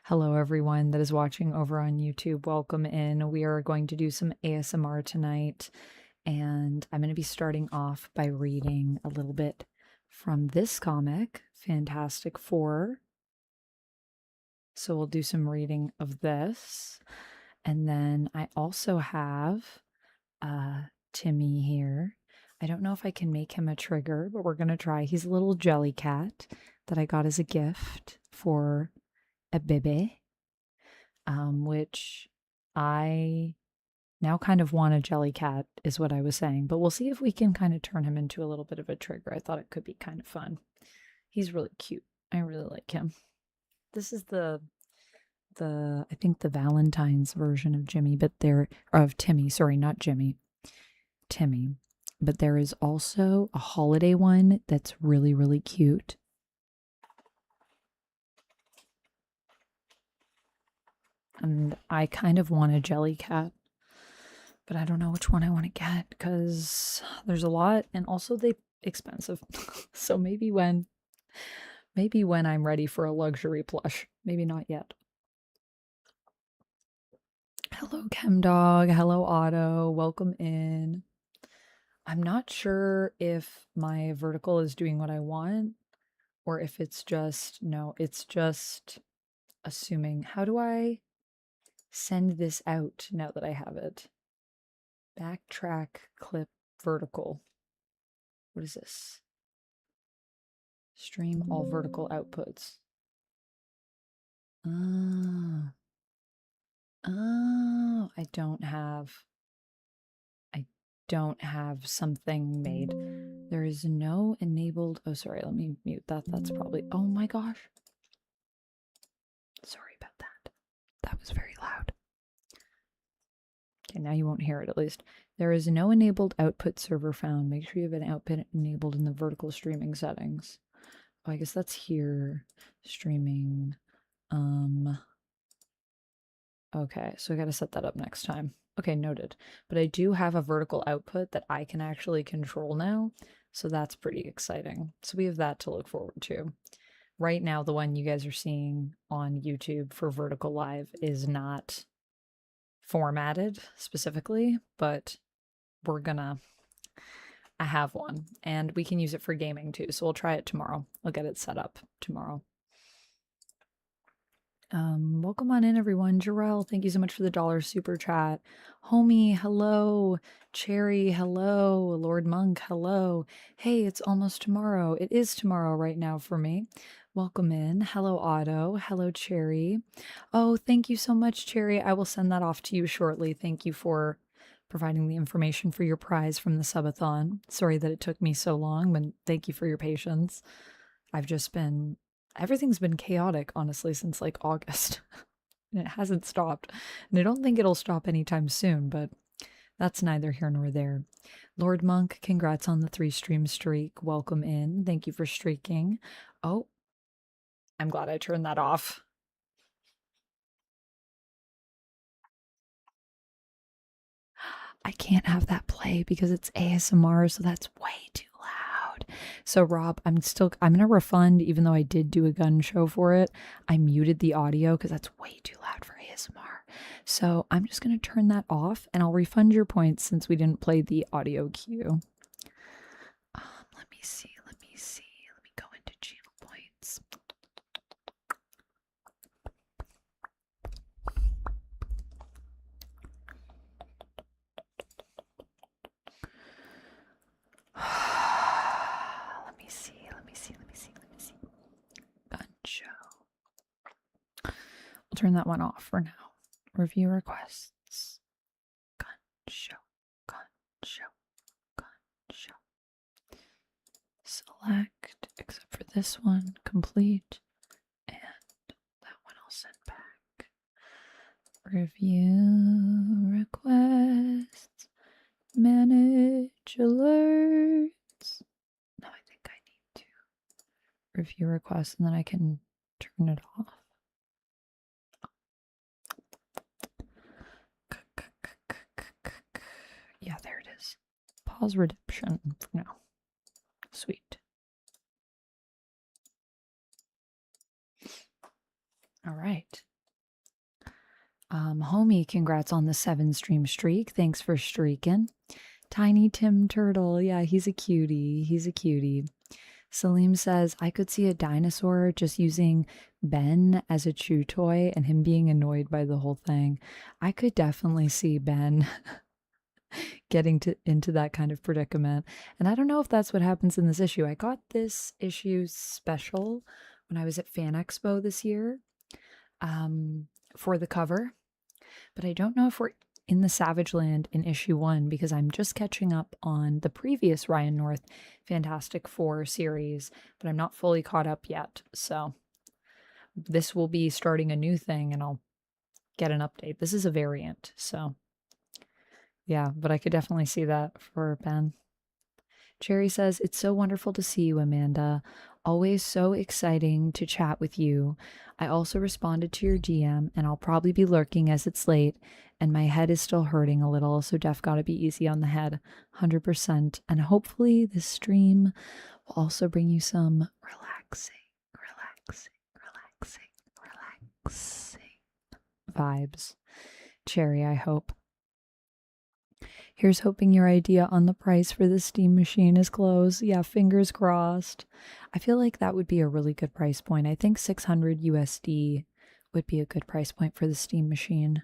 Hello, everyone that is watching over on YouTube. Welcome in. We are going to do some ASMR tonight, and I'm going to be starting off by reading a little bit from this comic, Fantastic Four. So we'll do some reading of this. And then I also have Timmy here. I don't know if I can make him a trigger, but we're going to try. He's a little jelly cat that I got as a gift for a bebe, which I now kind of want a jelly cat, is what I was saying. But we'll see if we can kind of turn him into a little bit of a trigger. I thought it could be kind of fun. He's really cute. I really like him. This is I think the Valentine's version of Jimmy, but of Timmy, sorry, not Jimmy. Timmy. But there is also a holiday one that's really, really cute. And I kind of want a jelly cat, but I don't know which one I want to get because there's a lot, and also they're expensive. So maybe when I'm ready for a luxury plush. Maybe not yet. Hello, ChemDog. Hello, Otto. Welcome in. I'm not sure if my vertical is doing what I want or if it's just, no, it's just assuming. How do I send this out now that I have it? Backtrack, clip, vertical. What is this? Stream all vertical outputs. Oh, I don't have something made. There is no enabled. Oh, sorry. Let me mute that. That's probably. Oh my gosh. Sorry about that. That was very loud. Okay, now you won't hear it at least. There is no enabled output server found. Make sure you have an output enabled in the vertical streaming settings. Oh, I guess that's here. Streaming. Okay, so I gotta set that up next time. Okay, noted. But I do have a vertical output that I can actually control now, so that's pretty exciting. So we have that to look forward to. Right now, the one you guys are seeing on YouTube for vertical live is not formatted specifically, but I have one, and we can use it for gaming too, so we'll try it tomorrow. I'll get it set up tomorrow. Welcome on in, everyone. Jarrell, thank you so much for the $1 super chat. Homie, hello. Cherry, hello. Lord Monk, hello. Hey, it's almost tomorrow. It is tomorrow right now for me. Welcome in. Hello, Otto. Hello, Cherry. Oh, thank you so much, Cherry. I will send that off to you shortly. Thank you for providing the information for your prize from the subathon. Sorry that it took me so long, but thank you for your patience. Everything's been chaotic, honestly, since like August. And it hasn't stopped. And I don't think it'll stop anytime soon, but that's neither here nor there. Lord Monk, congrats on the 3-stream streak. Welcome in. Thank you for streaking. Oh, I'm glad I turned that off. I can't have that play because it's ASMR, so that's way too loud. So Rob, I'm gonna refund, even though I did do a gun show for it. I muted the audio because that's way too loud for ASMR. So I'm just gonna turn that off and I'll refund your points since we didn't play the audio cue. Let me see. Let me go into channel points. Let me see. Gun show. We'll turn that one off for now. Review requests. Gun show. Select, except for this one, complete. And that one I'll send back. Review requests. Manage alerts. No, I think I need to review requests and then I can turn it off. Yeah, there it is. Pause redemption for now. Sweet. All right. Homie, congrats on the 7 stream streak. Thanks for streaking. Tiny Tim Turtle. Yeah, he's a cutie. He's a cutie. Salim says, I could see a dinosaur just using Ben as a chew toy and him being annoyed by the whole thing. I could definitely see Ben getting into that kind of predicament. And I don't know if that's what happens in this issue. I got this issue special when I was at Fan Expo this year for the cover. But I don't know if we're in the Savage Land in issue 1 because I'm just catching up on the previous Ryan North Fantastic Four series, but I'm not fully caught up yet. So this will be starting a new thing and I'll get an update. This is a variant, so yeah, but I could definitely see that for Ben. Cherry says, it's so wonderful to see you, Amanda. Always so exciting to chat with you. I also responded to your DM, and I'll probably be lurking as it's late, and my head is still hurting a little, so def gotta be easy on the head, 100%. And hopefully this stream will also bring you some relaxing vibes. Cherry, I hope. Here's hoping your idea on the price for the steam machine is close. Yeah, fingers crossed. I feel like that would be a really good price point. I think 600 USD would be a good price point for the steam machine.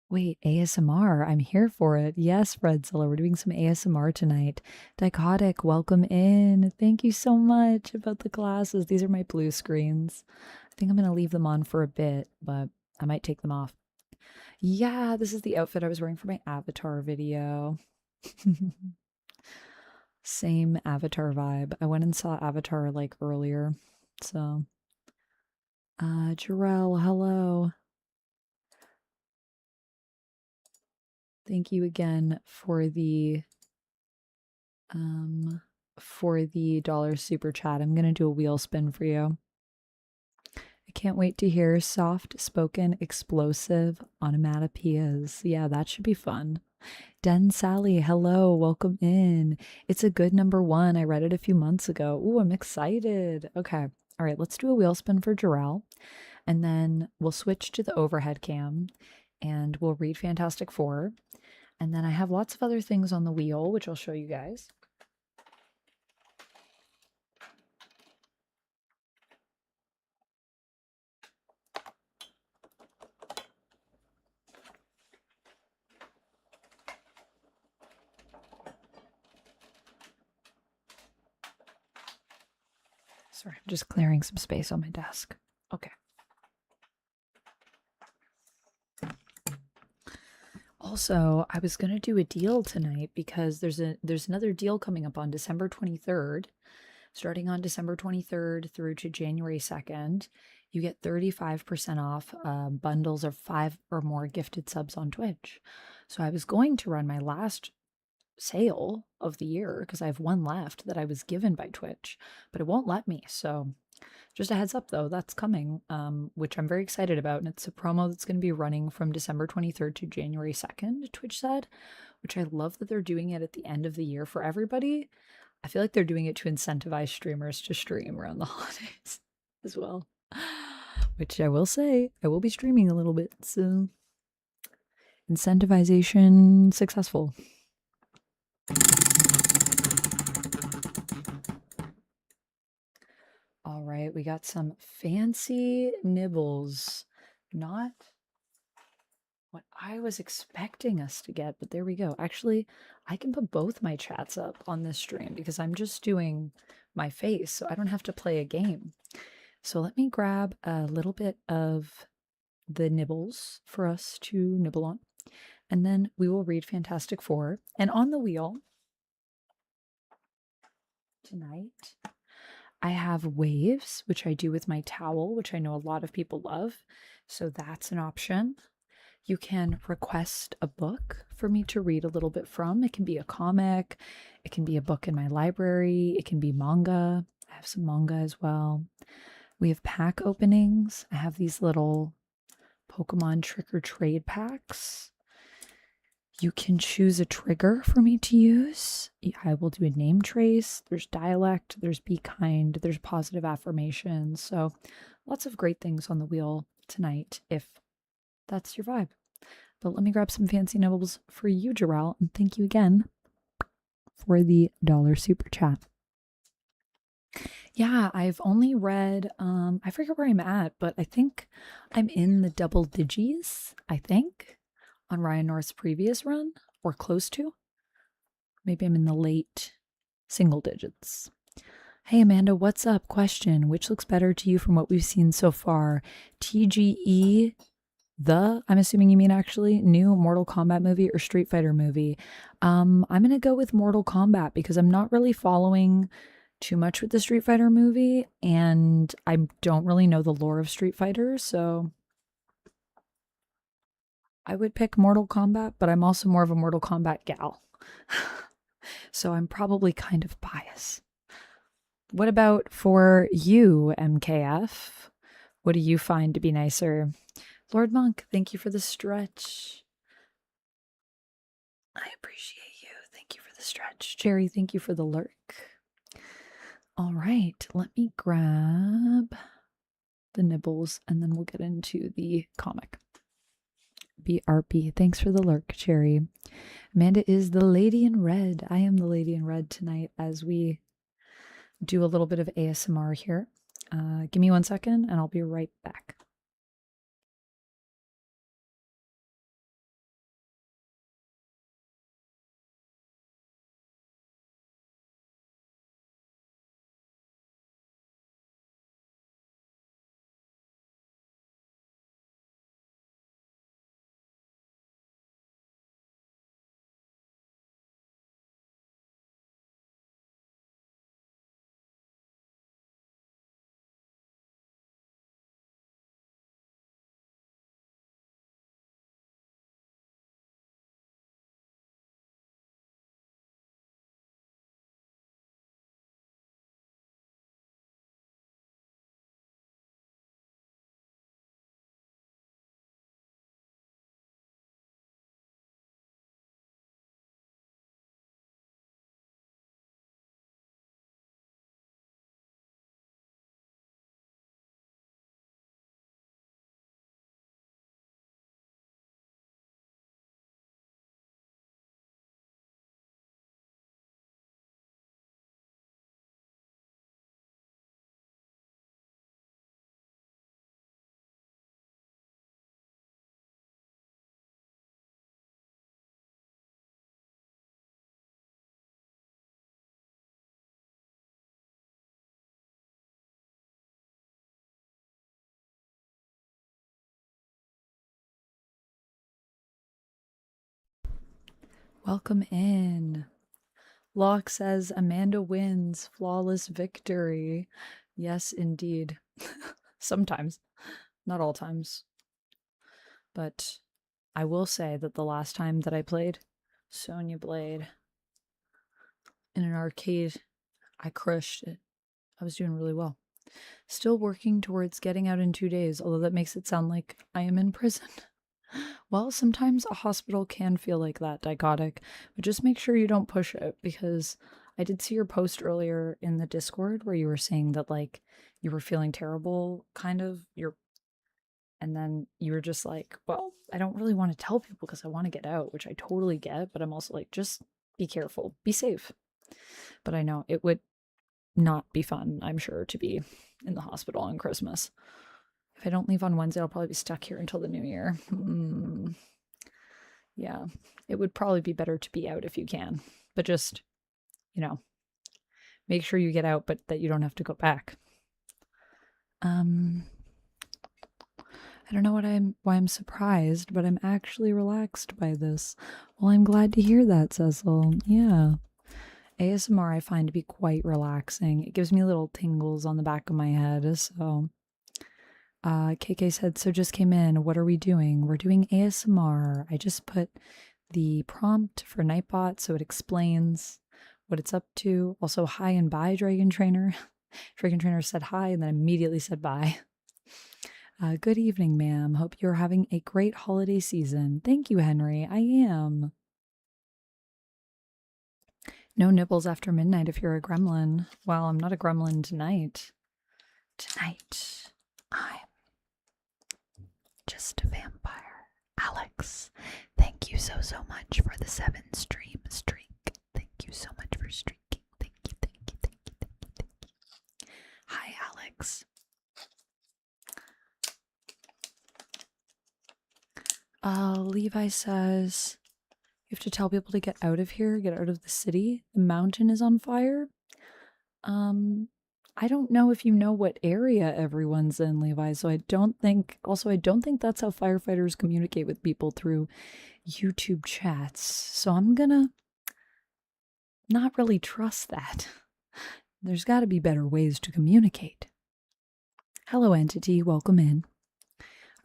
Wait, ASMR. I'm here for it. Yes, Fredzilla, we're doing some ASMR tonight. Dichotic, welcome in. Thank you so much about the glasses. These are my blue screens. I think I'm going to leave them on for a bit, but I might take them off. Yeah, this is the outfit I was wearing for my Avatar video. Same Avatar vibe. I went and saw Avatar like earlier, so. Jarrell, hello. Thank you again for the dollar super chat. I'm gonna do a wheel spin for you. I can't wait to hear soft spoken explosive onomatopoeias. Yeah, that should be fun. Den Sally, hello, welcome in. It's a good #1. I read it a few months ago. Ooh, I'm excited. Okay. All right, let's do a wheel spin for Jarrell. And then we'll switch to the overhead cam and we'll read Fantastic Four. And then I have lots of other things on the wheel, which I'll show you guys. Sorry, I'm just clearing some space on my desk. Okay. Also, I was going to do a deal tonight because there's another deal coming up on December 23rd. Starting on December 23rd through to January 2nd, you get 35% off bundles of 5 or more gifted subs on Twitch. So I was going to run my last sale of the year because I have one left that I was given by Twitch, but it won't let me. So just a heads up though, that's coming, which I'm very excited about. And it's a promo that's going to be running from December 23rd to January 2nd, Twitch said, which I love that they're doing it at the end of the year for everybody. I feel like they're doing it to incentivize streamers to stream around the holidays as well, which I will say, I will be streaming a little bit, so incentivization successful. All right, we got some fancy nibbles. Not what I was expecting us to get, but there we go. Actually, I can put both my chats up on this stream because I'm just doing my face, so I don't have to play a game. So let me grab a little bit of the nibbles for us to nibble on, and then we will read Fantastic Four. And on the wheel tonight, I have waves, which I do with my towel, which I know a lot of people love. So that's an option. You can request a book for me to read a little bit from. It can be a comic, it can be a book in my library, it can be manga. I have some manga as well. We have pack openings. I have these little Pokemon trick or trade packs. You can choose a trigger for me to use. I will do a name trace. There's dialect, there's be kind, there's positive affirmations. So lots of great things on the wheel tonight if that's your vibe. But let me grab some fancy nibbles for you, Jarrell, and thank you again for the $1 super chat. Yeah, I've only read, I forget where I'm at, but I think I'm in the double digits, I think, on Ryan North's previous run, or close to. Maybe I'm in the late single digits. Hey Amanda, what's up? Question, which looks better to you from what we've seen so far? TGE, I'm assuming you mean actually, new Mortal Kombat movie or Street Fighter movie? I'm going to go with Mortal Kombat because I'm not really following too much with the Street Fighter movie, and I don't really know the lore of Street Fighter, so I would pick Mortal Kombat, but I'm also more of a Mortal Kombat gal. So I'm probably kind of biased. What about for you, MKF? What do you find to be nicer? Lord Monk, thank you for the stretch. I appreciate you. Thank you for the stretch. Jerry, thank you for the lurk. All right, let me grab the nibbles and then we'll get into the comic. BRB, thanks for the lurk, Cherry. Amanda is the lady in red. I am the lady in red tonight as we do a little bit of ASMR here. Give me 1 second and I'll be right back. Welcome in. Locke says Amanda wins. Flawless victory. Yes, indeed. Sometimes. Not all times. But I will say that the last time that I played Sonya Blade in an arcade, I crushed it. I was doing really well. Still working towards getting out in 2 days, although that makes it sound like I am in prison. Well, sometimes a hospital can feel like that, dichotic, but just make sure you don't push it, because I did see your post earlier in the Discord where you were saying that, like, you were feeling terrible, kind of, and then you were just like, well, I don't really want to tell people because I want to get out, which I totally get, but I'm also like, just be careful, be safe. But I know it would not be fun, I'm sure, to be in the hospital on Christmas. If I don't leave on Wednesday, I'll probably be stuck here until the new year. Yeah, it would probably be better to be out if you can, but just, make sure you get out, but that you don't have to go back. I don't know why I'm surprised, but I'm actually relaxed by this. Well, I'm glad to hear that, Cecil. Yeah. ASMR I find to be quite relaxing. It gives me little tingles on the back of my head, so... KK said, so just came in. What are we doing? We're doing ASMR. I just put the prompt for Nightbot so it explains what it's up to. Also, hi and bye, Dragon Trainer. Dragon Trainer said hi and then immediately said bye. Good evening, ma'am. Hope you're having a great holiday season. Thank you, Henry. I am. No nibbles after midnight if you're a gremlin. Well, I'm not a gremlin tonight. Tonight, I'm just a vampire. Alex, thank you so much for the 7 stream streak. Thank you so much for streaking. Thank you, thank you, thank you, thank you, thank you. Hi, Alex. Levi says, you have to tell people to get out of here, get out of the city. The mountain is on fire. I don't know if you know what area everyone's in, Levi, so I don't think that's how firefighters communicate with people, through YouTube chats. So I'm gonna not really trust that. There's gotta be better ways to communicate. Hello, entity, welcome in.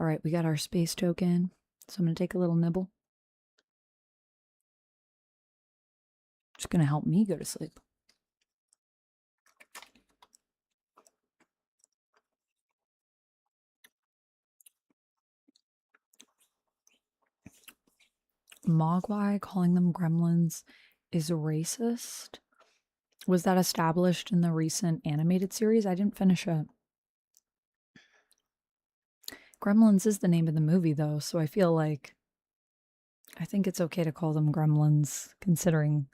All right, we got our space token, so I'm gonna take a little nibble. It's gonna help me go to sleep. Mogwai calling them gremlins is racist. Was that established in the recent animated series? I didn't finish it. Gremlins is the name of the movie, though, so I feel like I think it's okay to call them gremlins, considering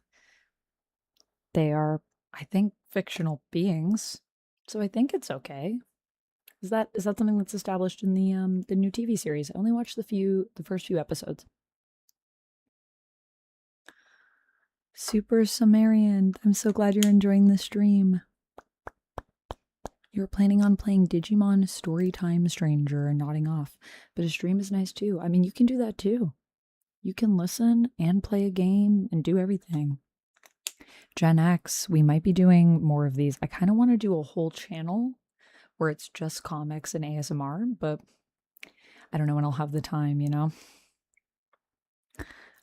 they are, I think, fictional beings. So I think it's okay. Is that something that's established in the new TV series? I only watched the first few episodes. Super Sumerian, I'm so glad you're enjoying the stream. You're planning on playing Digimon Storytime Stranger and nodding off, but a stream is nice too. I mean, you can do that too. You can listen and play a game and do everything. Gen X, we might be doing more of these. I kind of want to do a whole channel where it's just comics and ASMR, but I don't know when I'll have the time, you know?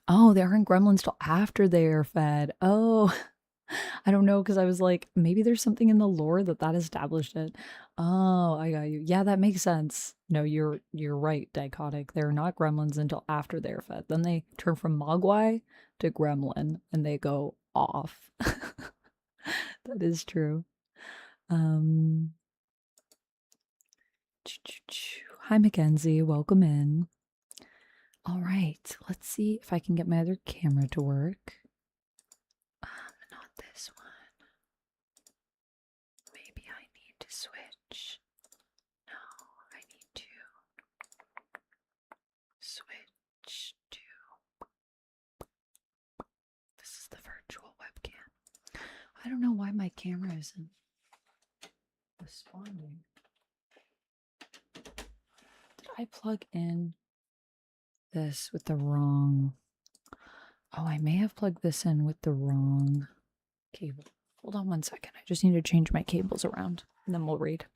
Oh, they aren't gremlins till after they're fed. Oh, I don't know, because I was like, maybe there's something in the lore that established it. Oh, I got you. Yeah, that makes sense. No, you're right, Dichotic. They're not gremlins until after they're fed. Then they turn from Mogwai to gremlin and they go off. That is true. Hi, Mackenzie. Welcome in. All right, let's see if I can get my other camera to work. Not this one. Maybe I need to switch. No, I need to switch to. This is the virtual webcam. I don't know why my camera isn't responding. Did I plug in this with the wrong? Oh, I may have plugged this in with the wrong cable. Hold on one second. I just need to change my cables around and then we'll read.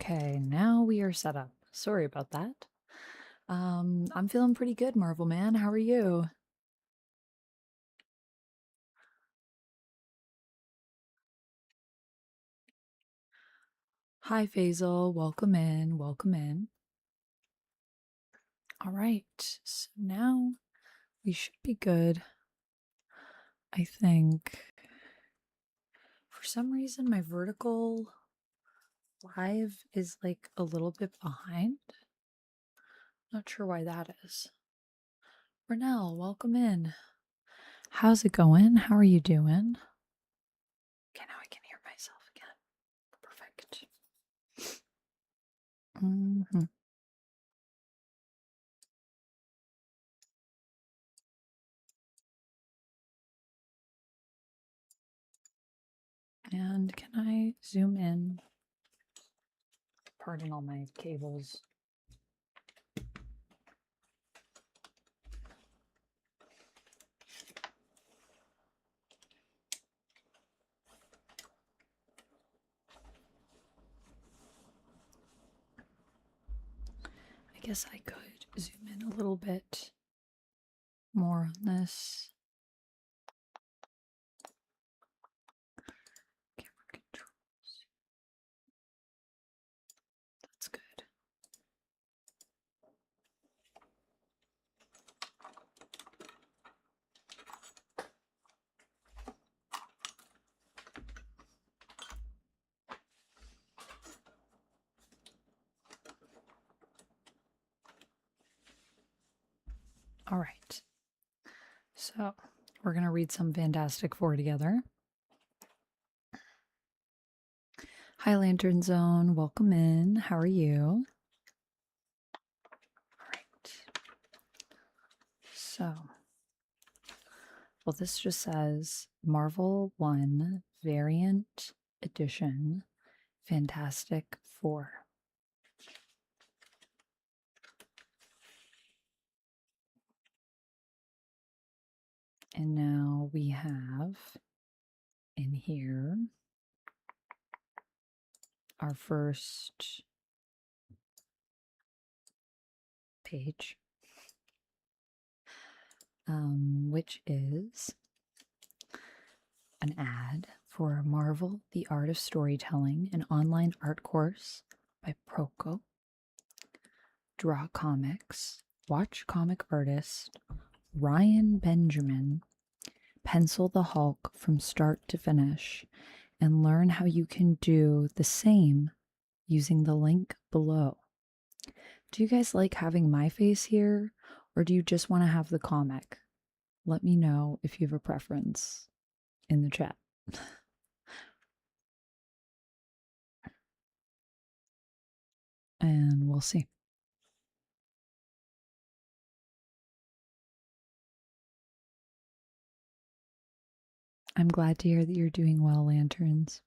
Okay, now we are set up. Sorry about that. I'm feeling pretty good, Marvel Man. How are you? Hi, Faisal. Welcome in. Welcome in. All right, so now we should be good. I think for some reason my vertical live is like a little bit behind. Not sure why that is. Renell, welcome in. How's it going? How are you doing? Okay, now I can hear myself again. Perfect. And can I zoom in? Pardon all my cables. I guess I could zoom in a little bit more on this. Camera controls. That's good. All right. So we're going to read some Fantastic Four together. Hi, Lantern Zone. Welcome in. How are you? All right. So, well, this just says Marvel 1 Variant Edition Fantastic Four. And now we have in here our first page, which is an ad for Marvel, The Art of Storytelling, an online art course by Proco. Draw comics, watch comic artist Ryan Benjamin pencil the Hulk from start to finish, and learn how you can do the same using the link below. Do you guys like having my face here, or do you just want to have the comic? Let me know if you have a preference in the chat. And we'll see. I'm glad to hear that you're doing well, Lanterns.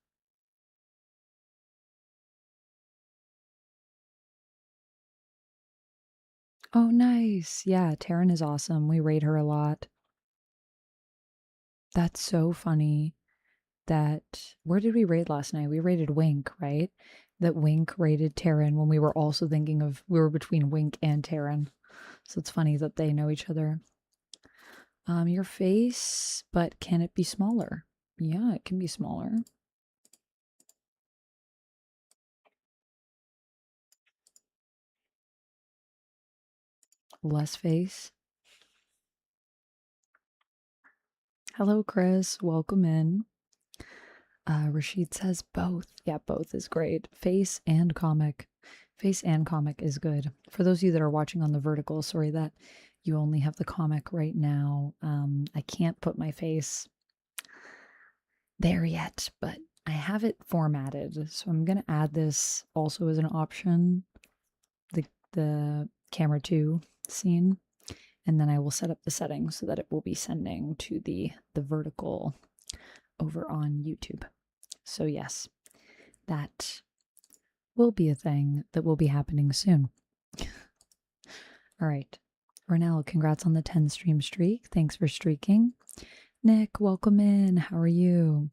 Oh, nice. Yeah, Taryn is awesome. We rate her a lot. That's so funny that, where did we rate last night? We rated Wink, right? That Wink rated Taryn when we were also thinking of, we were between Wink and Taryn. So it's funny that they know each other. Your face, but can it be smaller? Yeah, it can be smaller. Less face. Hello, Chris. Welcome in. Rashid says both. Yeah, both is great. Face and comic. Face and comic is good. For those of you that are watching on the vertical, sorry that you only have the comic right now. I can't put my face there yet, but I have it formatted. So I'm going to add this also as an option, the camera 2 scene. And then I will set up the settings so that it will be sending to the vertical over on YouTube. So yes, that will be a thing that will be happening soon. All right. Renell, congrats on the 10 stream streak. Thanks for streaking. Nick, welcome in. How are you?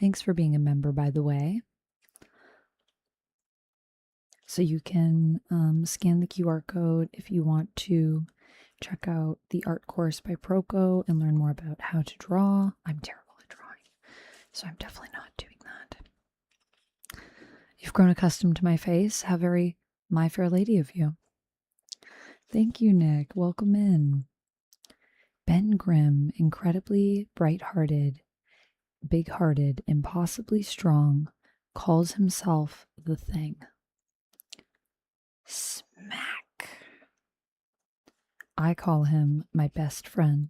Thanks for being a member, by the way. So you can scan the QR code if you want to check out the art course by Proco and learn more about how to draw. I'm terrible at drawing, so I'm definitely not doing that. You've grown accustomed to my face. How very My Fair Lady of you. Thank you, Nick. Welcome in. Ben Grimm, incredibly bright-hearted, big-hearted, impossibly strong, calls himself the Thing. Smack. I call him my best friend.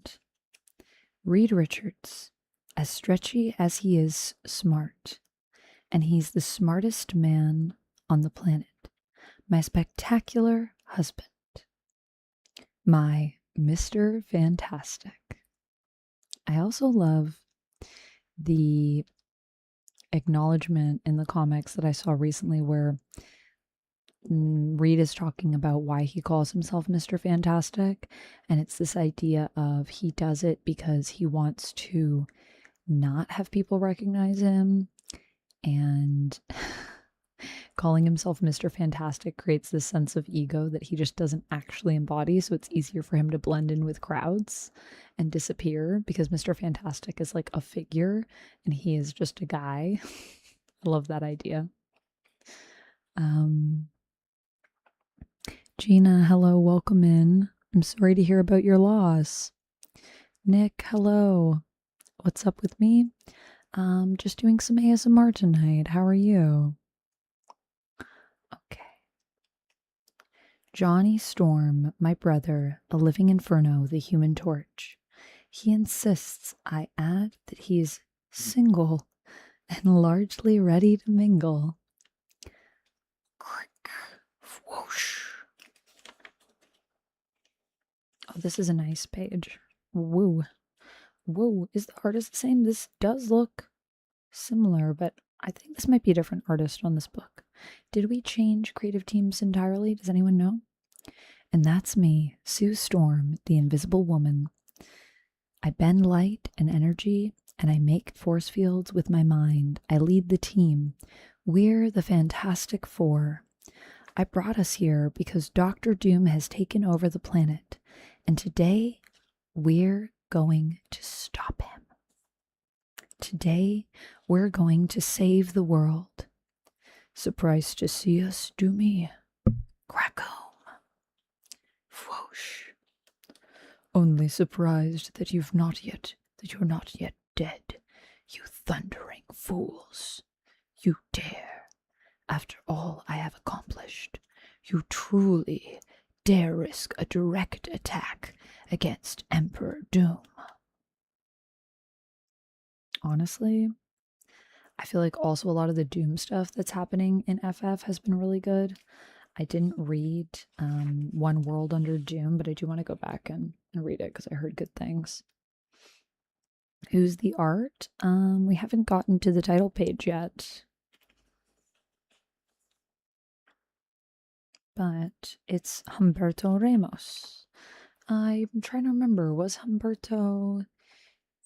Reed Richards, as stretchy as he is smart, and he's the smartest man on the planet. My spectacular husband. My Mr. Fantastic. I also love the acknowledgement in the comics that I saw recently where Reed is talking about why he calls himself Mr. Fantastic, and it's this idea of he does it because he wants to not have people recognize him, and calling himself Mr. Fantastic creates this sense of ego that he just doesn't actually embody, so it's easier for him to blend in with crowds and disappear because Mr. Fantastic is like a figure and he is just a guy. I love that idea. Gina, hello, welcome in. I'm sorry to hear about your loss. Nick, hello. What's up with me? Just doing some ASMR tonight. How are you? Okay. Johnny Storm, my brother, a living inferno, the Human Torch. He insists I add that he's single and largely ready to mingle. Crick, whoosh. Oh, this is a nice page. Woo. Whoa, is the artist the same? This does look similar, but I think this might be a different artist on this book. Did we change creative teams entirely? Does anyone know? And that's me, Sue Storm, the Invisible Woman. I bend light and energy, and I make force fields with my mind. I lead the team. We're the Fantastic Four. I brought us here because Dr. Doom has taken over the planet, and today we're going to stop him. Today we're going to save the world. Surprised to see us, Doomy? Crack home. Whoosh. Only surprised that you're not yet dead, you thundering fools. You dare, after all I have accomplished, you truly dare risk a direct attack against Emperor Doom. Honestly, I feel like also a lot of the Doom stuff that's happening in FF has been really good. I didn't read One World Under Doom, but I do want to go back and read it because I heard good things. Who's the art? We haven't gotten to the title page yet. But it's Humberto Ramos. I'm trying to remember, was Humberto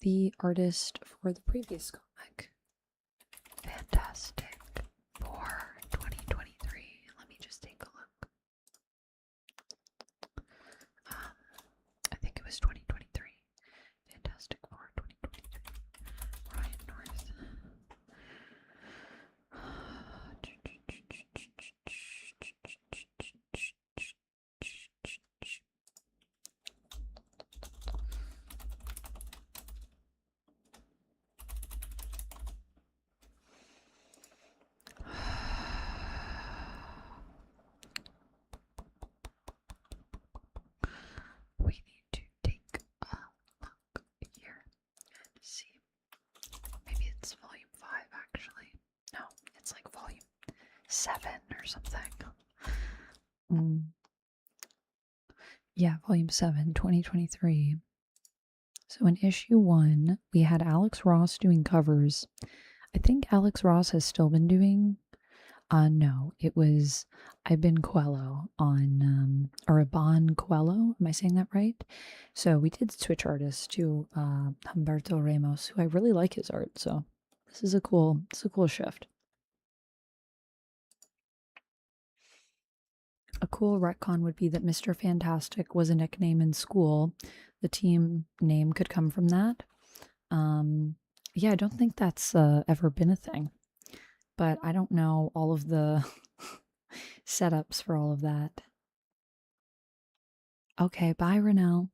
the artist for the previous comic? Fantastic for 2023. Let me just take a look. I think it was 2023. Fantastic for 2023. Ryan North. We need to take a look here and see. Maybe it's volume 5 actually. No, it's like volume 7 or something. Yeah, volume 7, 2023. So in issue 1, we had Alex Ross doing covers. I think Alex Ross has still been doing, no, it was Iban Coelho on, or Iban Coelho, am I saying that right? So we did switch artists to Humberto Ramos, who I really like his art, so this is a cool shift. A cool retcon would be that Mr. Fantastic was a nickname in school. The team name could come from that. Yeah, I don't think that's ever been a thing, but I don't know all of the setups for all of that. Okay, bye, Renelle.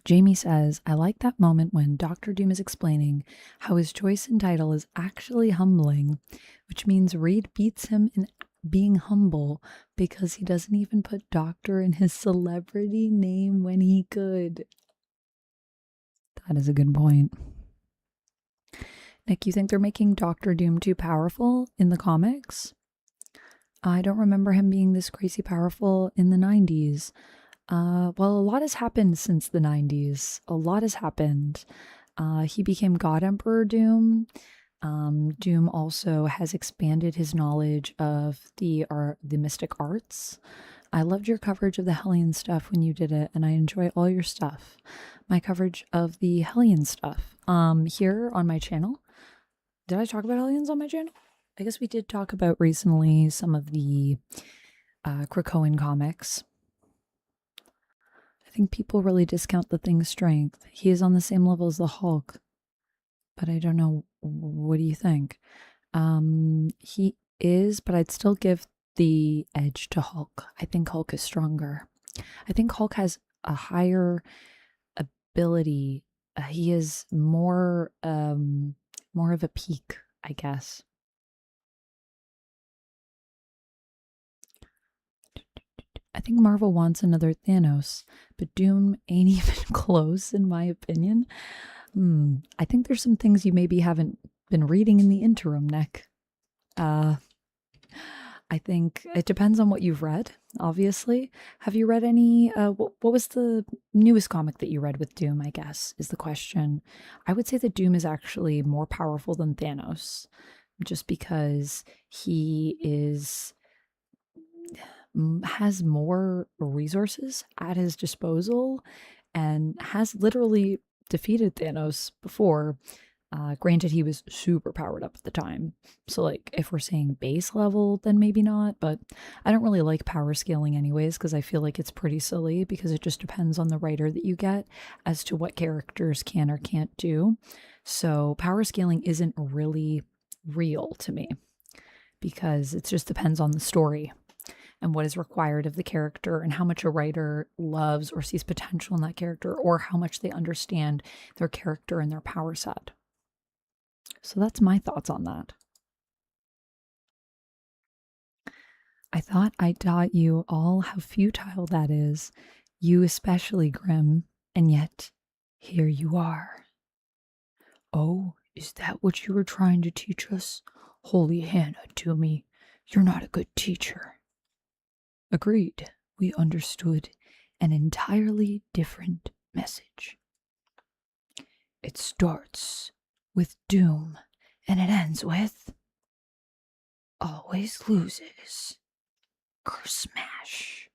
Jamie says, I like that moment when Dr. Doom is explaining how his choice in title is actually humbling, which means Reed beats him in being humble because he doesn't even put Doctor in his celebrity name when he could. That is a good point. Nick, you think they're making Doctor Doom too powerful in the comics? I don't remember him being this crazy powerful in the 90s. Well, a lot has happened since the 90s. A lot has happened. He became God Emperor Doom. Doom also has expanded his knowledge of the mystic arts. I loved your coverage of the Hellion stuff when you did it, and I enjoy all your stuff. My coverage of the Hellion stuff here on my channel. Did I talk about Hellions on my channel? I guess we did talk about recently some of the Krakoan comics. I think people really discount the Thing's strength. He is on the same level as the Hulk, but I don't know. What do you think? He is, but I'd still give the edge to Hulk. I think Hulk is stronger. I think Hulk has a higher ability. He is more of a peak, I guess. I think Marvel wants another Thanos, but Doom ain't even close, in my opinion. I think there's some things you maybe haven't been reading in the interim, Nick. I think it depends on what you've read, obviously. Have you read any, what was the newest comic that you read with Doom, I guess, is the question. I would say that Doom is actually more powerful than Thanos, just because he has more resources at his disposal and has literally defeated Thanos before. Granted, he was super powered up at the time. So, like, if we're saying base level, then maybe not. But I don't really like power scaling anyways, because I feel like it's pretty silly, because it just depends on the writer that you get as to what characters can or can't do. So, power scaling isn't really real to me, because it just depends on the story and what is required of the character and how much a writer loves or sees potential in that character, or how much they understand their character and their power set. So that's my thoughts on that. I thought I taught you all how futile that is, you especially, Grim, and yet here you are. Oh, is that what you were trying to teach us? Holy Hannah, to me, you're not a good teacher. Agreed. We understood an entirely different message. It starts with doom, and it ends with always loses. Smash.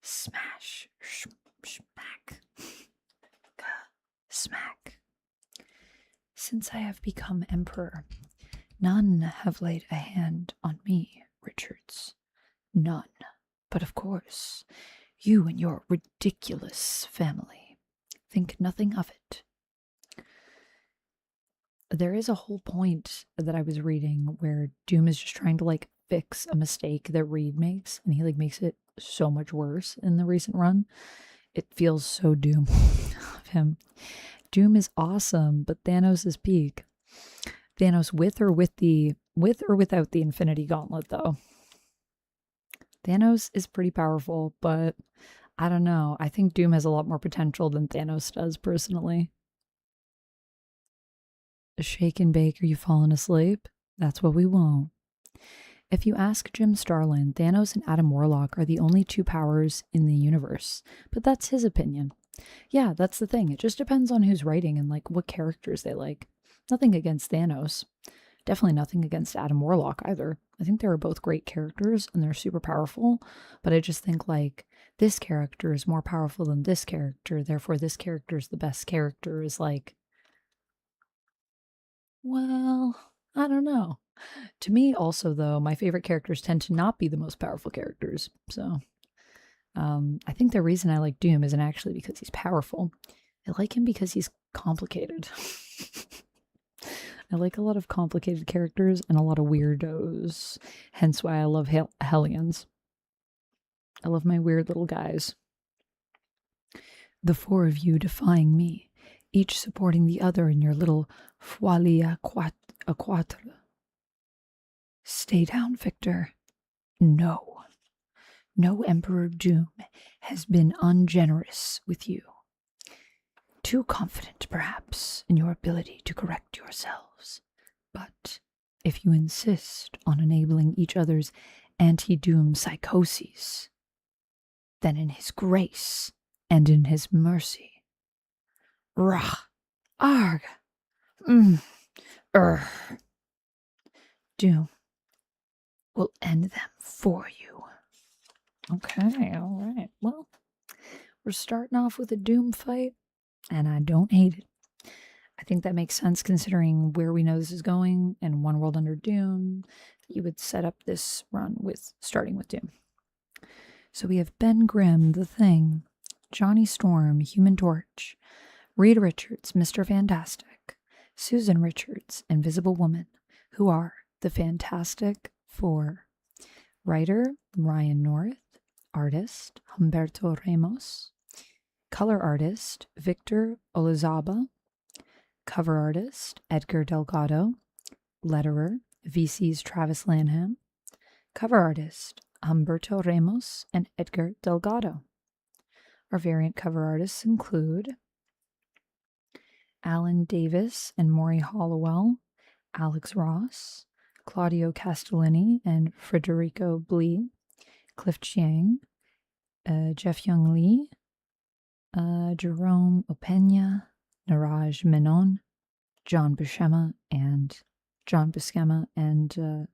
Smash. Smack. Smack. Since I have become emperor, none have laid a hand on me, Richards. None. But of course, you and your ridiculous family think nothing of it. There is a whole point that I was reading where Doom is just trying to, like, fix a mistake that Reed makes, and he, like, makes it so much worse in the recent run. It feels so Doom of him. Doom is awesome, but Thanos is peak. Thanos with or without the Infinity Gauntlet, though. Thanos is pretty powerful, but I don't know. I think Doom has a lot more potential than Thanos does, personally. Shake and bake, are you falling asleep? That's what we want. If you ask Jim Starlin, Thanos and Adam Warlock are the only two powers in the universe, but that's his opinion. Yeah, that's the thing. It just depends on who's writing and, like, what characters they like. Nothing against Thanos. Definitely nothing against Adam Warlock either. I think they were both great characters and they're super powerful, but I just think, like, this character is more powerful than this character, therefore this character is the best character, is like, well, I don't know. To me, also, though, my favorite characters tend to not be the most powerful characters. So I think the reason I like Doom isn't actually because he's powerful. I like him because he's complicated. I like a lot of complicated characters and a lot of weirdos. Hence why I love Hellions. I love my weird little guys. The four of you defying me, each supporting the other in your little folie à quatre. Stay down, Victor. No. No Emperor Doom has been ungenerous with you. Too confident, perhaps, in your ability to correct yourselves. But if you insist on enabling each other's anti-Doom psychoses, then in his grace and in his mercy, rah, arg, Doom will end them for you. Okay, all right. Well, we're starting off with a Doom fight, and I don't hate it. I think that makes sense considering where we know this is going and One World Under Doom. You would set up this run with starting with Doom. So we have Ben Grimm, The Thing, Johnny Storm, Human Torch, Reed Richards, Mr. Fantastic, Susan Richards, Invisible Woman, who are the Fantastic Four. Writer, Ryan North. Artist, Humberto Ramos. Color artist, Victor Olazaba. Cover artist, Edgar Delgado. Letterer, VC's Travis Lanham. Cover artist, Humberto Ramos and Edgar Delgado. Our variant cover artists include Alan Davis and Maury Hollowell, Alex Ross, Claudio Castellini and Federico Blee, Cliff Chiang, Jeff Young Lee, Jerome Opeña, Niraj Menon, John Buscema and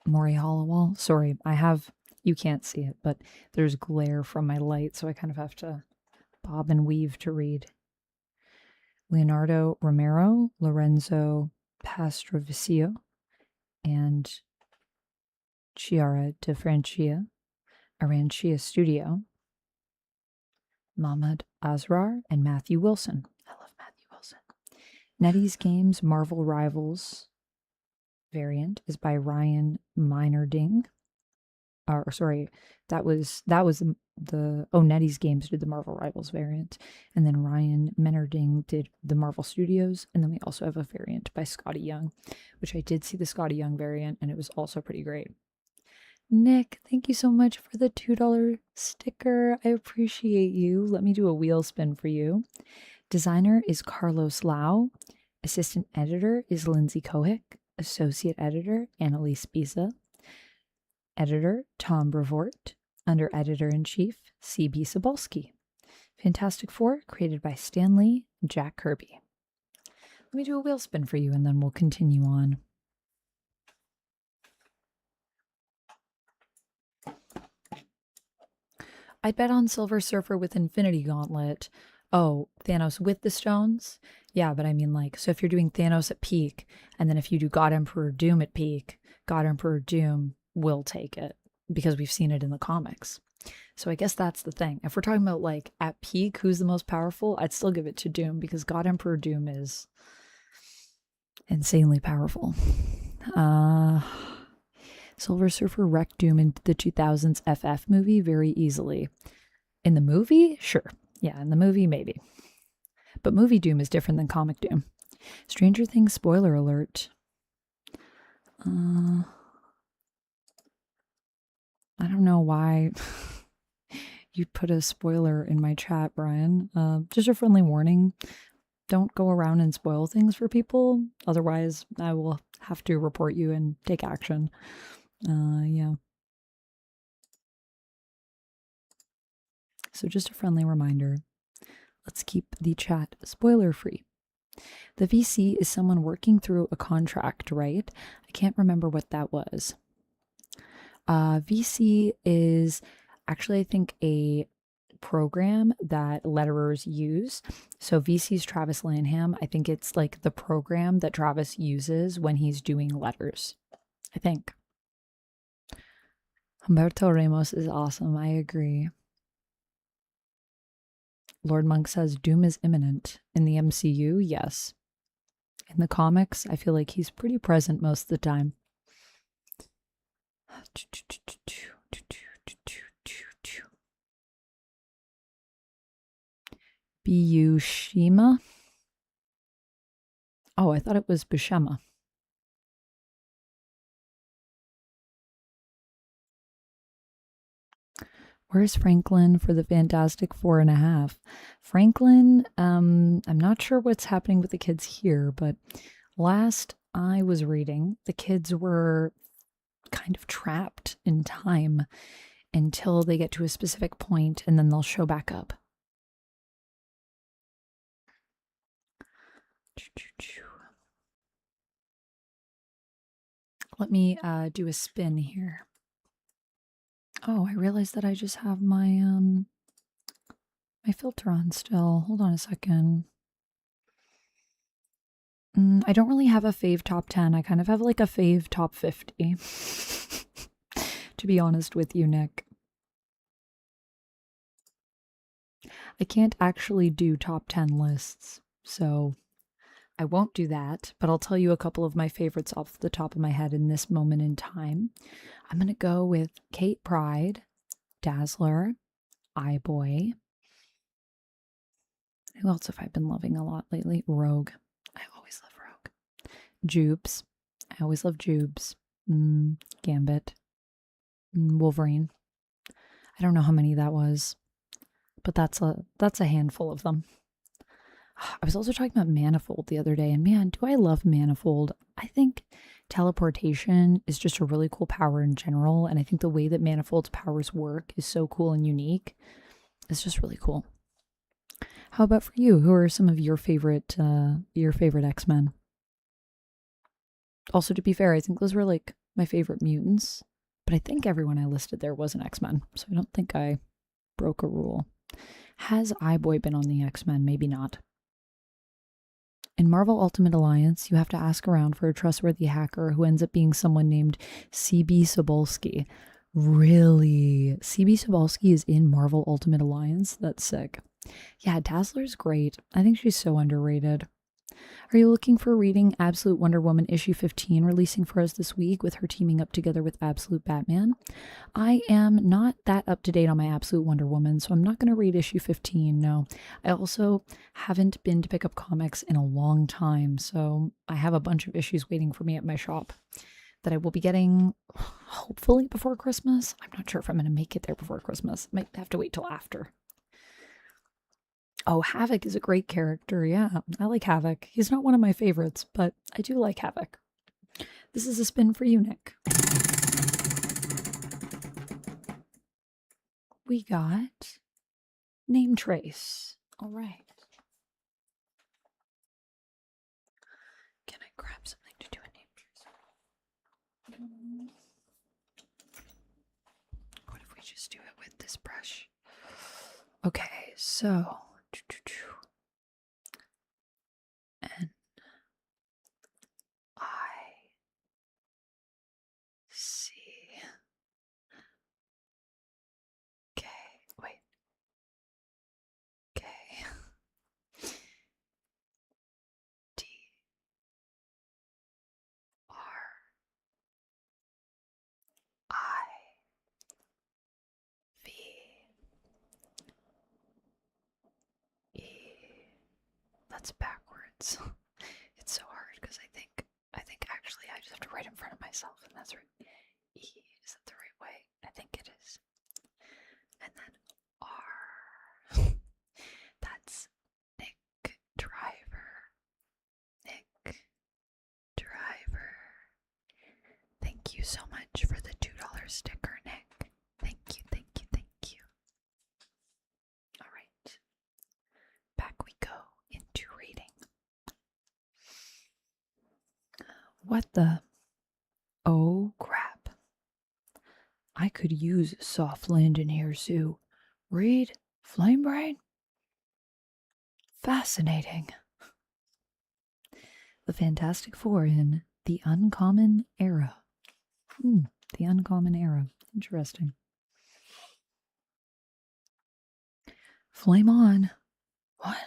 Maury Hollowell. Sorry, you can't see it, but there's glare from my light, so I kind of have to bob and weave to read. Leonardo Romero, Lorenzo Pastrovicio, and Chiara De Francia, Arancia Studio, Mahmoud Asrar, and Matthew Wilson. I love Matthew Wilson. NetEase Games Marvel Rivals variant is by Ryan Meinerding. That was NetEase Games did the Marvel Rivals variant, and then Ryan Meinerding did the Marvel Studios, and then we also have a variant by Scotty Young, which I did see the Scotty Young variant, and it was also pretty great. Nick, thank you so much for the $2 sticker. I appreciate you. Let me do a wheel spin for you. Designer is Carlos Lau. Assistant editor is Lindsay Kohik. Associate editor, Annalise Biza. Editor, Tom Brevoort. Under editor-in-chief, C.B. Sobolski. Fantastic Four, created by Stan Lee and Jack Kirby. Let me do a wheel spin for you, and then we'll continue on. I'd bet on Silver Surfer with Infinity Gauntlet. Oh, Thanos with the stones? Yeah, but I mean, like, so if you're doing Thanos at peak, and then if you do God Emperor Doom at peak, God Emperor Doom will take it, because we've seen it in the comics. So I guess that's the thing. If we're talking about, like, at peak, who's the most powerful, I'd still give it to Doom, because God Emperor Doom is insanely powerful. Silver Surfer wrecked Doom in the 2000s FF movie very easily. In the movie? Sure. Yeah, in the movie, maybe. But movie Doom is different than comic Doom. Stranger Things spoiler alert. I don't know why you put a spoiler in my chat, Brian. Just a friendly warning. Don't go around and spoil things for people. Otherwise, I will have to report you and take action. Yeah. So just a friendly reminder. Let's keep the chat spoiler free. The VC is someone working through a contract, right? I can't remember what that was. VC is actually, I think, a program that letterers use. So VC's Travis Lanham, I think it's like the program that Travis uses when he's doing letters, I think. Humberto Ramos is awesome. I agree. Lord Monk says Doom is imminent. In the MCU, yes. In the comics, I feel like he's pretty present most of the time. Biyushima? Oh, I thought it was Bushema. Where's Franklin for the Fantastic 4.5? Franklin, I'm not sure what's happening with the kids here, but last I was reading, the kids were kind of trapped in time until they get to a specific point and then they'll show back up. Let me do a spin here. Oh, I realized that I just have my my filter on still. Hold on a second. I don't really have a fave top 10. I kind of have like a fave top 50. To be honest with you, Nick. I can't actually do top 10 lists, so I won't do that, but I'll tell you a couple of my favorites off the top of my head in this moment in time. I'm going to go with Kate Pride, Dazzler, iBoy. Who else have I been loving a lot lately? Rogue. I always love Rogue. Jubes. I always love Jubes. Gambit. Wolverine. I don't know how many that was, but that's a handful of them. I was also talking about Manifold the other day, and man, do I love Manifold. I think teleportation is just a really cool power in general, and I think the way that Manifold's powers work is so cool and unique. It's just really cool. How about for you? Who are some of your favorite X-Men? Also, to be fair, I think those were like my favorite mutants, but I think everyone I listed there was an X-Men, so I don't think I broke a rule. Has iBoy been on the X-Men? Maybe not. In Marvel Ultimate Alliance, you have to ask around for a trustworthy hacker who ends up being someone named CB Sobolski. Really? CB Sobolski is in Marvel Ultimate Alliance? That's sick. Yeah, Dazzler's great. I think she's so underrated. Are you looking for reading Absolute Wonder Woman issue 15 releasing for us this week with her teaming up together with Absolute Batman? I am not that up to date on my Absolute Wonder Woman, so I'm not going to read issue 15, no. I also haven't been to pick up comics in a long time, so I have a bunch of issues waiting for me at my shop that I will be getting hopefully before Christmas. I'm not sure if I'm going to make it there before Christmas. Might have to wait till after. Oh, Havoc is a great character. Yeah, I like Havoc. He's not one of my favorites, but I do like Havoc. This is a spin for you, Nick. We got Name Trace. All right. Can I grab something to do a name trace? What if we just do it with this brush? Okay, so... N I C K. Wait. K D R I V E. That's backwards. It's so hard because I think actually I just have to write in front of myself, and that's right. E, is that the right way? I think it is. And then R. That's Nick Driver. Nick Driver. Thank you so much for the $2 sticker, Nick. Thank you, thank you, thank you. All right. Back we go into reading. What the? Oh, crap. I could use a soft landing here, Sue. Read Flame brain? Fascinating. The Fantastic Four in the Uncommon Era. The Uncommon Era. Interesting. Flame on. What?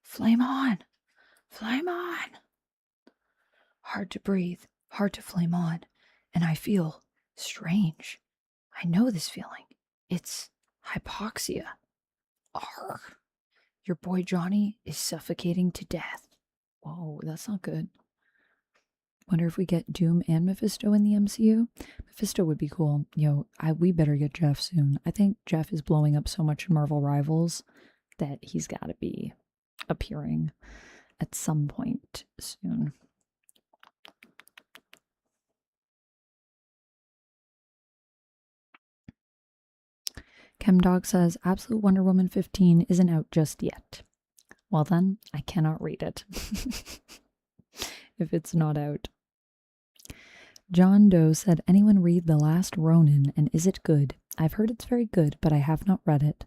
Flame on. Flame on. Hard to breathe, hard to flame on, and I feel strange. I know this feeling. It's hypoxia. Arr. Your boy Johnny is suffocating to death. Whoa, that's not good. Wonder if we get Doom and Mephisto in the MCU? Mephisto would be cool. Yo, we better get Jeff soon. I think Jeff is blowing up so much in Marvel Rivals that he's got to be appearing at some point soon. Chemdog says, Absolute Wonder Woman 15 isn't out just yet. Well then, I cannot read it. If it's not out. John Doe said, Anyone read The Last Ronin, and is it good? I've heard it's very good, but I have not read it.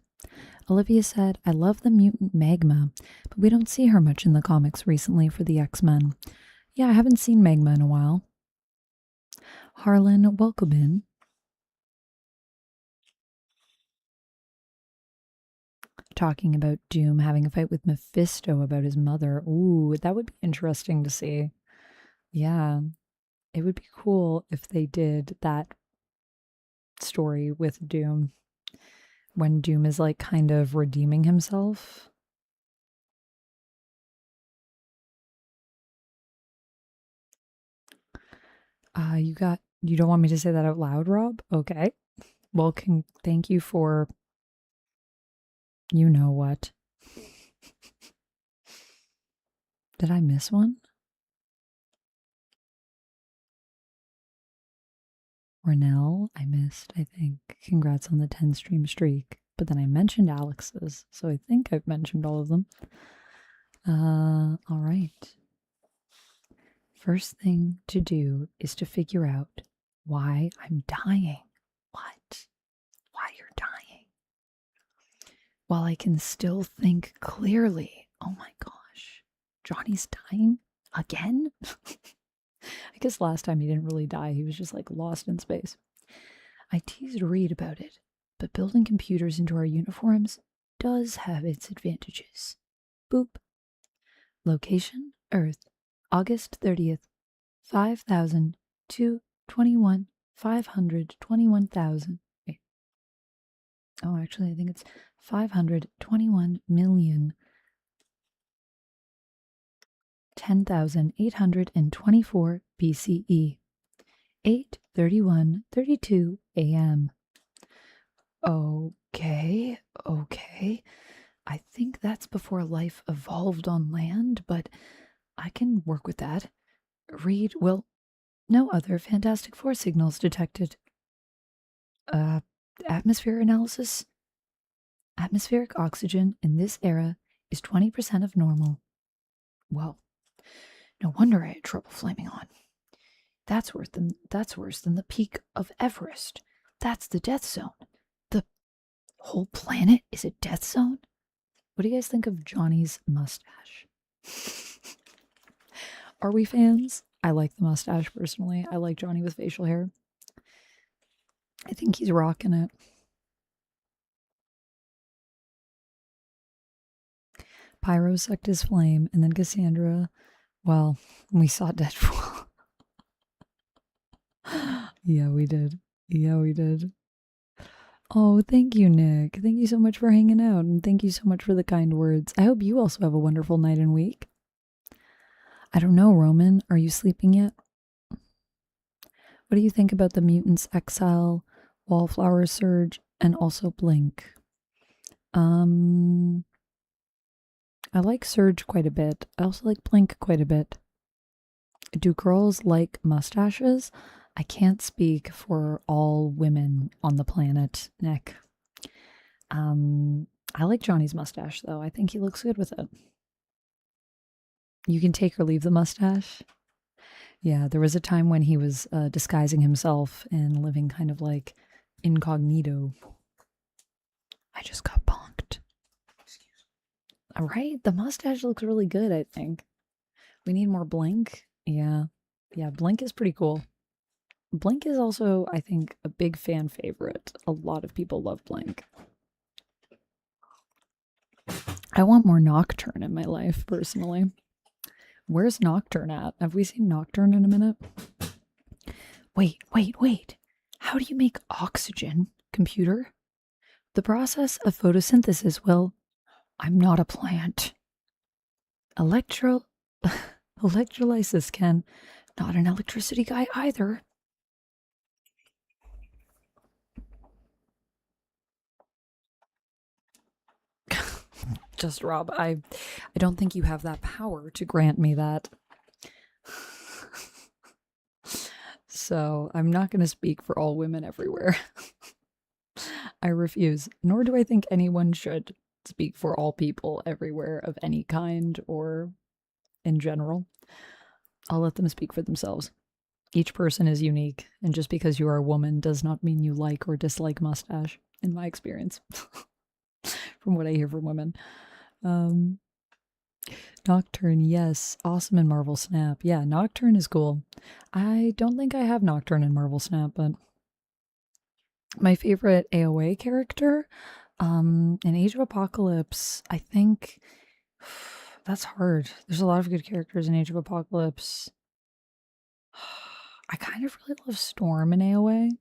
Olivia said, I love the mutant Magma, but we don't see her much in the comics recently for the X-Men. Yeah, I haven't seen Magma in a while. Harlan, welcome in. Talking about Doom having a fight with Mephisto about his mother. Ooh, that would be interesting to see. Yeah, it would be cool if they did that story with Doom when Doom is like kind of redeeming himself. You don't want me to say that out loud, Rob? Okay. Well, thank you for you know what. Did I miss one? Renell, I missed, I think. Congrats on the 10 stream streak. But then I mentioned Alex's, so I think I've mentioned all of them. All right. First thing to do is to figure out why I'm dying. What? Why you're dying? While I can still think clearly. Oh my gosh. Johnny's dying? Again? I guess last time he didn't really die. He was just like lost in space. I teased Reed about it, but building computers into our uniforms does have its advantages. Boop. Location, Earth, August 30th, 5,000 to 521,000. Wait. Oh, actually, I think it's 521 million. 10,824 BCE, 8:31:32 a.m. Okay. I think that's before life evolved on land, but I can work with that. Read, well, no other Fantastic Four signals detected. Atmosphere analysis. Atmospheric oxygen in this era is 20% of normal. Well, no wonder I had trouble flaming on. That's worse than the peak of Everest. That's the death zone. The whole planet is a death zone? What do you guys think of Johnny's mustache? Are we fans? I like the mustache personally. I like Johnny with facial hair. I think he's rocking it. Pyro sucked his flame, and then Cassandra, well, we saw Deadpool. Yeah, we did. Oh, thank you, Nick. Thank you so much for hanging out, and thank you so much for the kind words. I hope you also have a wonderful night and week. I don't know, Roman. Are you sleeping yet? What do you think about the Mutants Exile, Wallflower Surge, and also Blink? I like Surge quite a bit. I also like Blink quite a bit. Do girls like mustaches? I can't speak for all women on the planet, Nick. I like Johnny's mustache, though. I think he looks good with it. You can take or leave the mustache. Yeah, there was a time when he was disguising himself and living kind of like incognito. I just got bonked. All right, the mustache looks really good, I think. We need more blink. Yeah. Yeah, blink is pretty cool. Blink is also, I think, a big fan favorite. A lot of people love blink. I want more Nocturne in my life, personally. Where's Nocturne at? Have we seen Nocturne in a minute? Wait. How do you make oxygen, computer? The process of photosynthesis, well, I'm not a plant. Electrolysis, Ken. Not an electricity guy either. Just Rob, I don't think you have that power to grant me that. So I'm not going to speak for all women everywhere. I refuse, nor do I think anyone should speak for all people everywhere of any kind or in general. I'll let them speak for themselves. Each person is unique, and just because you are a woman does not mean you like or dislike mustache, in my experience. From what I hear from women. Nocturne, yes. Awesome in Marvel Snap. Yeah, Nocturne is cool. I don't think I have Nocturne in Marvel Snap, but my favorite AOA character in Age of Apocalypse, I think that's hard. There's a lot of good characters in Age of Apocalypse. I kind of really love Storm in AOA.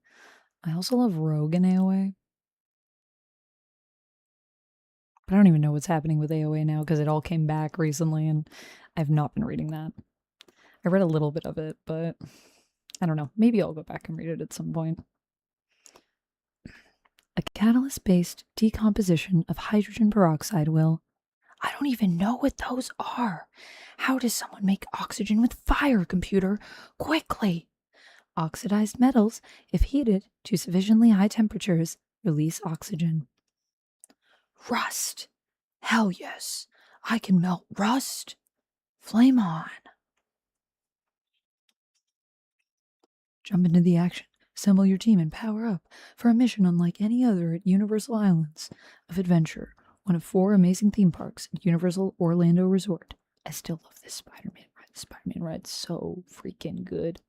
I also love Rogue in AOA. But I don't even know what's happening with AOA now because it all came back recently and I've not been reading that. I read a little bit of it, but I don't know. Maybe I'll go back and read it at some point. A catalyst-based decomposition of hydrogen peroxide will... I don't even know what those are. How does someone make oxygen with fire, computer? Quickly! Oxidized metals, if heated to sufficiently high temperatures, release oxygen. Rust! Hell yes! I can melt rust! Flame on! Jump into the action, assemble your team, and power up for a mission unlike any other at Universal Islands of Adventure, one of 4 amazing theme parks at Universal Orlando Resort. I still love this Spider-Man ride. The Spider-Man ride's so freaking good.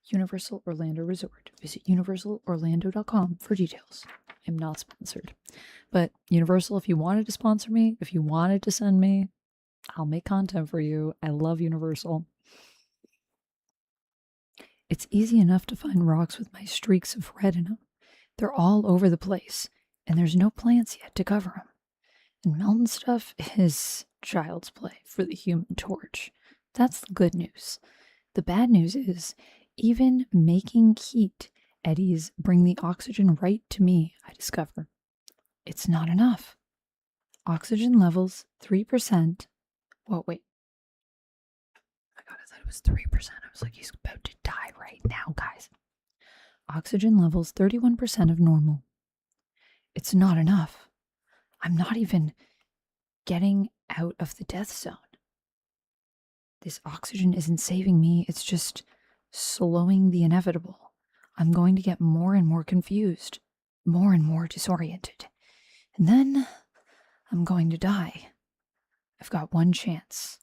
Universal Orlando Resort. Visit universalorlando.com for details. I'm not sponsored. But Universal, if you wanted to sponsor me, if you wanted to send me, I'll make content for you. I love Universal. It's easy enough to find rocks with my streaks of red in them. They're all over the place, and there's no plants yet to cover them. And melting stuff is child's play for the Human Torch. That's the good news. The bad news is, even making heat eddies bring the oxygen right to me, I discover. It's not enough. Oxygen levels 3%. Whoa, wait. Oh my god, I thought it was 3%. I was like, he's about to die right now, guys. Oxygen levels 31% of normal. It's not enough. I'm not even getting out of the death zone. This oxygen isn't saving me, it's just slowing the inevitable. I'm going to get more and more confused, more and more disoriented. And then I'm going to die. I've got one chance.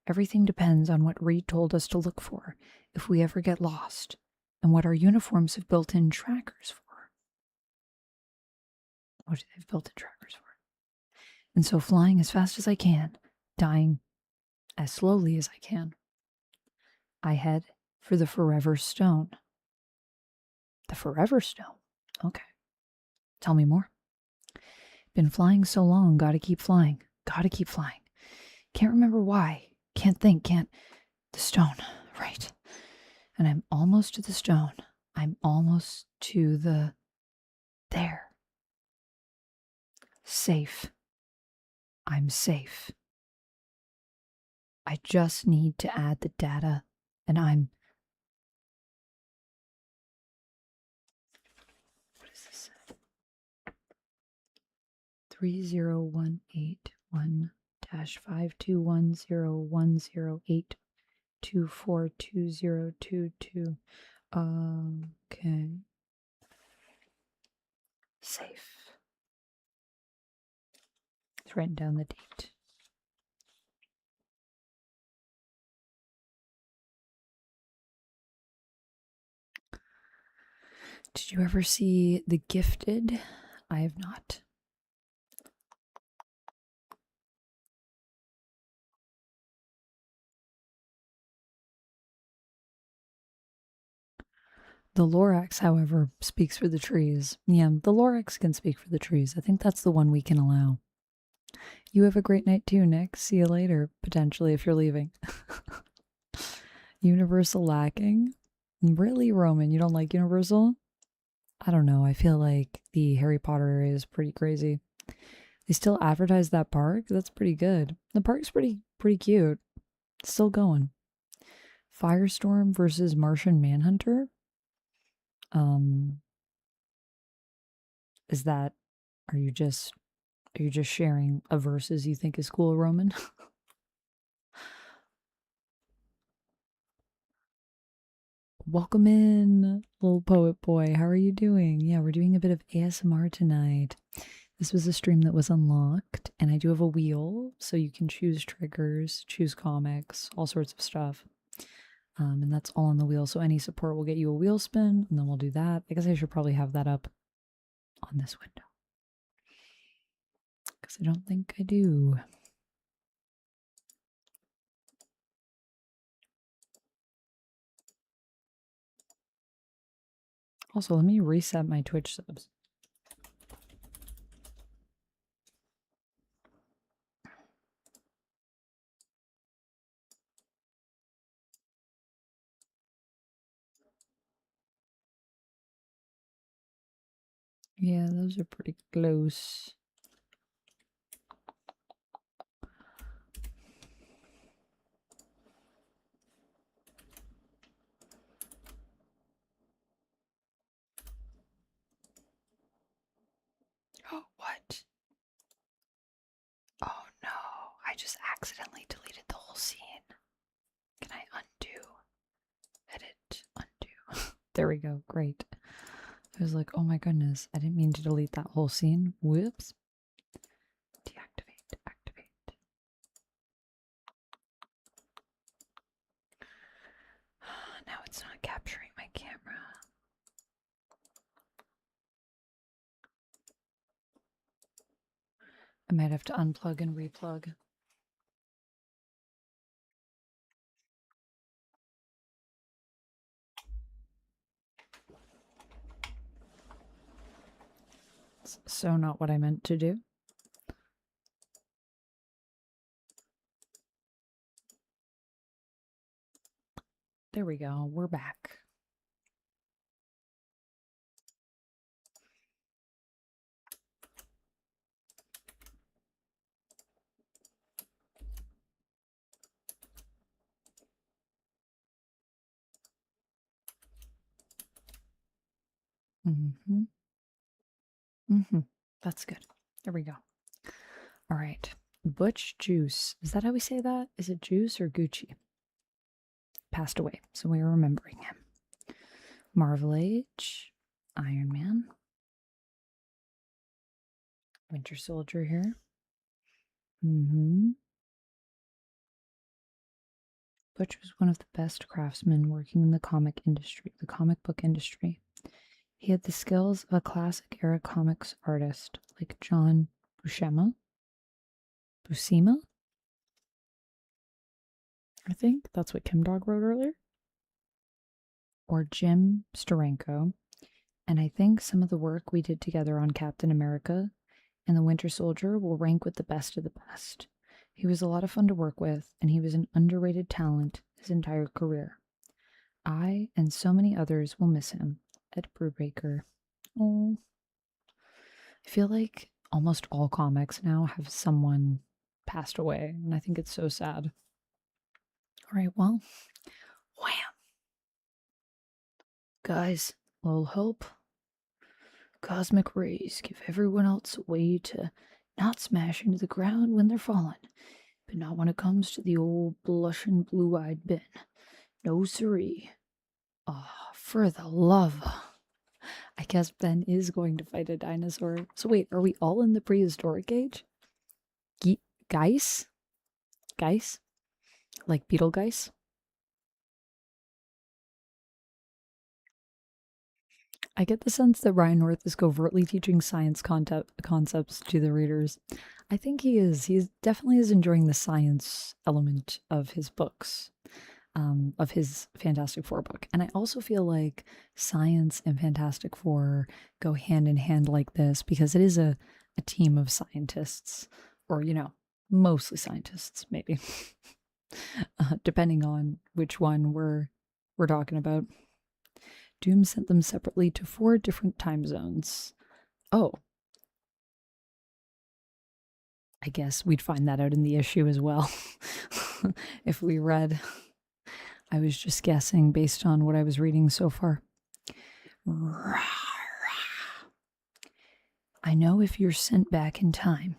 Everything depends on what Reed told us to look for if we ever get lost, and what our uniforms have built-in trackers for. What do they have built-in trackers for? And so flying as fast as I can, dying as slowly as I can, I head for the Forever Stone. The Forever Stone? Okay. Tell me more. Been flying so long, gotta keep flying. Gotta keep flying. Can't remember why. Can't think, can't... The stone, right. And I'm almost to the stone. I'm almost to the... There. Safe. I'm safe. I just need to add the data, and I'm... What does this say? 30181-5210108242022. Okay. Safe. Just writing down the date. Did you ever see The Gifted? I have not. The Lorax, however, speaks for the trees. Yeah, the Lorax can speak for the trees. I think that's the one we can allow. You have a great night too, Nick. See you later, potentially, if you're leaving. Universal lacking? Really, Roman? You don't like Universal? I don't know. I feel like the Harry Potter area is pretty crazy. They still advertise that park? That's pretty good. The park's pretty cute. Still going. Firestorm versus Martian Manhunter? Is that, are you just sharing a versus you think is cool, Roman? Welcome in, little poet boy. How are you doing? Yeah, we're doing a bit of ASMR tonight. This was a stream that was unlocked, and I do have a wheel, so you can choose triggers, choose comics, all sorts of stuff. And that's all on the wheel, so any support will get you a wheel spin, and then we'll do that. I guess I should probably have that up on this window, because I don't think I do. Also, let me reset my Twitch subs. Yeah, those are pretty close. Oh, what? Oh no, I just accidentally deleted the whole scene. Can I undo? Edit, undo. There we go, great. I was like, oh my goodness, I didn't mean to delete that whole scene. Whoops. Deactivate, activate. Now it's not capturing my camera. I might have to unplug and replug. It's so not what I meant to do. There we go, we're back. That's good. There we go. All right. Butch Juice. Is that how we say that? Is it Juice or Gucci? Passed away, so we are remembering him. Marvel Age. Iron Man. Winter Soldier here. Butch was one of the best craftsmen working in the comic book industry. He had the skills of a classic era comics artist like John Buscema. I think that's what Kim Dog wrote earlier. Or Jim Steranko. And I think some of the work we did together on Captain America and the Winter Soldier will rank with the best of the best. He was a lot of fun to work with, and he was an underrated talent his entire career. I and so many others will miss him. Ed Brubaker. Oh. I feel like almost all comics now have someone passed away, and I think it's so sad. All right, well, wham. Guys, little hope. Cosmic rays give everyone else a way to not smash into the ground when they're falling, but not when it comes to the old blushing blue-eyed Ben. No siree. Ah, for the love. I guess Ben is going to fight a dinosaur. So wait, are we all in the prehistoric age? Geis? Geis? Like Betelgeuse? I get the sense that Ryan North is covertly teaching science concepts to the readers. I think he is. He definitely is enjoying the science element of his books, of his Fantastic Four book. And I also feel like science and Fantastic Four go hand in hand like this because it is a team of scientists, or, mostly scientists, maybe, depending on which one we're talking about. Doom sent them separately to 4 different time zones. Oh. I guess we'd find that out in the issue as well. If we read. I was just guessing based on what I was reading so far. I know if you're sent back in time,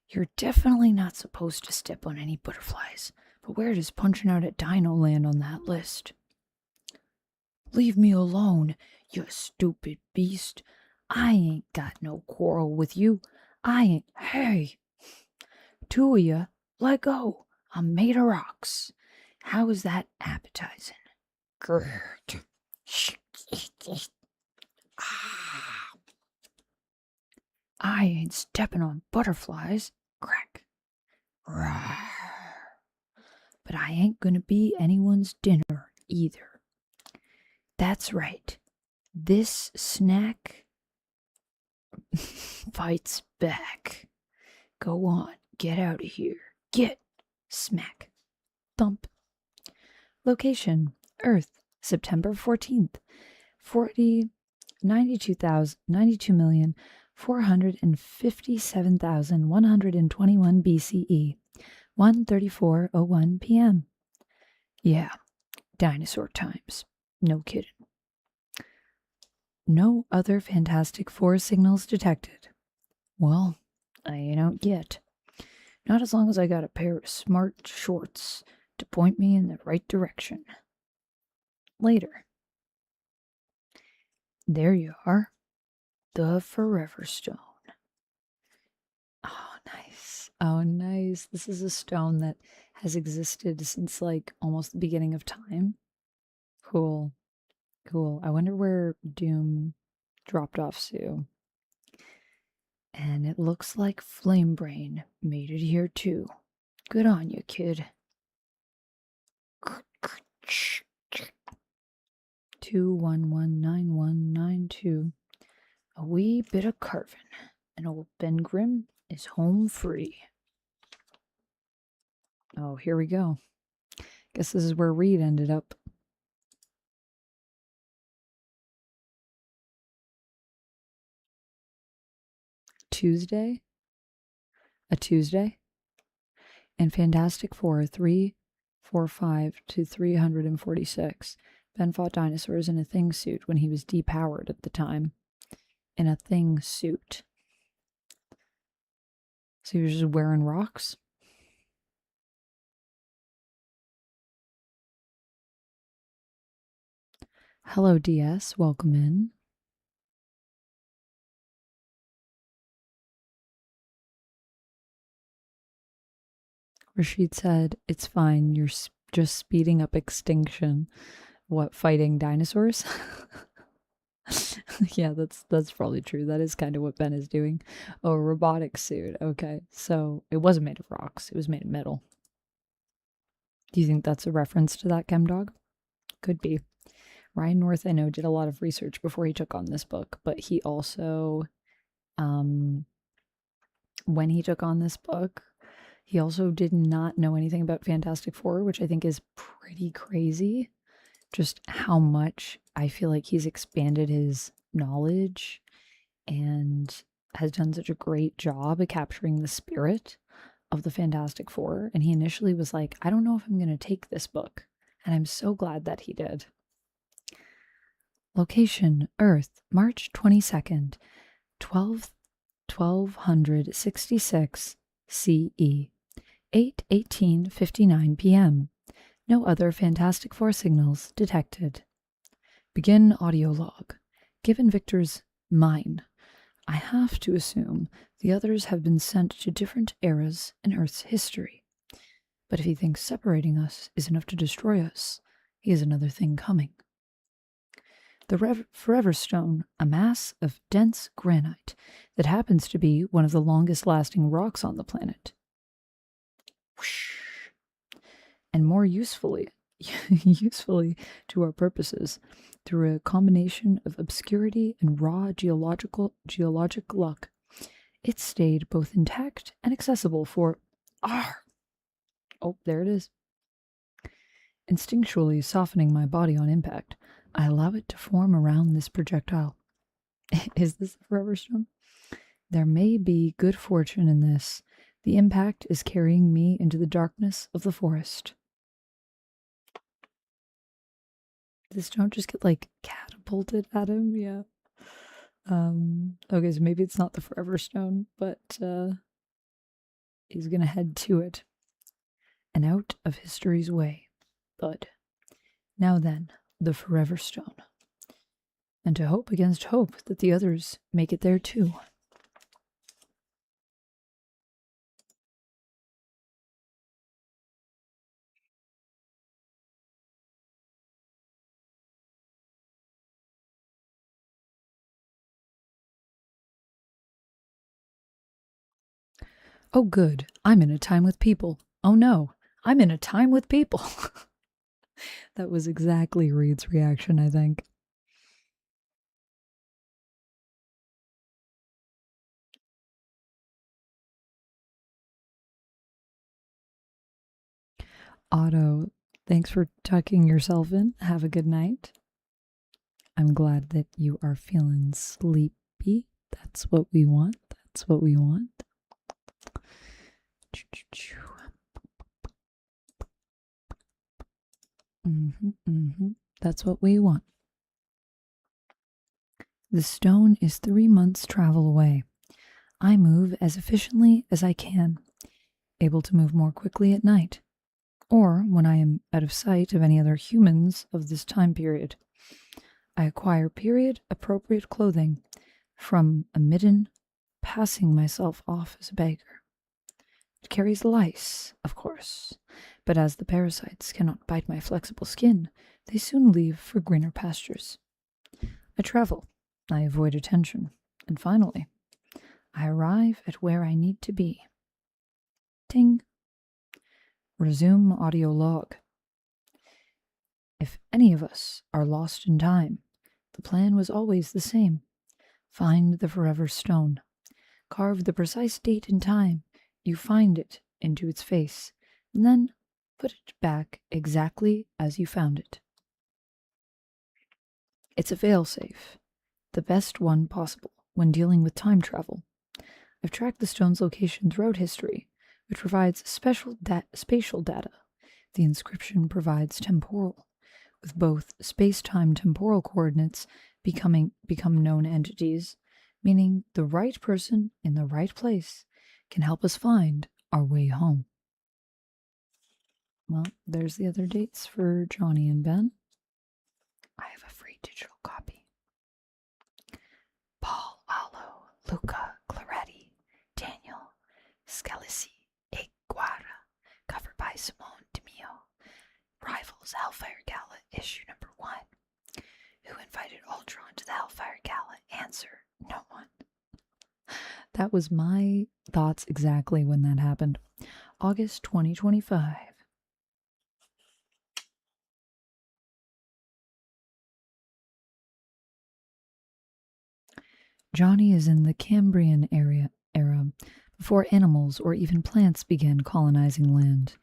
you're definitely not supposed to step on any butterflies. But where does punching out at Dino land on that list? Leave me alone, you stupid beast. I ain't got no quarrel with you. Hey, 2 of you, let go. I'm made of rocks. How is that appetizing? Good. I ain't stepping on butterflies. Crack. But I ain't gonna be anyone's dinner either. That's right. This snack fights back. Go on, get out of here. Get. Smack. Thump. Location, Earth, September 14th, 92,457,121 BCE, 1:34:01 p.m. Yeah, dinosaur times. No kidding. No other Fantastic Four signals detected. Well, I ain't out yet. Not as long as I got a pair of smart shorts to point me in the right direction. Later. There you are. The Forever Stone. Oh, nice. Oh, nice. This is a stone that has existed since, like, almost the beginning of time. Cool. Cool. I wonder where Doom dropped off Sue. And it looks like Flame Brain made it here too. Good on you, kid. 2119192. A wee bit of carving, and old Ben Grimm is home free. Oh, here we go. Guess this is where Reed ended up. Tuesday? A Tuesday? And Fantastic Four 345 to 346. Ben fought dinosaurs in a thing suit when he was depowered at the time. In a thing suit. So he was just wearing rocks? Hello, DS. Welcome in. Rashid said, it's fine. You're just speeding up extinction. What, fighting dinosaurs? Yeah, that's probably true. That is kind of what Ben is doing. Oh, robotic suit. Okay, so it wasn't made of rocks. It was made of metal. Do you think that's a reference to that ChemDog? Could be. Ryan North, I know, did a lot of research before he took on this book, but he also, when he took on this book, he also did not know anything about Fantastic Four, which I think is pretty crazy. Just how much I feel like he's expanded his knowledge and has done such a great job at capturing the spirit of the Fantastic Four. And he initially was like, I don't know if I'm going to take this book. And I'm so glad that he did. Location, Earth, March 22nd, 1266 CE, 8:18:59 p.m. No other Fantastic Four signals detected. Begin audio log. Given Victor's mine, I have to assume The others have been sent to different eras in Earth's history. But if he thinks separating us is enough to destroy us, he has another thing coming. The Forever Stone, a mass of dense granite that happens to be one of the longest-lasting rocks on the planet. Whoosh. And more usefully to our purposes, through a combination of obscurity and raw geologic luck, it stayed both intact and accessible for... Oh, there it is. Instinctually softening my body on impact, I allow it to form around this projectile. Is this a Forever Stone? There may be good fortune in this. The impact is carrying me into the darkness of the forest. Did the stone just get, like, catapulted at him? Yeah. Okay, so maybe it's not the Forever Stone, but he's gonna head to it and out of history's way. But now then, the Forever Stone. And to hope against hope that the others make it there too. Oh good, I'm in a time with people. Oh no, I'm in a time with people. That was exactly Reed's reaction, I think. Otto, thanks for tucking yourself in. Have a good night. I'm glad that you are feeling sleepy. That's what we want. That's what we want. That's what we want. The stone is 3 months' travel away. I move as efficiently as I can, able to move more quickly at night, or when I am out of sight of any other humans of this time period. I acquire period-appropriate clothing from a midden, passing myself off as a beggar. It carries lice, of course, but as the parasites cannot bite my flexible skin, they soon leave for greener pastures. I travel, I avoid attention, and finally, I arrive at where I need to be. Ting. Resume audio log. If any of us are lost in time, the plan was always the same. Find the Forever Stone. Carve the precise date and time you find it into its face, and then put it back exactly as you found it. It's a failsafe, the best one possible when dealing with time travel. I've tracked the stone's location throughout history, which provides spatial data. The inscription provides temporal, with both space-time temporal coordinates become known entities, meaning the right person in the right place can help us find our way home. Well, there's the other dates for Johnny and Ben. I have a free digital copy. Paul Allo, Luca Claretti, Daniel Scalisi, Iguara, covered by Simone DeMio. Rivals Hellfire Gala, issue number 1. Who invited Ultron to the Hellfire Gala? Answer, no one. That was my thoughts exactly when that happened. August 2025. Johnny is in the Cambrian era, before animals or even plants began colonizing land.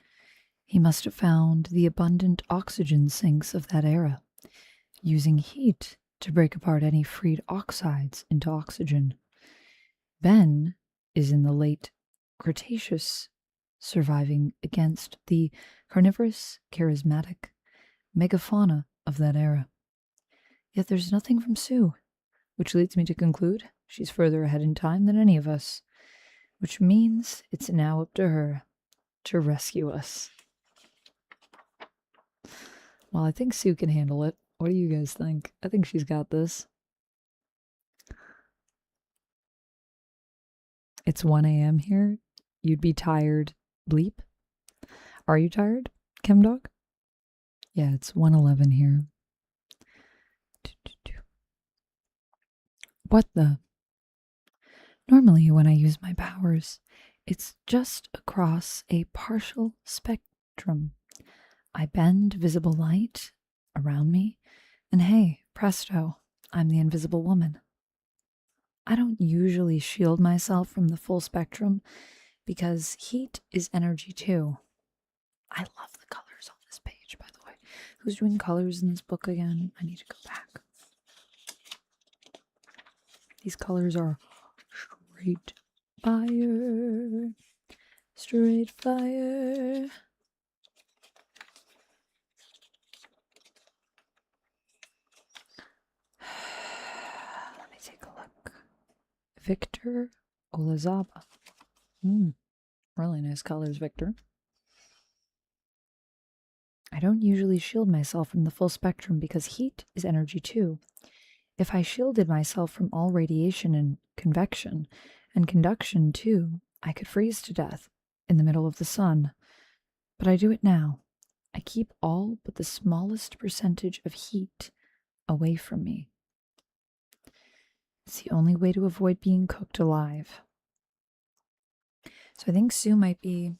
He must have found the abundant oxygen sinks of that era, using heat to break apart any freed oxides into oxygen. Ben is in the late Cretaceous, surviving against the carnivorous, charismatic megafauna of that era. Yet there's nothing from Sue, which leads me to conclude she's further ahead in time than any of us, which means it's now up to her to rescue us. Well, I think Sue can handle it. What do you guys think? I think she's got this. It's 1 a.m. here. You'd be tired. Bleep. Are you tired, ChemDog? Yeah, it's 1:11 here. What the? Normally, when I use my powers, it's just across a partial spectrum. I bend visible light around me, and hey, presto, I'm the invisible woman. I don't usually shield myself from the full spectrum because heat is energy too. I love the colors on this page, by the way. Who's doing colors in this book again? I need to go back. These colors are straight fire. Straight fire. Let me take a look. Victor Olazaba. Really nice colors, Victor. I don't usually shield myself from the full spectrum because heat is energy too. If I shielded myself from all radiation and convection, and conduction too, I could freeze to death in the middle of the sun. But I do it now. I keep all but the smallest percentage of heat away from me. It's the only way to avoid being cooked alive. So I think Sue might be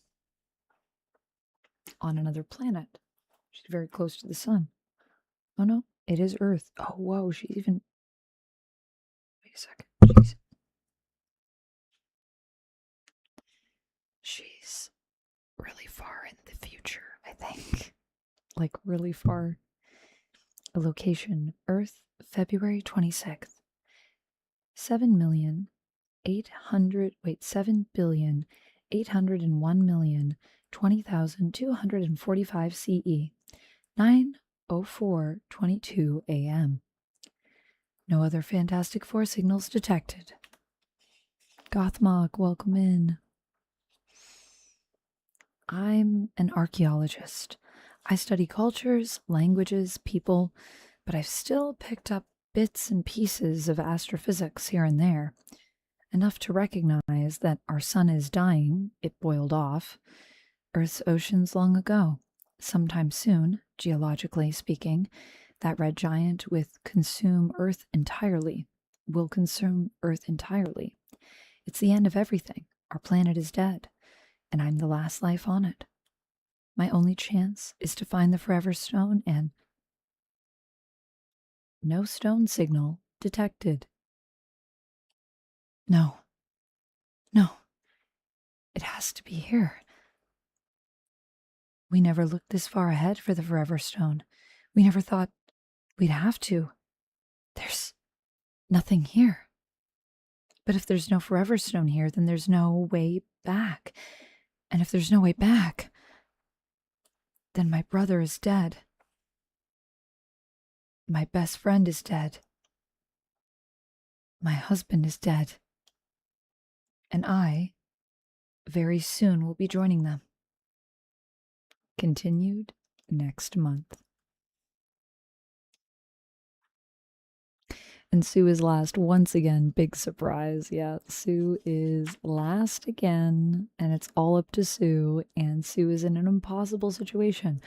on another planet. She's very close to the sun. Oh no, it is Earth. Oh whoa, she's even... Wait a second. She's really far in the future, I think. Like really far. A location, Earth, February 26th. 7,801,20,245 CE. 9:04:22 a.m. No other Fantastic Four signals detected. Gothmog, welcome in. I'm an archaeologist. I study cultures, languages, people, but I've still picked up bits and pieces of astrophysics here and there, enough to recognize that our sun is dying. It boiled off Earth's oceans long ago. Sometime soon, geologically speaking, that red giant will consume Earth entirely. It's the end of everything. Our planet is dead, and I'm the last life on it. My only chance is to find the Forever Stone, and no stone signal detected. No. It has to be here. We never looked this far ahead for the Forever Stone. We never thought we'd have to. There's nothing here. But if there's no Forever Stone here, then there's no way back. And if there's no way back, then my brother is dead. My best friend is dead. My husband is dead. And I, very soon, will be joining them. Continued next month. And Sue is last once again. Big surprise. Yeah, Sue is last again, and it's all up to Sue, and Sue is in an impossible situation.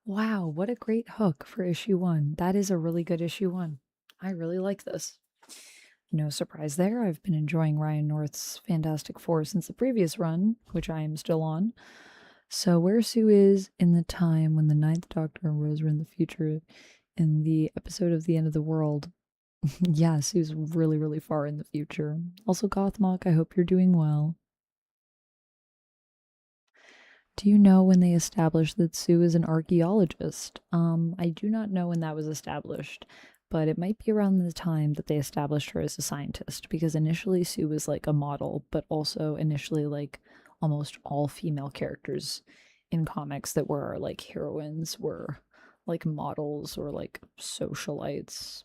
Wow, what a great hook for issue 1. That is a really good issue 1. I really like this. No surprise there. I've been enjoying Ryan North's Fantastic Four since the previous run, which I am still on. So where Sue is in the time when the Ninth Doctor and Rose were in the future in the episode of The End of the World. Yeah, Sue's really, really far in the future. Also, Gothmog, I hope you're doing well. Do you know when they established that Sue is an archaeologist? I do not know when that was established, but it might be around the time that they established her as a scientist, because initially Sue was like a model, but also initially like almost all female characters in comics that were like heroines were like models or like socialites.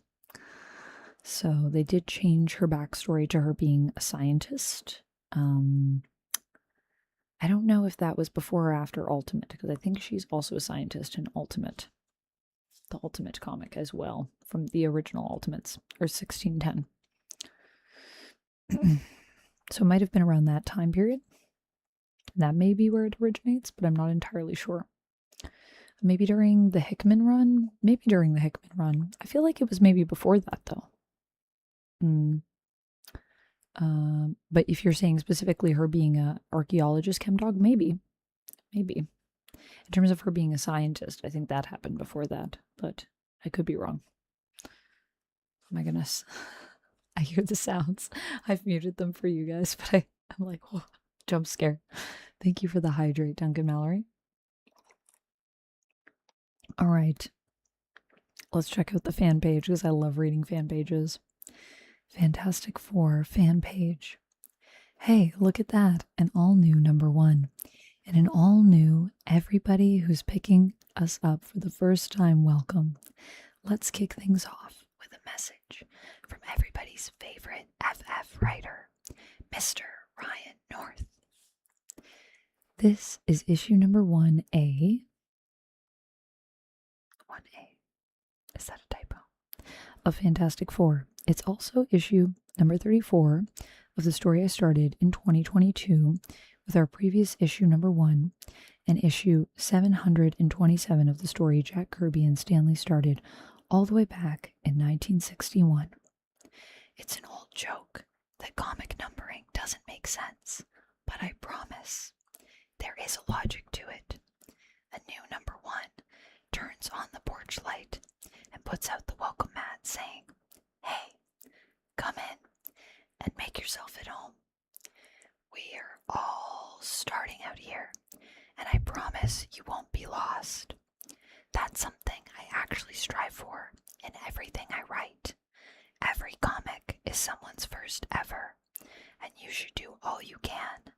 So they did change her backstory to her being a scientist. I don't know if that was before or after Ultimate, because I think she's also a scientist in Ultimate. The Ultimate comic as well, from the original Ultimates, or 1610. So it might have been around that time period. That may be where it originates, but I'm not entirely sure. Maybe during the Hickman run? Maybe during the Hickman run. I feel like it was maybe before that, though. But if you're saying specifically her being a archaeologist chem dog, maybe. Maybe. In terms of her being a scientist, I think that happened before that, but I could be wrong. Oh my goodness. I hear the sounds. I've muted them for you guys, but I'm like, whoa, jump scare. Thank you for the hydrate, Duncan Mallory. All right. Let's check out the fan page because I love reading fan pages. Fantastic Four fan page. Hey, look at that. An all new #1. And an all new everybody who's picking us up for the first time welcome. Let's kick things off with a message from everybody's favorite FF writer, Mr. Ryan North. This is issue #1A. 1A. Is that a typo? Of Fantastic Four. It's also issue #34 of the story I started in 2022 with our previous issue #1 and issue 727 of the story Jack Kirby and Stanley started all the way back in 1961. It's an old joke that comic numbering doesn't make sense, but I promise there is a logic to it. A new #1 turns on the porch light and puts out the welcome mat saying, "Hey, come in and make yourself at home. We're all starting out here, and I promise you won't be lost." That's something I actually strive for in everything I write. Every comic is someone's first ever, and you should do all you can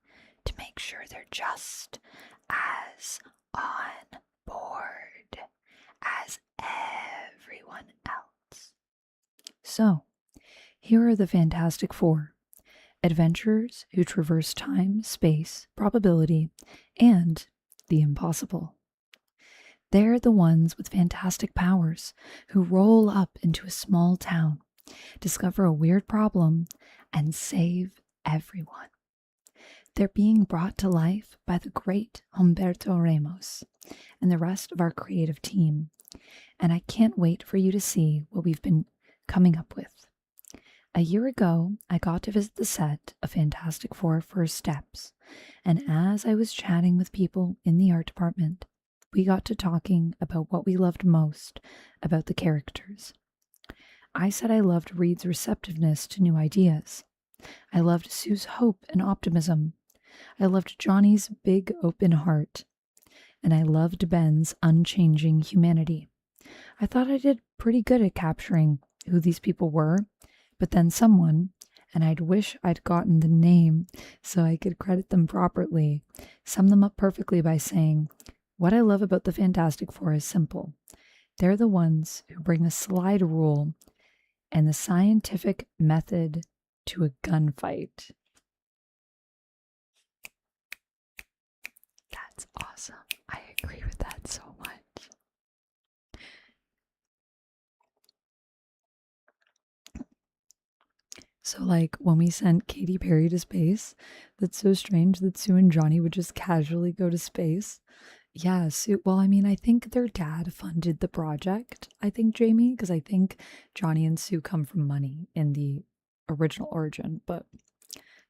to make sure they're just as on board as everyone else. So, here are the Fantastic Four, adventurers who traverse time, space, probability, and the impossible. They're the ones with fantastic powers who roll up into a small town, discover a weird problem, and save everyone. They're being brought to life by the great Humberto Ramos and the rest of our creative team, and I can't wait for you to see what we've been coming up with. A year ago, I got to visit the set of Fantastic Four First Steps, and as I was chatting with people in the art department, we got to talking about what we loved most about the characters. I said I loved Reed's receptiveness to new ideas. I loved Sue's hope and optimism. I loved Johnny's big open heart. And I loved Ben's unchanging humanity. I thought I did pretty good at capturing who these people were, but then someone, and I'd wish I'd gotten the name so I could credit them properly, summed them up perfectly by saying, "What I love about the Fantastic Four is simple. They're the ones who bring a slide rule and the scientific method to a gunfight." That's awesome. I agree with that so much. So, like, when we sent Katy Perry to space, that's so strange that Sue and Johnny would just casually go to space. Yeah, Sue, well, I mean, I think their dad funded the project, I think, Jamie, because I think Johnny and Sue come from money in the original origin, but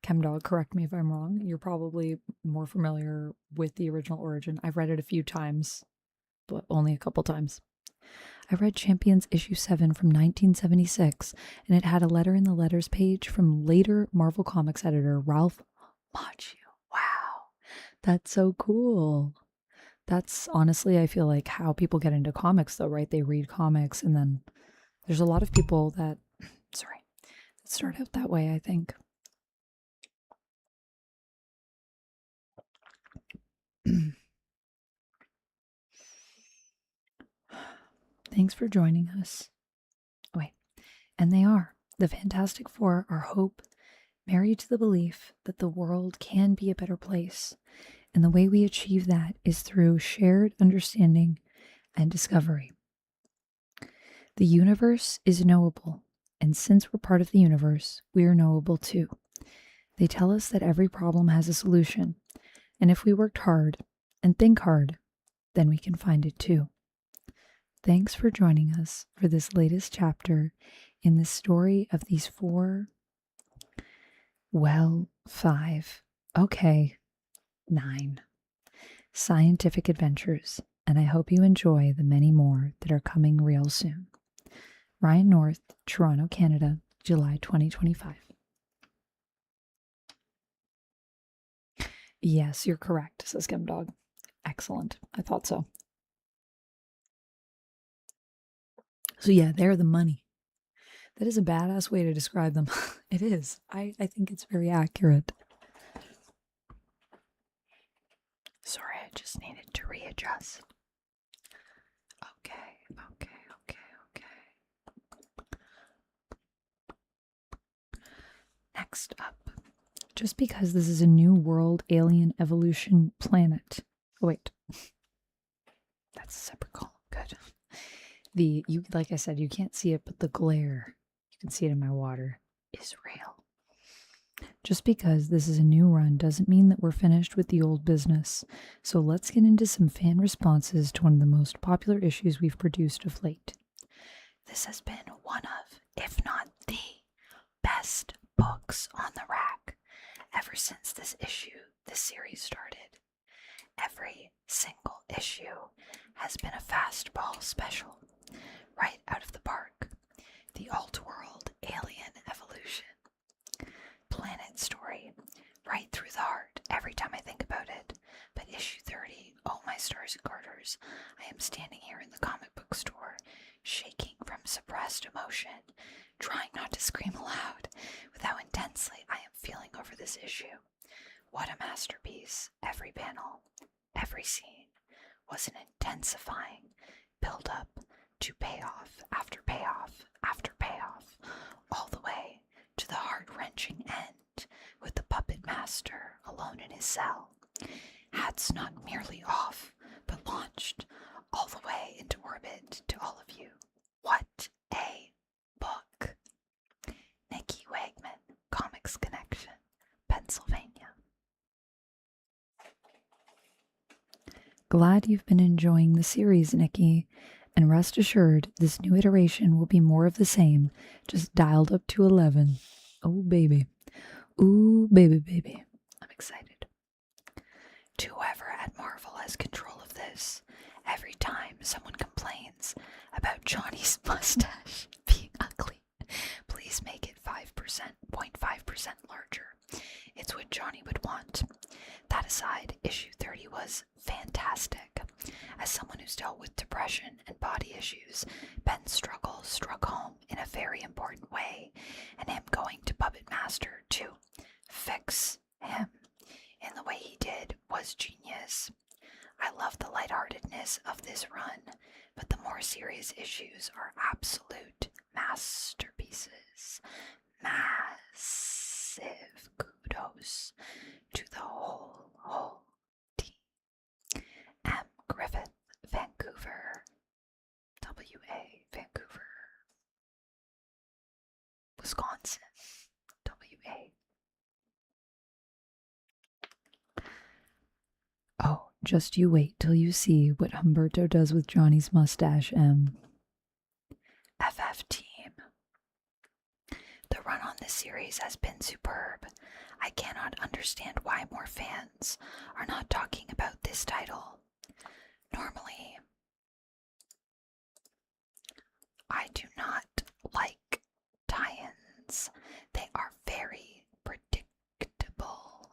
ChemDog, correct me if I'm wrong. You're probably more familiar with the original origin. I've read it a few times, but only a couple times. I read Champions issue 7 from 1976, and it had a letter in the letters page from later Marvel Comics editor Ralph Macchio. Wow, that's so cool. That's honestly, I feel like, how people get into comics, though, right? They read comics, and then there's a lot of people that, that start out that way, I think. Thanks for joining us. Oh, wait, and they are. The Fantastic Four are hope, married to the belief that the world can be a better place. And the way we achieve that is through shared understanding and discovery. The universe is knowable, and since we're part of the universe, we are knowable too. They tell us that every problem has a solution, and if we worked hard and think hard, then we can find it too. Thanks for joining us for this latest chapter in the story of these 5, okay, 9 scientific adventures, and I hope you enjoy the many more that are coming real soon. Ryan North, Toronto, Canada, July 2025. Yes, you're correct, says Gumdog. Excellent. I thought so. So yeah, they're the money. That is a badass way to describe them. It is. I think it's very accurate. Sorry, I just needed to readjust. Okay. Next up, just because this is a new world alien evolution planet. Oh, wait. That's a separate column. Good. Like I said, you can't see it, but the glare, you can see it in my water, is real. Just because this is a new run doesn't mean that we're finished with the old business. So let's get into some fan responses to one of the most popular issues we've produced of late. This has been one of, if not the best books on the rack ever since this series started. Every single issue has been a fastball special, right out of the park. The alt-world alien evolution. Planet story, right through the heart every time I think about it. But issue 30, oh my stars and garters, I am standing here in the comic book store, shaking from suppressed emotion, trying not to scream aloud with how intensely I am feeling over this issue. What a masterpiece. Every panel, every scene was an intensifying build-up to payoff after payoff after payoff, all the way to the heart-wrenching end with the puppet master alone in his cell. Hats not merely off, but launched all the way into orbit to all of you. What a book. Nikki Wegman, Comics Connection, Pennsylvania. Glad you've been enjoying the series, Nikki, and rest assured this new iteration will be more of the same, just dialed up to 11. Oh, baby. Ooh, baby. I'm excited. To whoever at Marvel has control of this, every time someone complains about Johnny's mustache being ugly, please make it 0.5% larger. It's what Johnny would want. That aside, issue 30 was fantastic. As someone who's dealt with depression and body issues, Ben's struggle struck home in a very important way, and him going to Puppet Master to fix him in the way he did was genius. I love the lightheartedness of this run, but the more serious issues are absolute masterpieces. Massive kudos to the whole team. M. Griffith, Vancouver, WA, Vancouver, Wisconsin, WA. Oh, just you wait till you see what Humberto does with Johnny's mustache, M. FF team. The run on this series has been superb. I cannot understand why more fans are not talking about this title. Normally, I do not like tie-ins. They are very predictable,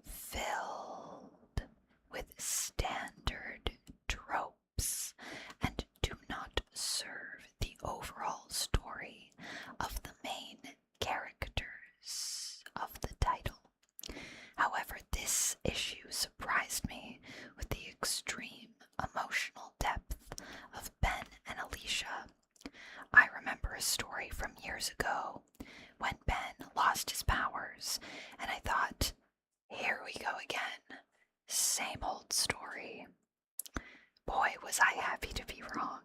filled with standard tropes, and do not serve the overall story of the main characters of the title. However, this issue surprised me with the extreme emotional depth of Ben and Alicia. I remember a story from years ago when Ben lost his powers, and I thought, here we go again. Same old story. Boy, was I happy to be wrong.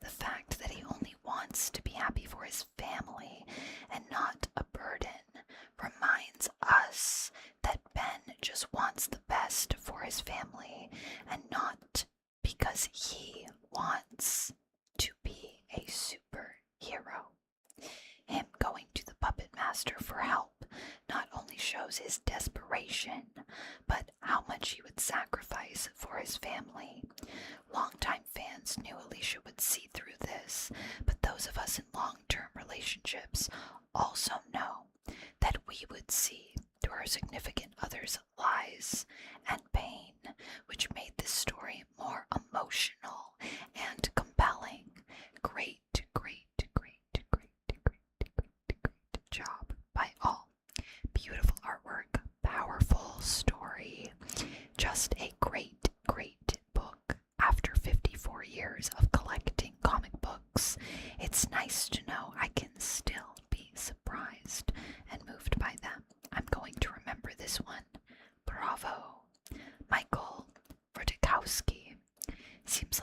The fact that he only wants to be happy for his family and not a burden reminds us that Ben just wants the best for his family and not because he wants to be a superhero. Him going to the puppet master for help not only shows his desperation, but how much he would sacrifice for his family. Longtime fans knew Alicia would see through this, but those of us in long-term relationships also know that we would see through our significant other's lies and pain, which made this story more emotional and compelling. Great job by all. Beautiful artwork, powerful story, just a great book. After 54 years of collecting comic books, it's nice to know I can still be surprised and moved by them. I'm going to remember this one. Bravo. Michael Rodikowski. Seems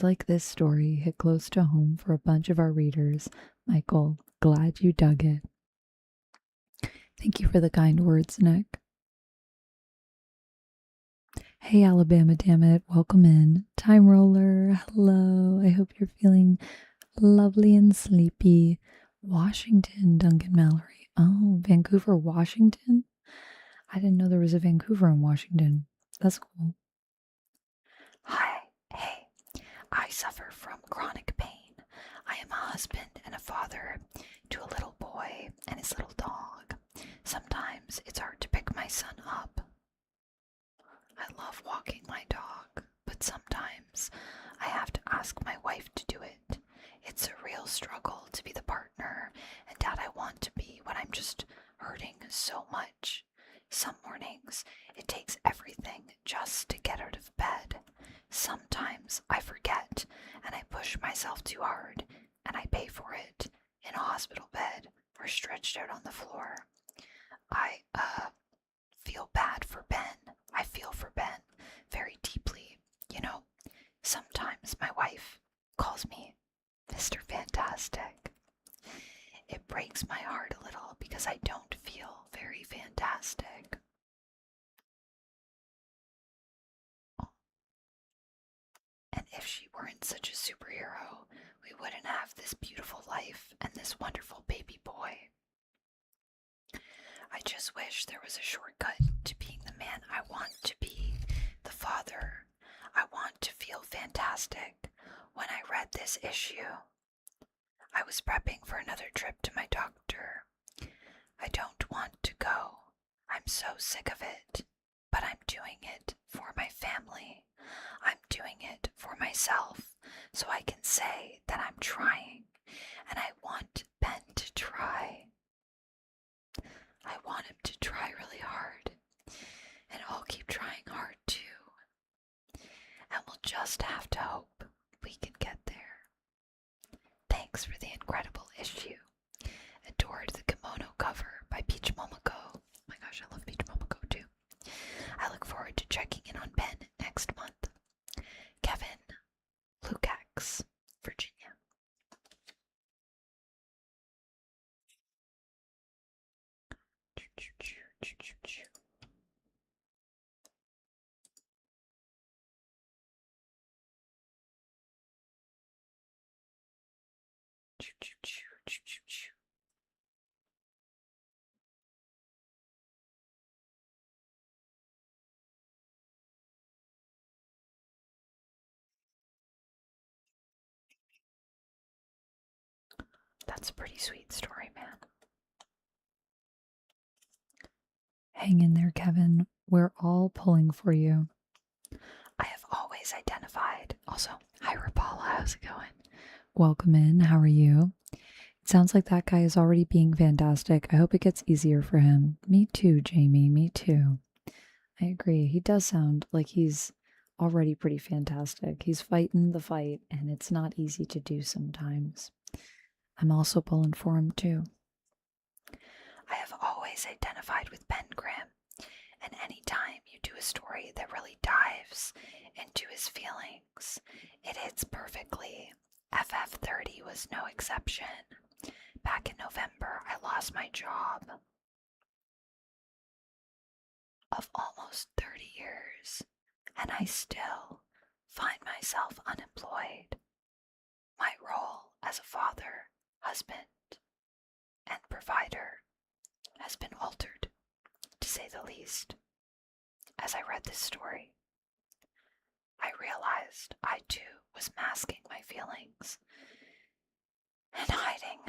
like this story hit close to home for a bunch of our readers. Michael, glad you dug it. Thank you for the kind words, Nick. Hey, Alabama, damn it. Welcome in. Time Roller, hello. I hope you're feeling lovely and sleepy. Washington, Duncan Mallory. Oh, Vancouver, Washington? I didn't know there was a Vancouver in Washington. That's cool. Hi, hey, I suffer from chronic pain. I am a husband and a father to a little boy and his little dog. Sometimes it's hard to pick my son up. I love walking my dog, but sometimes I have to ask my wife to do it. It's a real struggle to be the partner and dad I want to be when I'm just hurting so much. Some mornings it takes everything just to get out of bed. Sometimes I forget and I push myself too hard and I pay for it in a hospital bed or stretched out on the floor. I feel bad for Ben. I feel for Ben very deeply. You know, sometimes my wife calls me Mr. Fantastic. It breaks my heart a little because I don't feel very fantastic. And if she weren't such a superhero, we wouldn't have this beautiful life and this wonderful baby boy. I just wish there was a shortcut to being the man I want to be, the father I want to feel fantastic. When I read this issue, I was prepping for another trip to my doctor. I don't want to go. I'm so sick of it, but I'm doing it for my family. I'm doing it for myself, so I can say that I'm trying, and I want Ben to try. I want him to try really hard, and I'll keep trying hard too. And we'll just have to hope we can get there. Thanks for the incredible issue. Adored the kimono cover by Peach Momoko. Oh my gosh, I love Peach Momoko too. I look forward to checking in on Ben next month. Kevin Lukacs, Virginia. That's a pretty sweet story, man. Hang in there, Kevin. We're all pulling for you. I have always identified. Also, hi Rapala, how's it going? Welcome in. How are you? It sounds like that guy is already being fantastic. I hope it gets easier for him. Me too, Jamie. Me too. I agree. He does sound like he's already pretty fantastic. He's fighting the fight, and it's not easy to do sometimes. I'm also pulling for him too. I have always identified with Ben Grimm, and any time you do a story that really dives into his feelings, it hits perfectly. FF30 was no exception. back in November, I lost my job of almost 30 years, and I still find myself unemployed. My role as a father, husband, and provider has been altered, to say the least. As I read this story, I realized I too was masking my feelings and hiding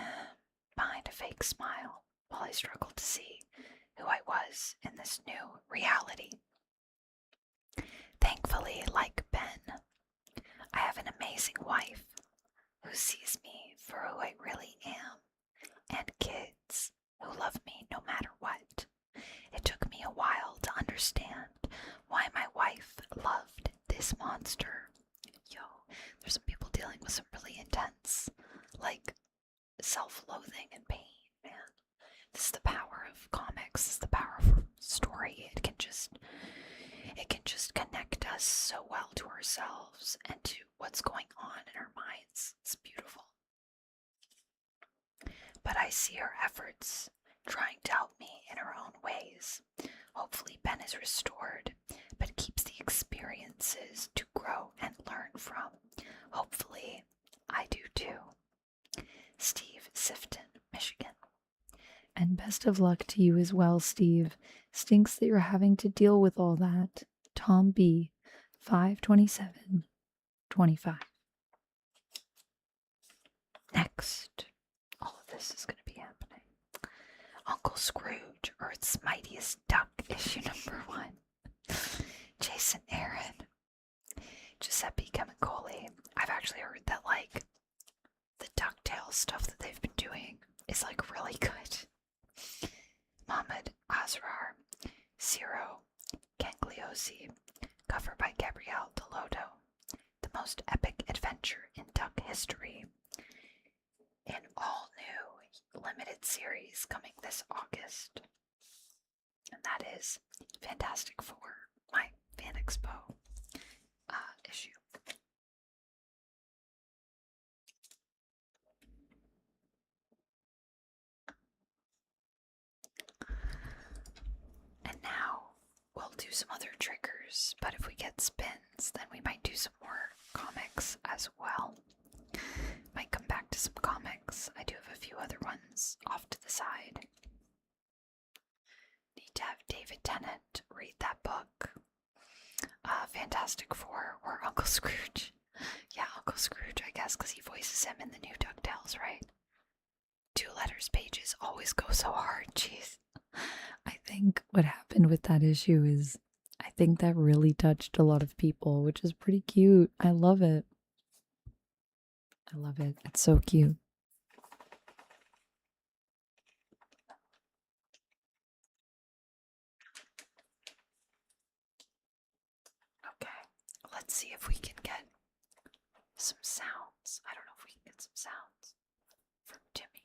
behind a fake smile while I struggled to see who I was in this new reality. Thankfully, like Ben, I have an amazing wife who sees me for who I really am, and kids who love me no matter what. It took me a while to understand why my wife loved this monster. There's some people dealing with some really intense, like, self-loathing and pain, man. This is the power of comics. This is the power of story. It can just connect us so well to ourselves and to what's going on in our minds. It's beautiful. But I see her efforts trying to help me in her own ways. Hopefully Ben is restored, but keeps the experiences to grow and learn from. Hopefully I do too. Steve, Sifton, Michigan. And best of luck to you as well, Steve. Stinks that you're having to deal with all that. Tom B, 5/27/25. Next, all of this is going to be happening. Uncle Scrooge, Earth's Mightiest Duck, issue number 1. Jason Aaron. Giuseppe Camicoli. I've actually heard that, like, the DuckTales stuff that they've been doing is, like, really good. Mahmoud Asrar. Zero. Gangliosi. Cover by Gabrielle Delodo. The most epic adventure in duck history. An all-new limited series coming this August. And that is Fantastic Four, my Fan Expo issue. And now we'll do some other triggers, but if we get spins, then we might do some more comics as well. Might come back to some comics. I do have a few other ones off to the side. Need to have David Tennant read that book. Fantastic Four or Uncle Scrooge. Yeah, Uncle Scrooge, I guess, because he voices him in the new DuckTales, right? 2 letters pages always go so hard, jeez. I think what happened with that issue is I think that really touched a lot of people, which is pretty cute. I love it. I love it. It's so cute. Okay, let's see if we can get some sounds. I don't know if we can get some sounds from Timmy.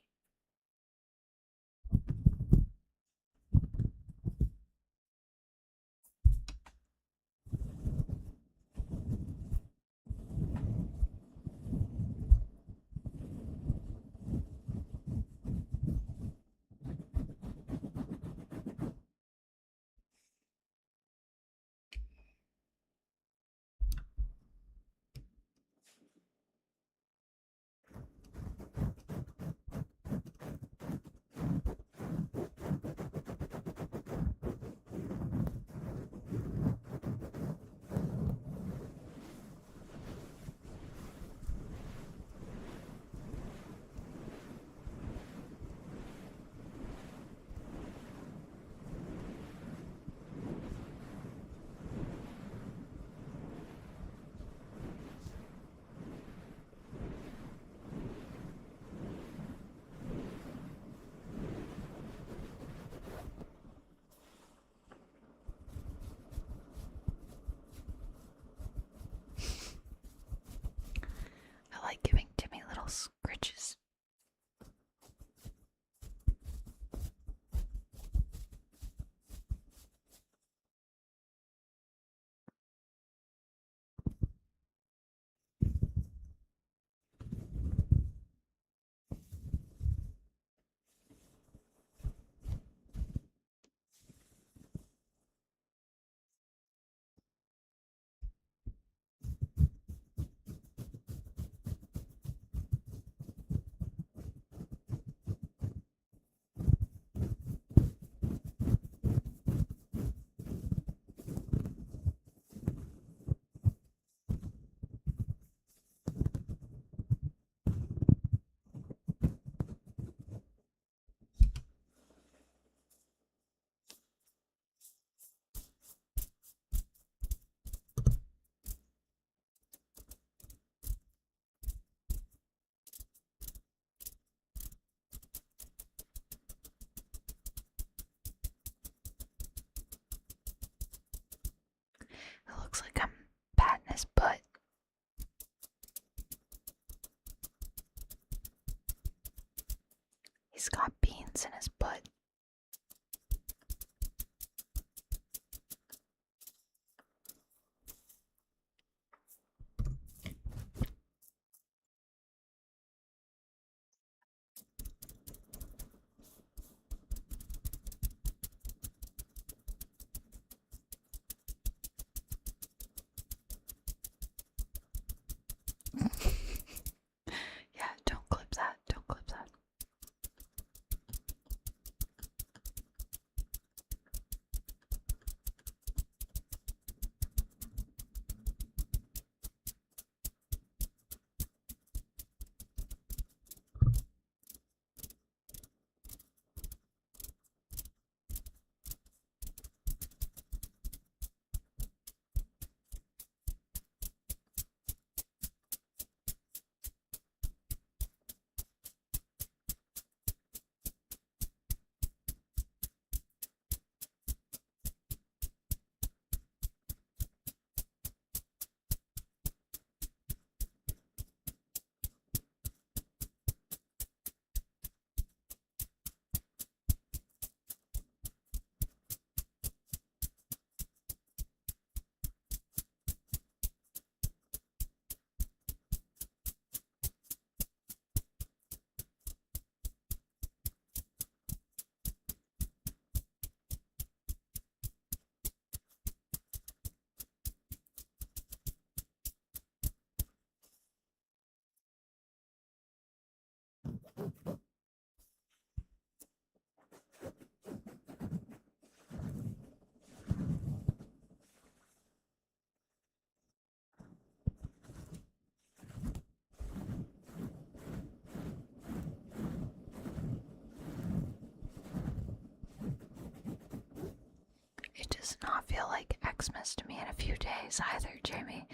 does not feel like Xmas to me in a few days either, Jamie.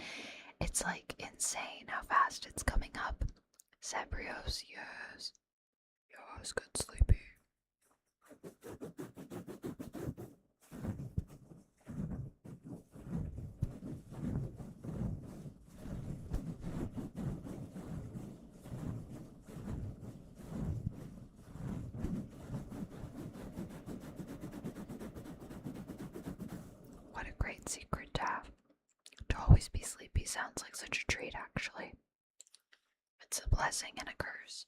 It's like insane how fast it's coming up. Sabrios, yes. Yes, good sleepy. What a great secret to have. To always be sleepy sounds like such a treat, actually. It's a blessing and a curse.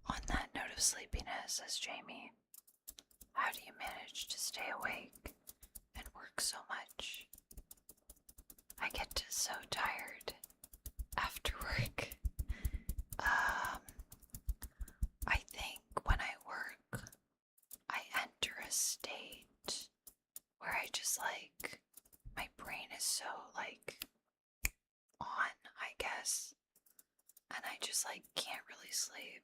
On that note of sleepiness, says Jamie, how do you manage to stay awake and work so much? I get so tired after work. I think when I work, I enter a state where I just like, my brain is so like on, I guess, and I just like can't really sleep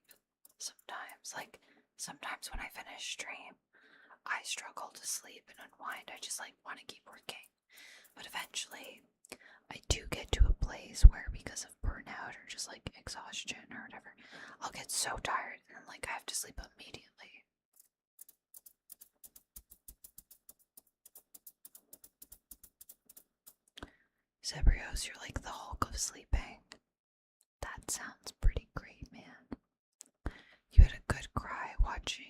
sometimes. Like sometimes when I finish stream, I struggle to sleep and unwind. I just like want to keep working. But eventually, I do get to a place where, because of burnout or just like exhaustion or whatever, I'll get so tired and like I have to sleep immediately. Zebrios, you're like the Hulk of sleeping. That sounds pretty great, man. You had a good cry watching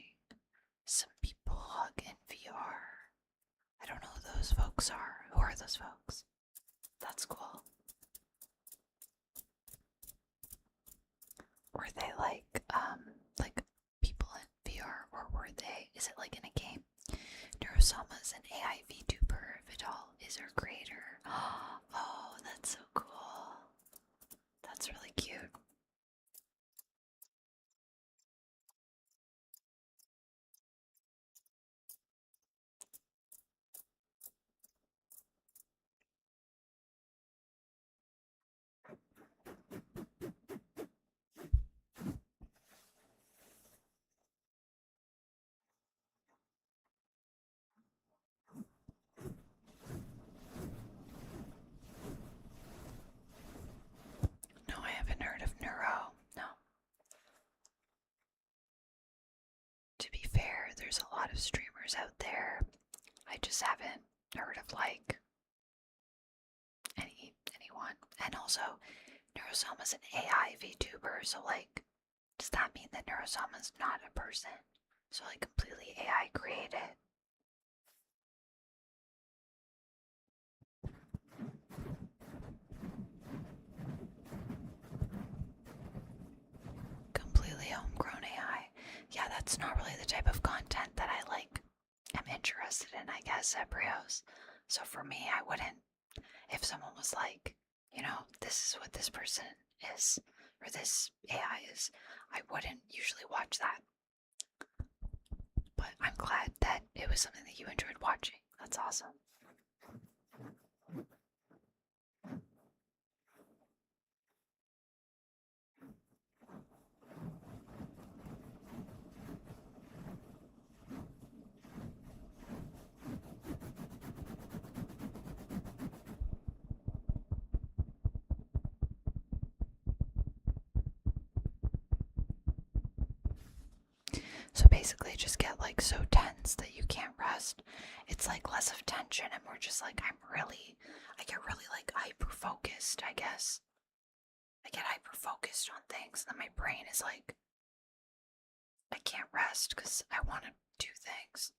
some people hug in VR. I don't know who those folks are. Who are those folks? That's cool. Were they like people in VR, or were they, is it like in a game? Neurosama's an AI VTuber. Vidal is her creator. Oh, that's so cool. That's really cute. No, I haven't heard of Neuro. No. To be fair, there's a lot of streamers out there. I just haven't heard of like anyone. And also, Neurosama's an AI VTuber, so like, does that mean that Neurosama's not a person? So like completely AI created? Completely it's not really the type of content that I like am interested in, I guess, embryos. So for me, I wouldn't, if someone was like, you know, this is what this person is, or this AI is, I wouldn't usually watch that. But I'm glad that it was something that you enjoyed watching. That's awesome. So basically just get like so tense that you can't rest. It's like less of tension and more just like I get really like hyper focused, I guess. I get hyper focused on things and then my brain is like, I can't rest because I want to do things.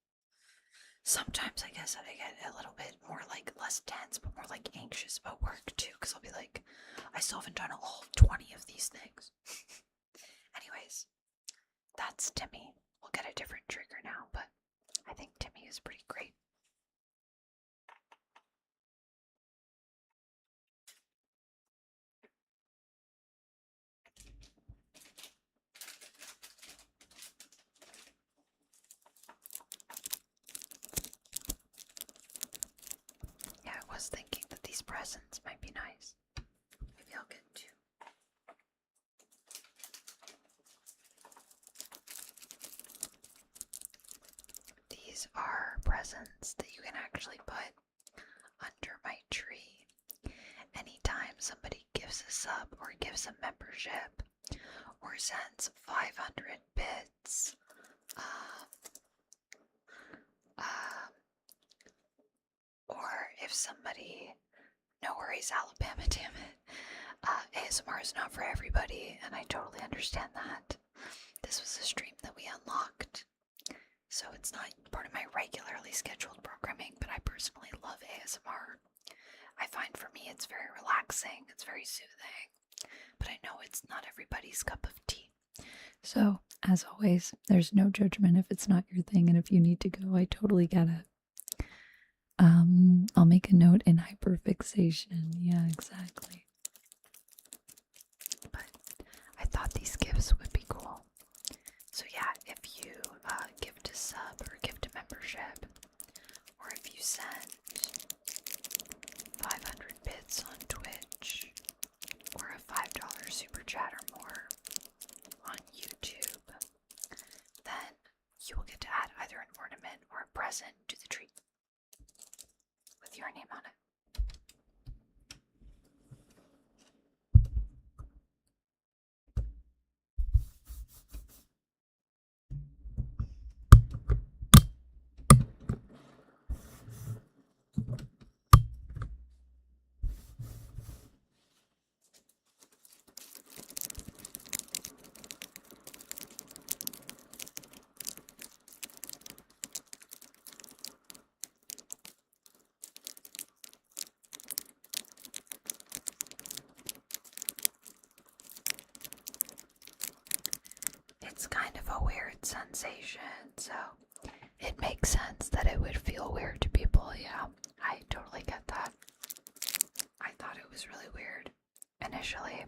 Sometimes I guess I get a little bit more like less tense but more like anxious about work too, because I'll be like, I still haven't done all 20 of these things. Anyways, that's Timmy. We'll get a different trigger now, but I think Timmy is pretty great. Yeah, I was thinking that these presents might be nice. Maybe I'll get two. These are presents that you can actually put under my tree. Anytime somebody gives a sub or gives a membership or sends 500 bits, or if somebody, no worries Alabama, damn it, ASMR is not for everybody, and I totally understand that. This was a stream that we unlocked, so it's not part of my regularly scheduled programming, but I personally love ASMR. I find for me it's very relaxing, it's very soothing, but I know it's not everybody's cup of tea. So, as always, there's no judgment if it's not your thing, and if you need to go, I totally get it. I'll make a note in hyperfixation. Yeah, exactly. But I thought these gifts would be cool. So yeah, if you gift a sub or gift a membership, or if you send 500 bits on Twitch, or a $5 super chat or more on YouTube, then you will get to add either an ornament or a present to the tree with your name on it. It's kind of a weird sensation, so it makes sense that it would feel weird to people. Yeah, I totally get that. I thought it was really weird initially.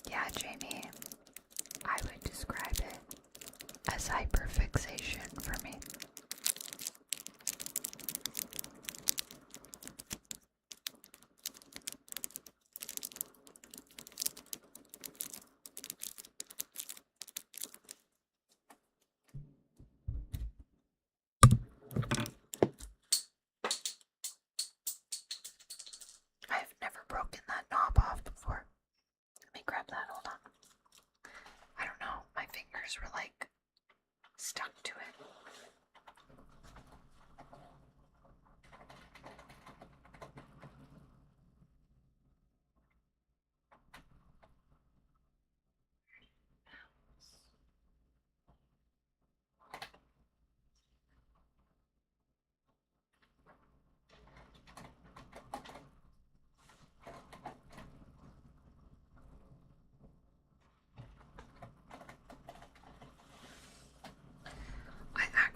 Yeah, Jamie, I would describe it as hyperfixation for me. I've never broken that knob off before. Let me grab that, hold on. I don't know, my fingers were like stuck to it.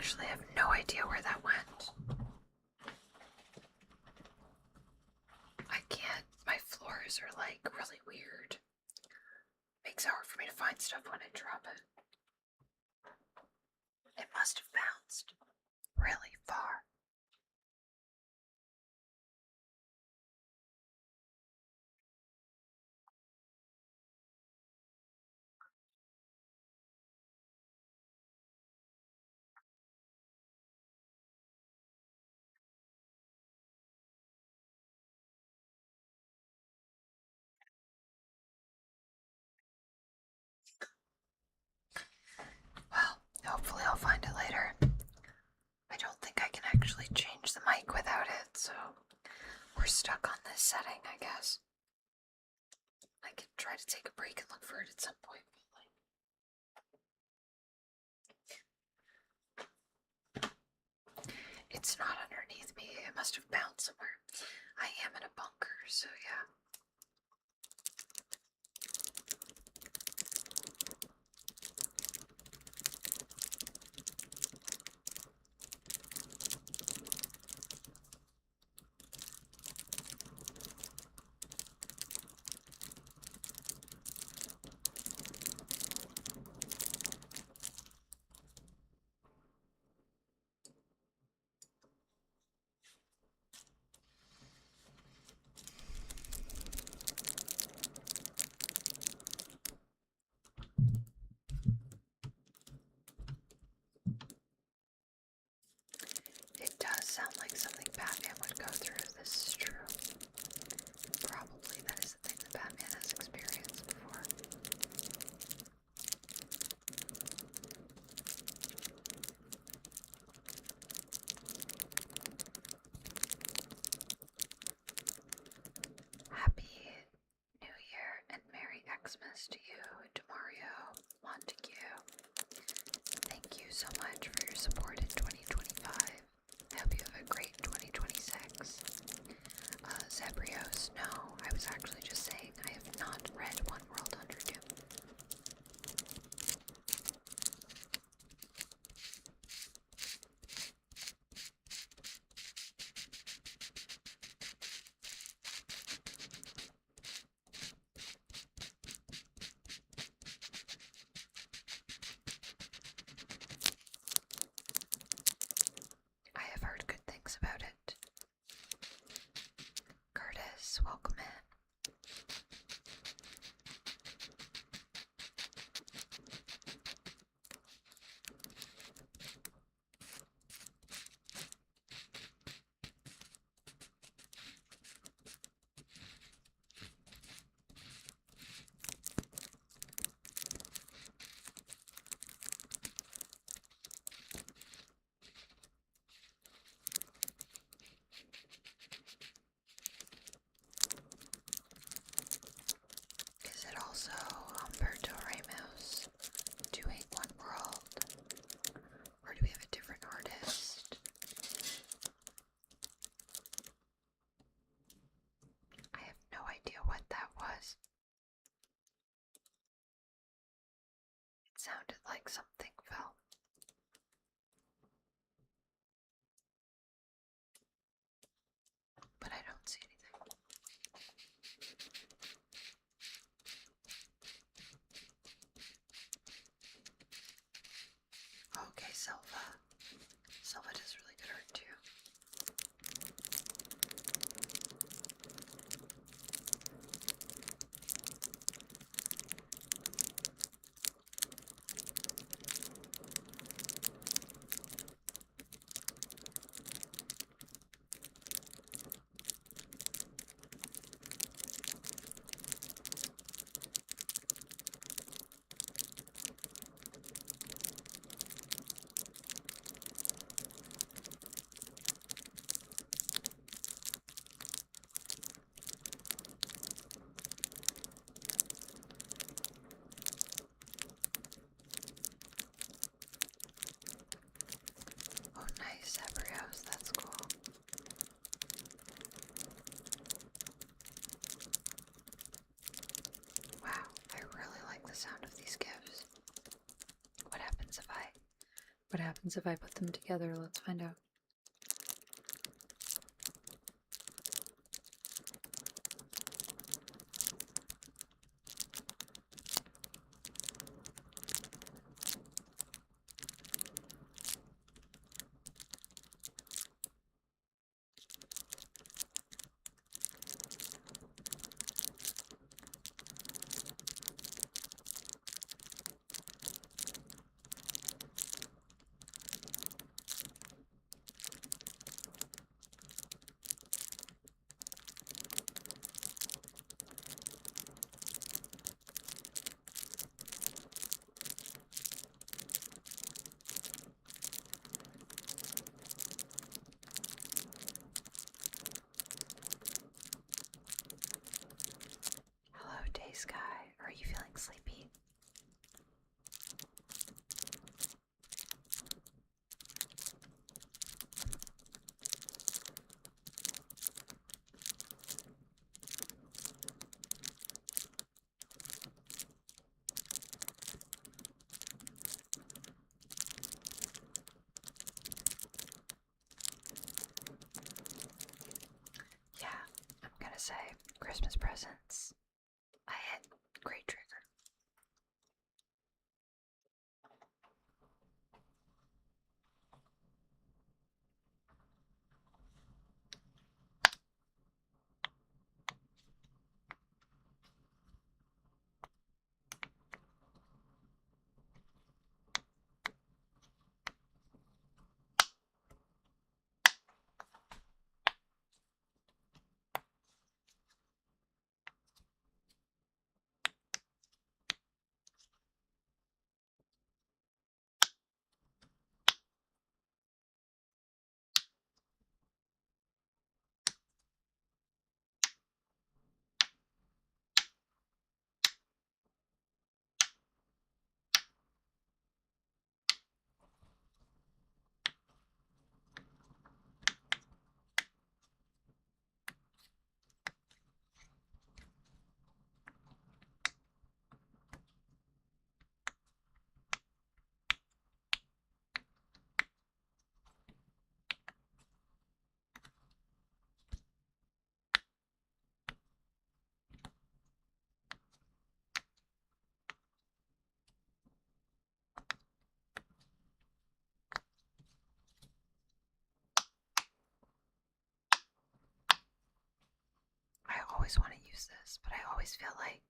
actually have no idea where that went. I can't. My floors are like really weird. Makes it hard for me to find stuff when I drop it. It must have bounced really far. Well, hopefully I'll find it later. I don't think I can actually change the mic without it, so we're stuck on this setting, I guess. I can try to take a break and look for it at some point. It's not underneath me. It must have bounced somewhere. I am in a bunker, so yeah. It does sound like something Batman would go through. This is true. Probably that is the thing that Batman has experienced before. Happy New Year and Merry Xmas to you, Demario Montague. Thank you so much for your support in 2025. I hope you have a great 2026. Zebrios, no, I was actually just saying I have not read One World Under Doom. I have heard good things about it. Curtis, welcome in. Is it also Humberto Ramos doing One World? Or do we have a different artist? I have no idea what that was. It sounded like something fell. But I don't see anything. Okay, Silva. Silva does really good art too. What happens if I put them together? Let's find out. Hello, Day Sky. Are you feeling sleepy? Yeah, I'm gonna say Christmas presents. I hit great trigger. I always want to use this, but I always feel like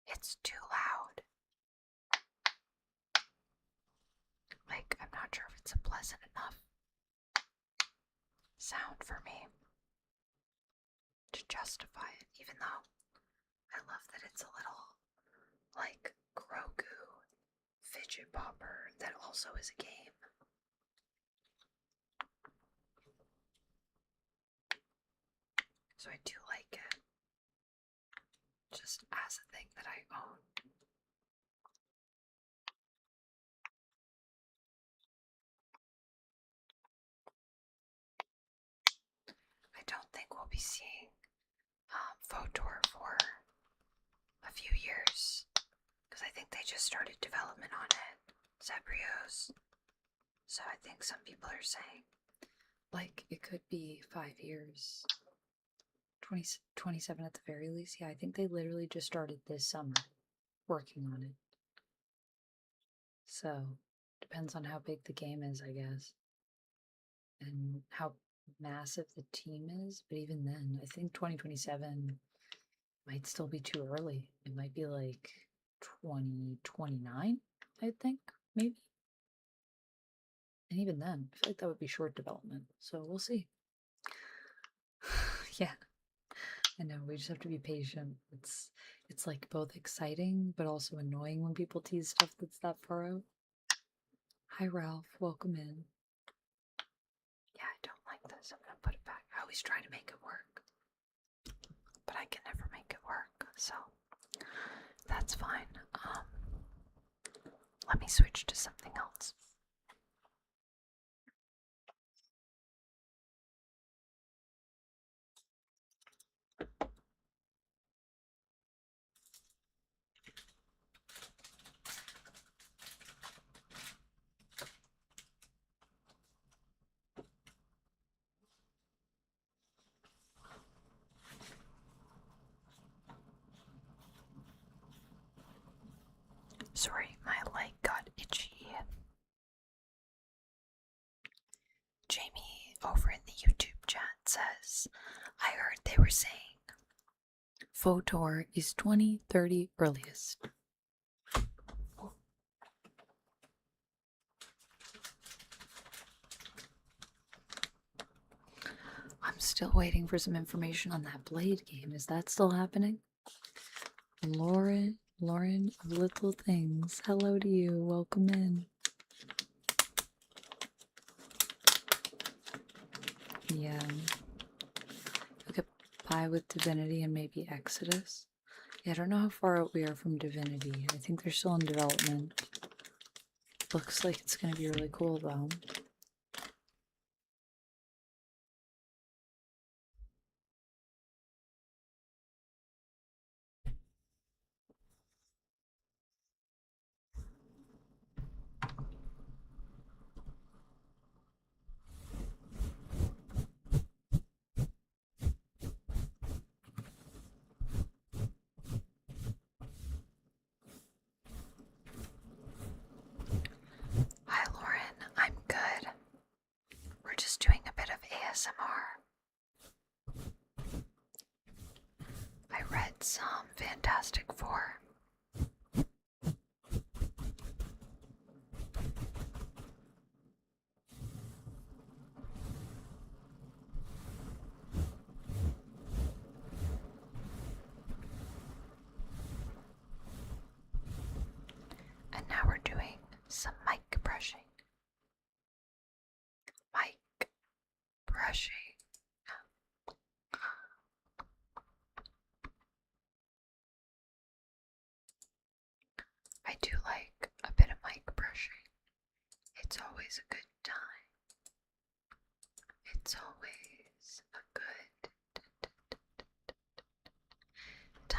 it's too loud. Like, I'm not sure if it's a pleasant enough sound for me to justify it, even though I love that it's a little, like, Grogu fidget popper that also is a game. So I do like it, just as a thing that I own. I don't think we'll be seeing Photor for a few years, because I think they just started development on it, Zebrios. So I think some people are saying, Like, it could be 5 years. 27 at the very least. Yeah, I think they literally just started this summer working on it. So, depends on how big the game is, I guess. And how massive the team is. But even then, I think 2027 might still be too early. It might be like 2029, I think, maybe. And even then, I feel like that would be short development. So we'll see. Yeah. I know, we just have to be patient. It's like both exciting but also annoying when people tease stuff that's that far out. Hi Ralph, welcome in. yeah, I don't like this. I'm gonna put it back. I always try to make it work, but I can never make it work, so that's fine. Let me switch to something else. Sorry, my leg got itchy. Jamie over in the YouTube chat says, I heard they were saying Photor is 2030 earliest. I'm still waiting for some information on that Blade game. Is that still happening? Lauren of Little Things. Hello to you. Welcome in. Yeah. Look at Pie with Divinity and maybe Exodus. Yeah, I don't know how far out we are from Divinity. I think they're still in development. Looks like it's going to be really cool though. Hi Lauren, I'm good. We're just doing a bit of ASMR. I read some Fantastic Four. And now we're doing some mic brushing. Mic brushing. I do like a bit of mic brushing. It's always a good time. It's always a good time.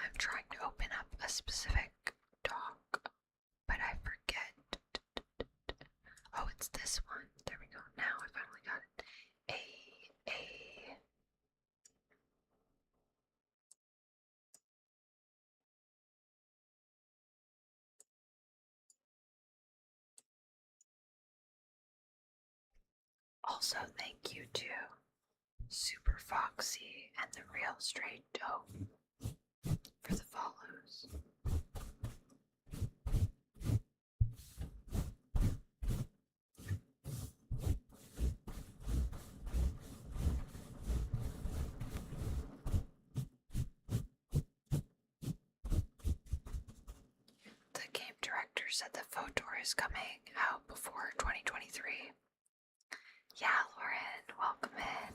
I'm trying to open up a specific doc, but I forget. Oh, it's this one. There we go. Now I finally got it. A. Also, thank you to Super Foxy and the Real Straight Dope for the follows. The game director said the Photor is coming out before 2023. Yeah, Lauren, welcome in.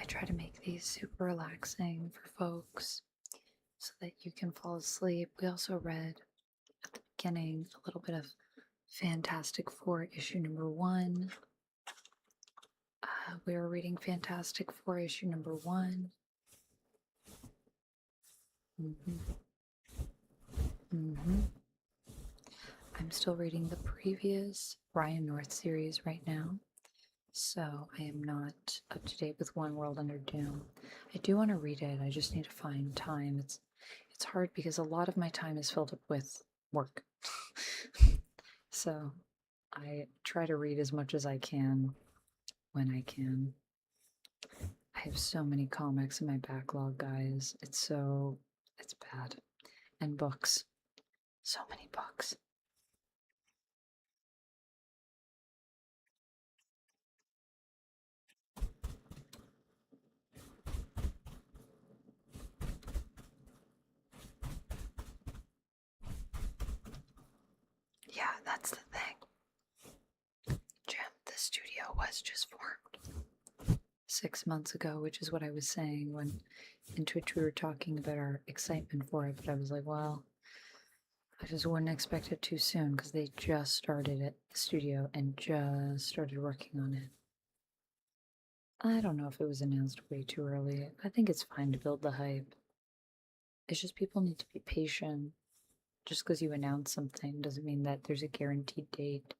I try to make these super relaxing for folks so that you can fall asleep. We also read at the beginning a little bit of Fantastic Four issue number 1. We were reading Fantastic Four issue number 1. I'm still reading the previous Ryan North series right now, so I am not up to date with One World Under Doom. I do want to read it. I just need to find time. It's hard because a lot of my time is filled up with work. So I try to read as much as I can when I can. I have so many comics in my backlog, guys. It's bad. And books. So many books. Yeah, that's the thing. Jim, the studio was just formed 6 months ago, which is what I was saying when in Twitch we were talking about our excitement for it, but I was like, well, I just wouldn't expect it too soon because they just started at the studio and just started working on it. I don't know if it was announced way too early. I think it's fine to build the hype. It's just people need to be patient. Just because you announce something doesn't mean that there's a guaranteed date.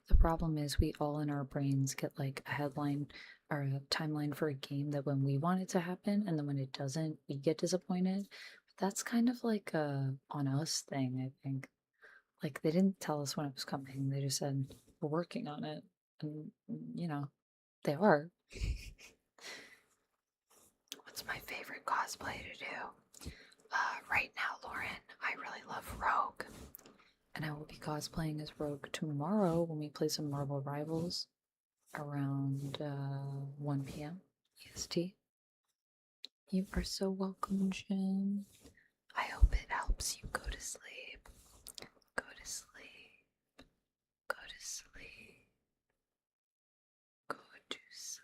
The problem is we all in our brains get like a headline or a timeline for a game that when we want it to happen and then when it doesn't, we get disappointed. But that's kind of like a on us thing, I think. Like they didn't tell us when it was coming. They just said we're working on it. And you know, they are. What's my favorite cosplay to do? Right now, Lauren, I really love Rogue. And I will be cosplaying as Rogue tomorrow when we play some Marvel Rivals around 1 p.m. EST. You are so welcome, Jim. I hope it helps you go to sleep. Go to sleep. Go to sleep. Go to sleep.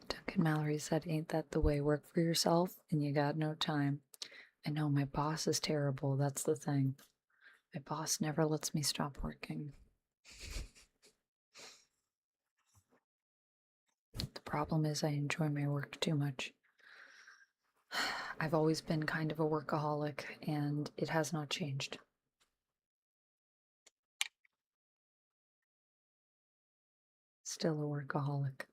Duncan Mallory said, ain't that the way? Work for yourself and you got no time. I know my boss is terrible. That's the thing. My boss never lets me stop working. The problem is I enjoy my work too much. I've always been kind of a workaholic and it has not changed. Still a workaholic.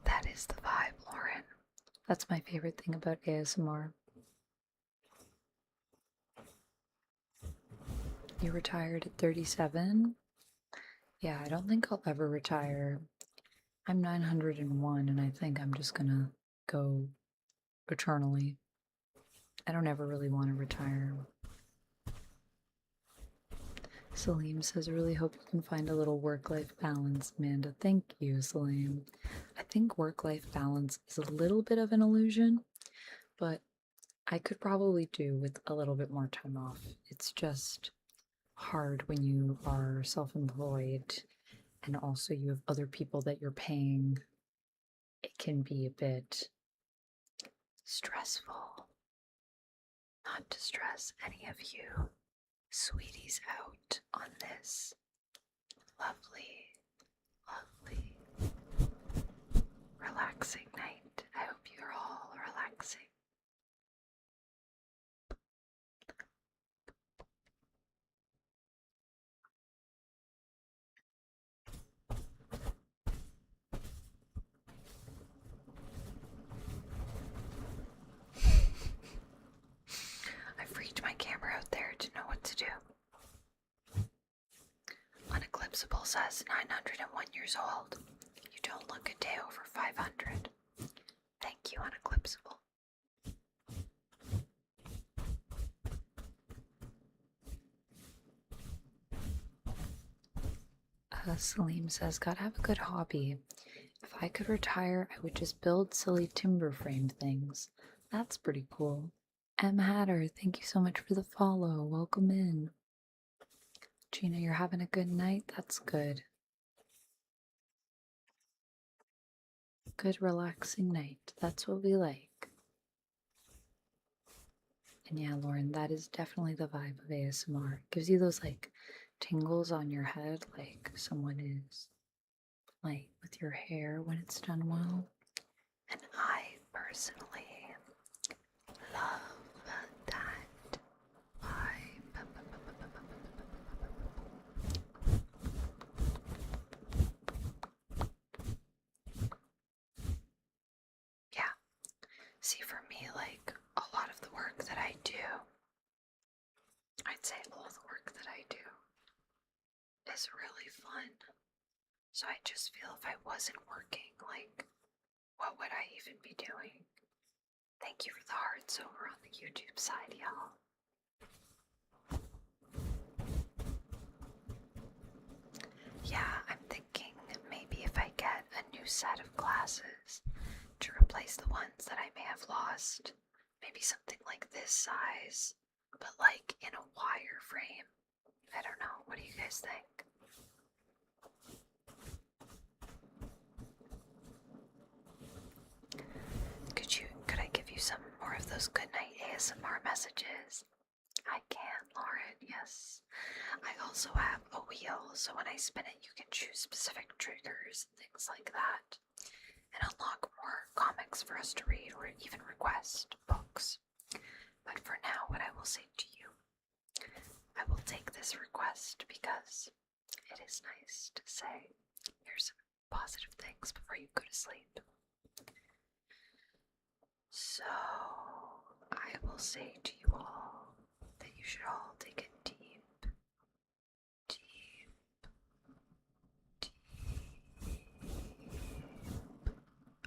That is the vibe, Lauren. That's my favorite thing about ASMR. You retired at 37? Yeah, I don't think I'll ever retire. I'm 901 and I think I'm just gonna go eternally. I don't ever really want to retire. Salim says, I really hope you can find a little work-life balance, Amanda. Thank you, Salim. I think work-life balance is a little bit of an illusion, but I could probably do with a little bit more time off. It's just hard when you are self-employed and also you have other people that you're paying. It can be a bit stressful. Not to stress any of you sweeties out on this lovely, lovely, relaxing night. I hope you're all relaxing. I freaked my camera out there to know what to do. Uneclipsable says 901 years old. You don't look a day over 500. Thank you, Uneclipsable. Salim says, gotta have a good hobby. If I could retire, I would just build silly timber frame things. That's pretty cool. M. Hatter, thank you so much for the follow. Welcome in. Gina, you're having a good night? That's good. Good, relaxing night. That's what we like. And yeah, Lauren, that is definitely the vibe of ASMR. It gives you those like tingles on your head, like someone is playing with your hair when it's done well. And I personally love that vibe. Yeah. See, for me, like a lot of the work that I do, I I'd say all the work that I do is really fun. So I just feel if I wasn't working, like, what would I even be doing? Thank you for the hearts over on the YouTube side, y'all. Yeah, I'm thinking maybe if I get a new set of glasses to replace the ones that I may have lost, maybe something like this size, but like in a wire frame. I don't know. What do you guys think? Could I give you some more of those goodnight ASMR messages? I can, Lauren, yes. I also have a wheel, so when I spin it, you can choose specific triggers and things like that, and unlock more comics for us to read or even request books. But for now, what I will say to you, I will take this request because it is nice to say, here's some positive things before you go to sleep. So, I will say to you all that you should all take a deep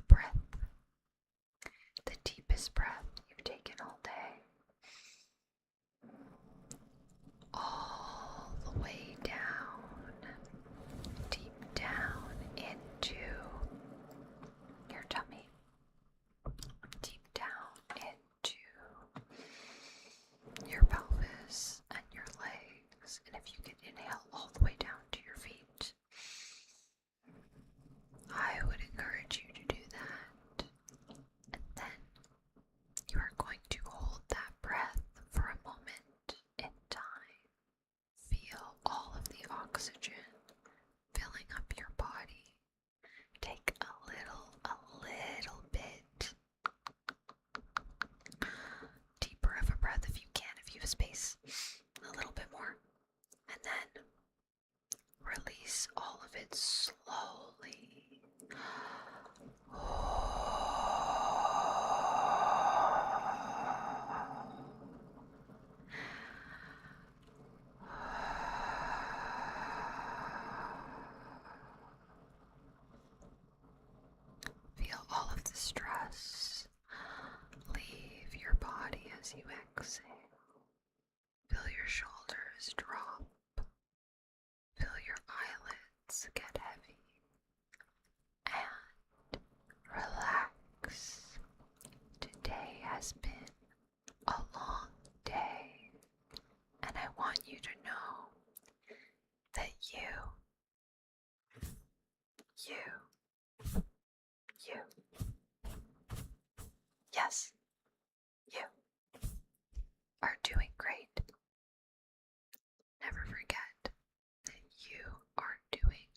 breath. The deepest breath you've taken all day. All the way down, deep down into your tummy. Deep down into your pelvis and your legs. And if you can inhale all the way down to your feet, I would encourage you to do that. And then you are going to hold that breath for a moment in time. Feel all of the oxygen filling up your body. Take a little bit deeper of a breath if you can, if you have space. A little bit more. And then release all of it slowly. Feel all of the stress leave your body as you exhale. Feel your shoulders drop. Feel your eyelids get heavy. And relax. Today has been a long day, and I want you to know that you, yes, you are doing great. Never forget that you are doing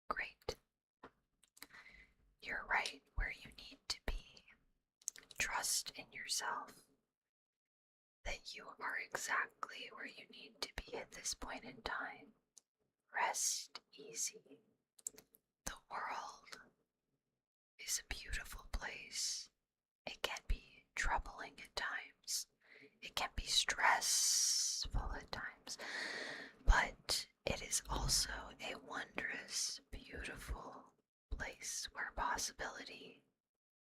great. You're right where you need to be. Trust in yourself that you are exactly where you need to be at this point in time. Rest easy. The world is a beautiful place. It can be troubling at times. It can be stressful at times. But it is also a wondrous, beautiful place where possibility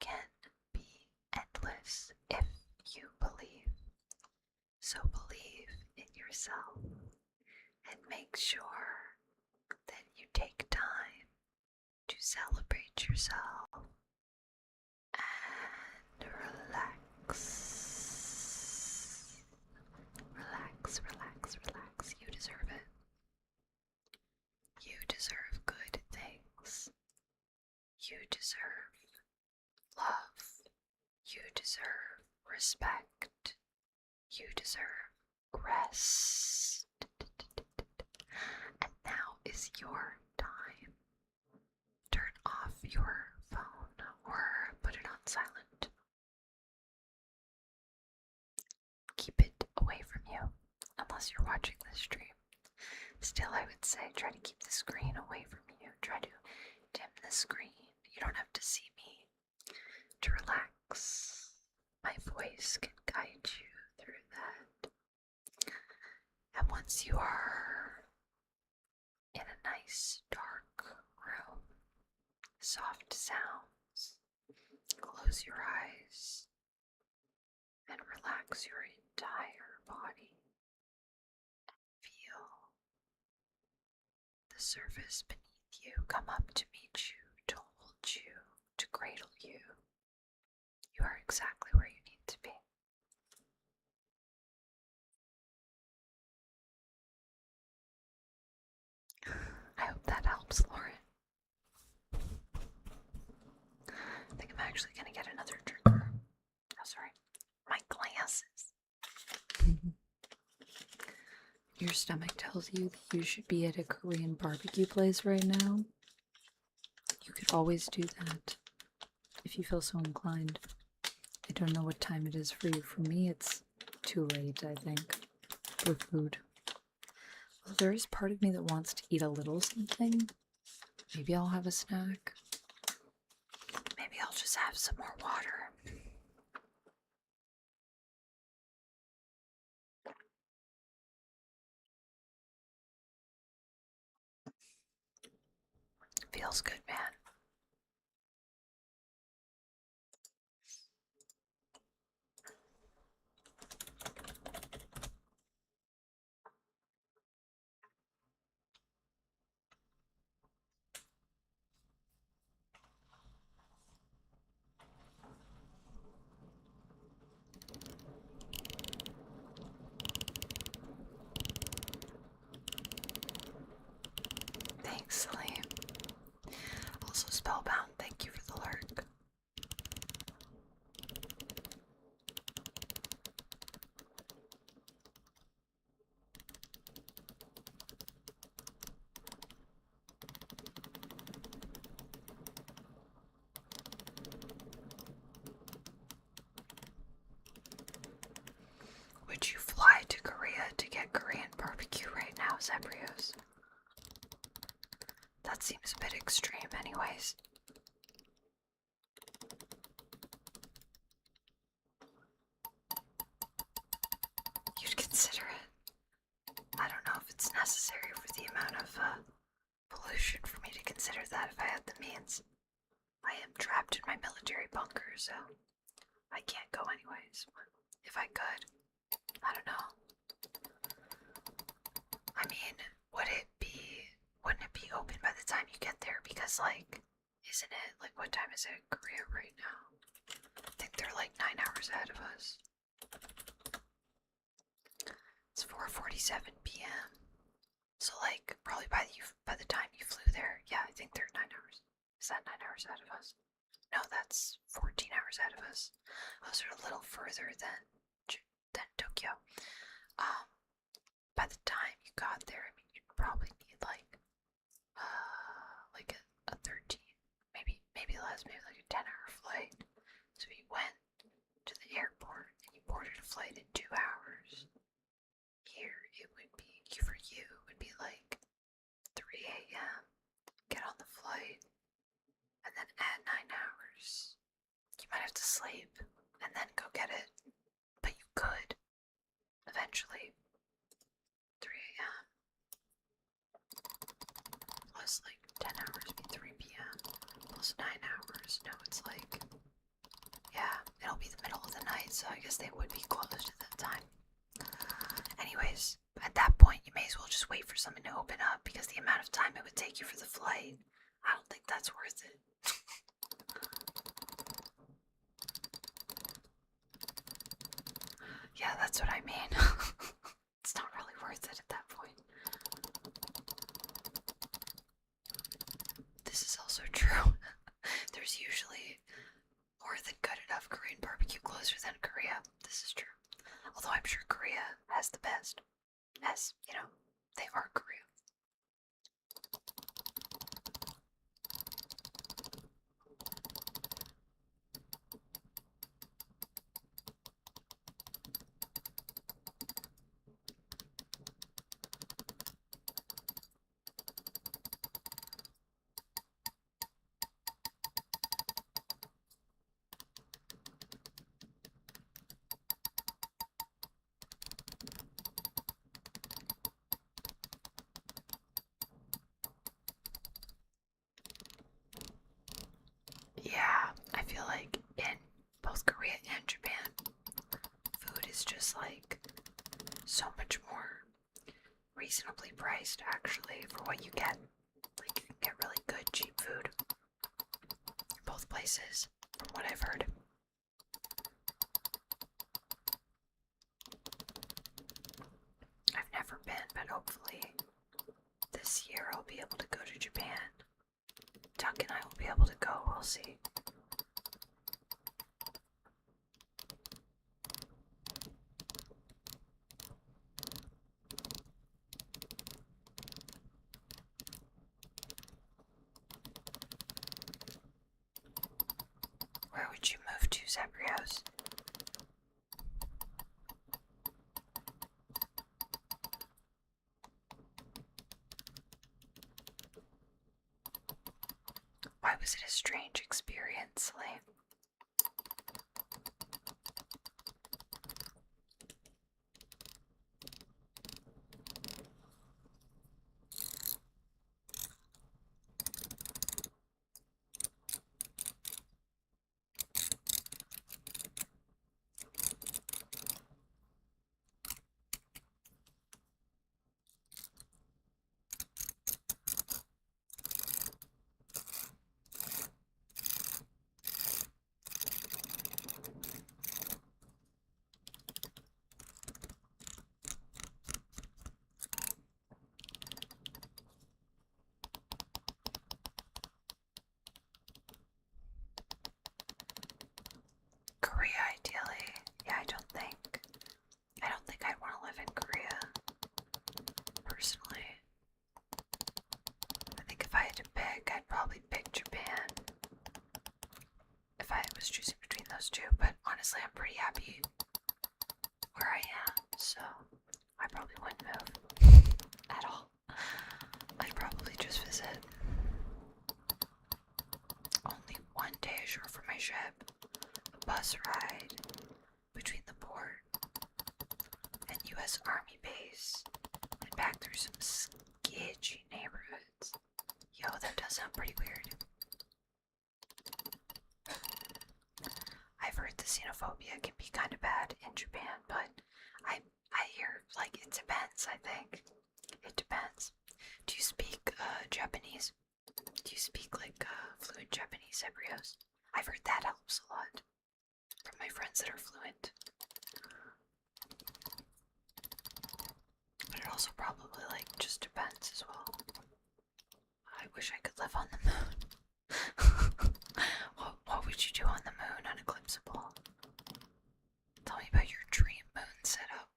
can be endless if you believe. So believe in yourself and make sure that you take time to celebrate yourself and relax. Relax. You deserve it. You deserve good things. You deserve love. You deserve respect. You deserve rest. And now is your time. Turn off your phone or put it on silent. Keep it away from you, unless you're watching this stream. Still, I would say try to keep the screen away from you. Try to dim the screen. You don't have to see me to relax. My voice can guide you through that. And once you are in a nice dark room, soft sounds, close your eyes and relax your entire body. Feel the surface beneath you come up to meet you, to hold you, to cradle you. You are exactly where you need to be. I hope that helps, Lauren. I think I'm actually going to get another trigger. Oh, sorry. My glasses. Your stomach tells you that you should be at a Korean barbecue place right now. You could always do that if you feel so inclined. I don't know what time it is for you. For me, it's too late, I think, for food. Well, there is part of me that wants to eat a little something. Maybe I'll have a snack. Maybe I'll just have some more water. Feels good, man. Thanks, Salim. Also, Spellbound, thank you for the lurk. Would you fly to Korea to get Korean barbecue right now, Zebrios? That seems a bit extreme anyways. You'd consider it. I don't know if it's necessary for the amount of pollution for me to consider that if I had the means. I am trapped in my military bunker, so I can't go anyways. If I could, I don't know. I mean, wouldn't it be open by the time you get there? Because, like, isn't it, like, what time is it in Korea right now? I think they're like 9 hours ahead of us. It's 4:47 p.m. So, like, probably by the time you flew there, yeah, I think they're 9 hours. Is that 9 hours ahead of us? No, that's 14 hours ahead of us. Those are a little further than Tokyo. By the time you got there, I mean, you'd probably need like a 13, maybe less, maybe like a 10-hour flight. So if you went to the airport and you boarded a flight in 2 hours, here it would be, for you, it would be like 3 a.m. Get on the flight, and then add 9 hours. You might have to sleep and then go get it, but you could eventually. 3 a.m. plus like 10 hours would be 3 p.m. plus 9 hours. No, it's like, yeah, it'll be the middle of the night, so I guess they would be closed at that time. Anyways, at that point, you may as well just wait for something to open up, because the amount of time it would take you for the flight, I don't think that's worth it. Yeah, that's what I mean. It's not really worth it at that point. This is also true. There's usually more than good enough Korean barbecue closer than Korea. This is true. Although I'm sure Korea has the best. As, you know, they are Korea. feel like in both Korea and Japan, food is just like so much more reasonably priced actually for what you get. Like you can get really good cheap food in both places, from what I've heard. I've never been, but hopefully this year I'll be able to go to Japan. Duck and I will be able to go, we'll see. Where would you move to, Zebrios? Why was it a strange experience, Lane? Korea, ideally. Yeah, I don't think I'd want to live in Korea, personally. I think if I had to pick, I'd probably pick Japan. If I was choosing between those two, but honestly, I'm pretty happy where I am, so I probably wouldn't move at all. I'd probably just visit. Only one day ashore for my ship. A bus ride between the port and U.S. Army base and back through some sketchy neighborhoods. Yo, that does sound pretty weird. I've heard the xenophobia can be kind of bad in Japan, but I hear, like, it depends, I think. It depends. Do you speak Japanese? Do you speak, like, fluent Japanese, Embryos? I've heard that helps a lot from my friends that are fluent. But it also probably, like, just depends as well. I wish I could live on the moon. What would you do on the moon, Uneclipsable? Tell me about your dream moon setup.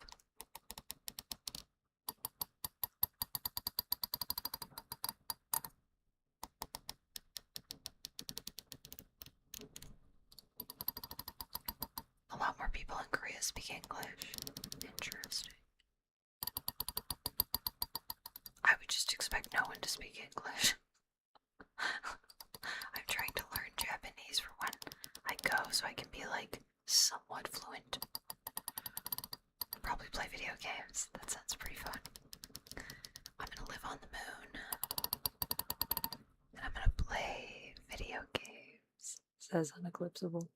A lot more people in Korea speak English. Interesting. I would just expect no one to speak English. I'm trying to learn Japanese for when I go so I can be, like, somewhat fluent. Probably play video games. That sounds pretty fun. I'm gonna live on the moon. And I'm gonna play video games. Says Uneclipsable.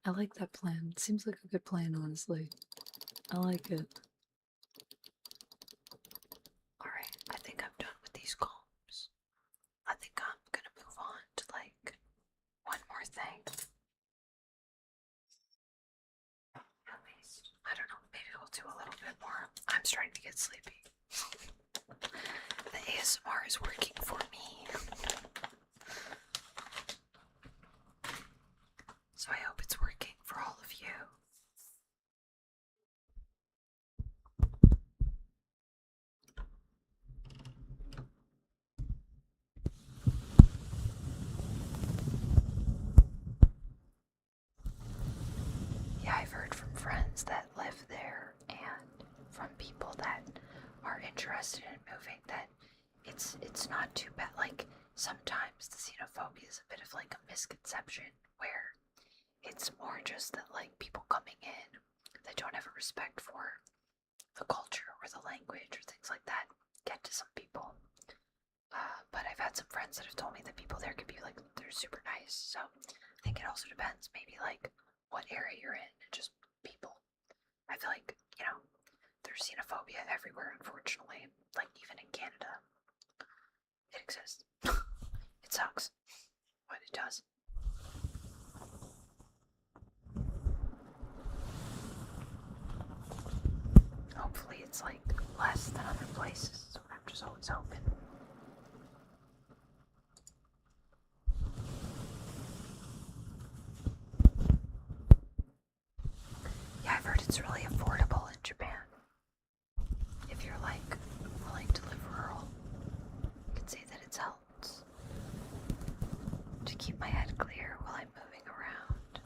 I like that plan. It seems like a good plan, honestly. I like it. Alright, I think I'm done with these combs. I think I'm gonna move on to, like, one more thing. At least. I don't know, maybe we'll do a little bit more. I'm starting to get sleepy. The ASMR is working for me. So I hope it's working for all of you. Yeah, I've heard from friends that live there and from people that are interested in moving that it's not too bad. Like, sometimes the xenophobia is a bit of, like, a misconception where it's more just that, like, people coming in that don't have a respect for the culture or the language or things like that get to some people. But I've had some friends that have told me that people there could be, like, they're super nice. So I think it it also depends, maybe like what area you're in and just people. I feel like, there's xenophobia everywhere, unfortunately. Like, even in Canada. It exists. It sucks. But it does. Hopefully it's like less than other places, so I'm just always hoping. Yeah, I've heard it's really affordable in Japan. If you're like willing to live rural, I can say that it's helped to keep my head clear while I'm moving around.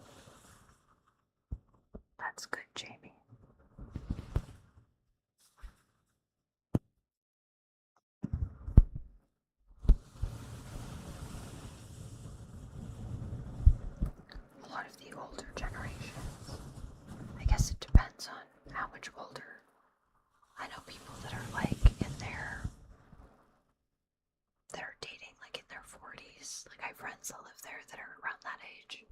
That's good, Jamie. A lot of the older generations, I guess it depends on how much older. I know people that are like that are dating like in their 40s. Like, I have friends that live there that are around that age.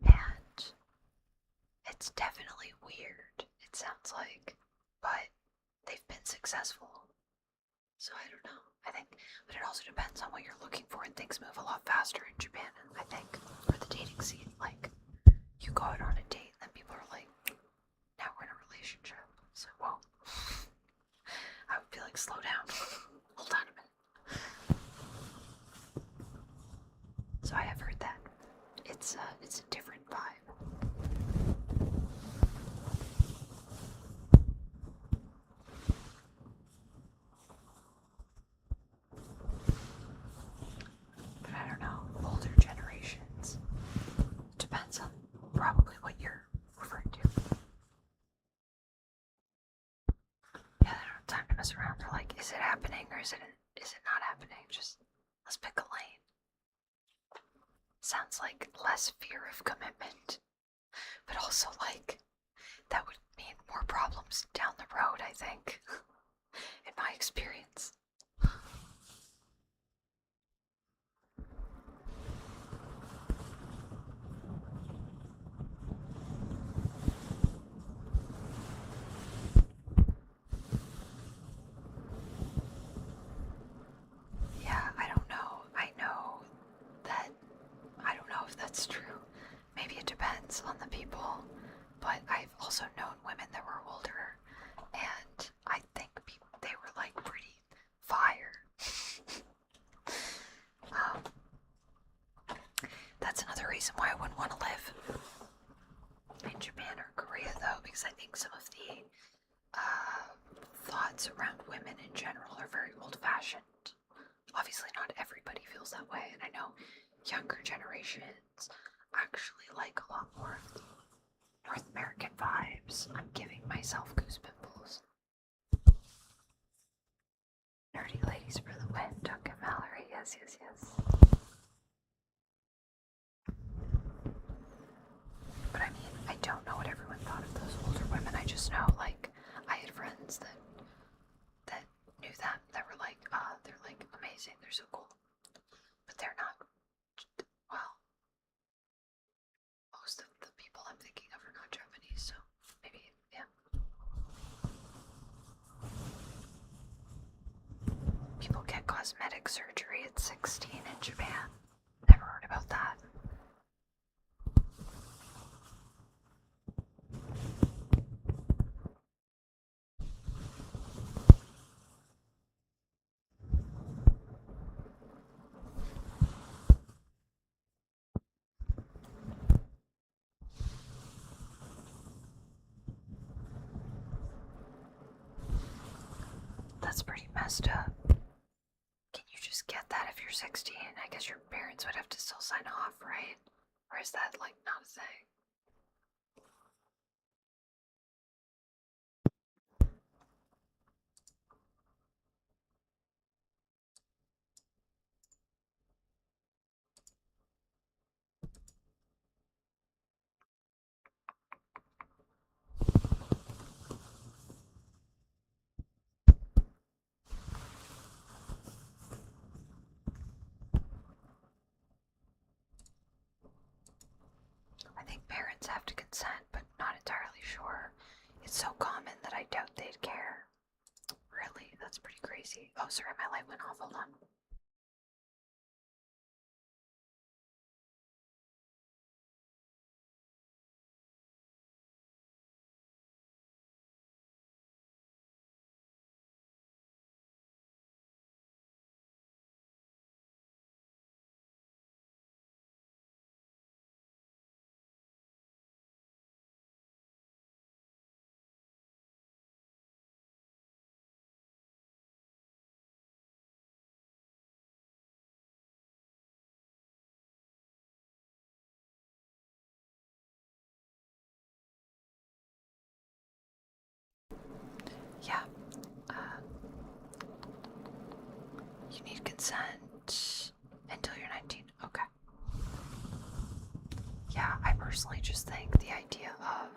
And it's definitely weird, it sounds like, but they've been successful. So I don't know. But it also depends on what you're looking for, and things move a lot faster in Japan, I think, for the dating scene. Like, you go out on a date, and then people are like, now we're in a relationship. So, whoa. I would be like, slow down. Hold on a minute. So I have heard that. It's a different vibe. But I don't know, older generations. Depends on probably what you're referring to. Yeah, they don't have time to mess around. They're like, is it happening or is it not happening? Just, let's pick a lane. Sounds like less fear of commitment. But also, like, that would mean more problems down the road, I think. In my experience. Yeah, I don't know. I don't know if that's true. Maybe it depends on the people. But I've also known women that were older, and I think they were like pretty fire. That's another reason why I wouldn't want to live in Japan or Korea, though, because I think some of the thoughts around women in general are very old-fashioned. Obviously, not everybody feels that way, and I know younger generations actually like a lot more of the North American vibes. I'm giving myself goose pimples. Nerdy ladies for the win, Duncan Mallory. Yes, yes, yes. But I mean, I don't know what everyone thought of those older women. I just know, like, I had friends that knew them, that were like, they're like amazing, they're so cool. But they're not, well, most of the people I'm thinking of are not Japanese, so maybe, yeah. People get cosmetic surgery at 16 in Japan. Never heard about that. That's pretty messed up. Can you just get that if you're 16? I guess your parents would have to still sign off, right? Or is that, like, not a thing? parents have to consent, but not entirely sure. It's so common that I doubt they'd care. Really? That's pretty crazy. Oh, sorry, my light went off. Hold on. Yeah. You need consent until you're 19. Okay. Yeah, I personally just think the idea of,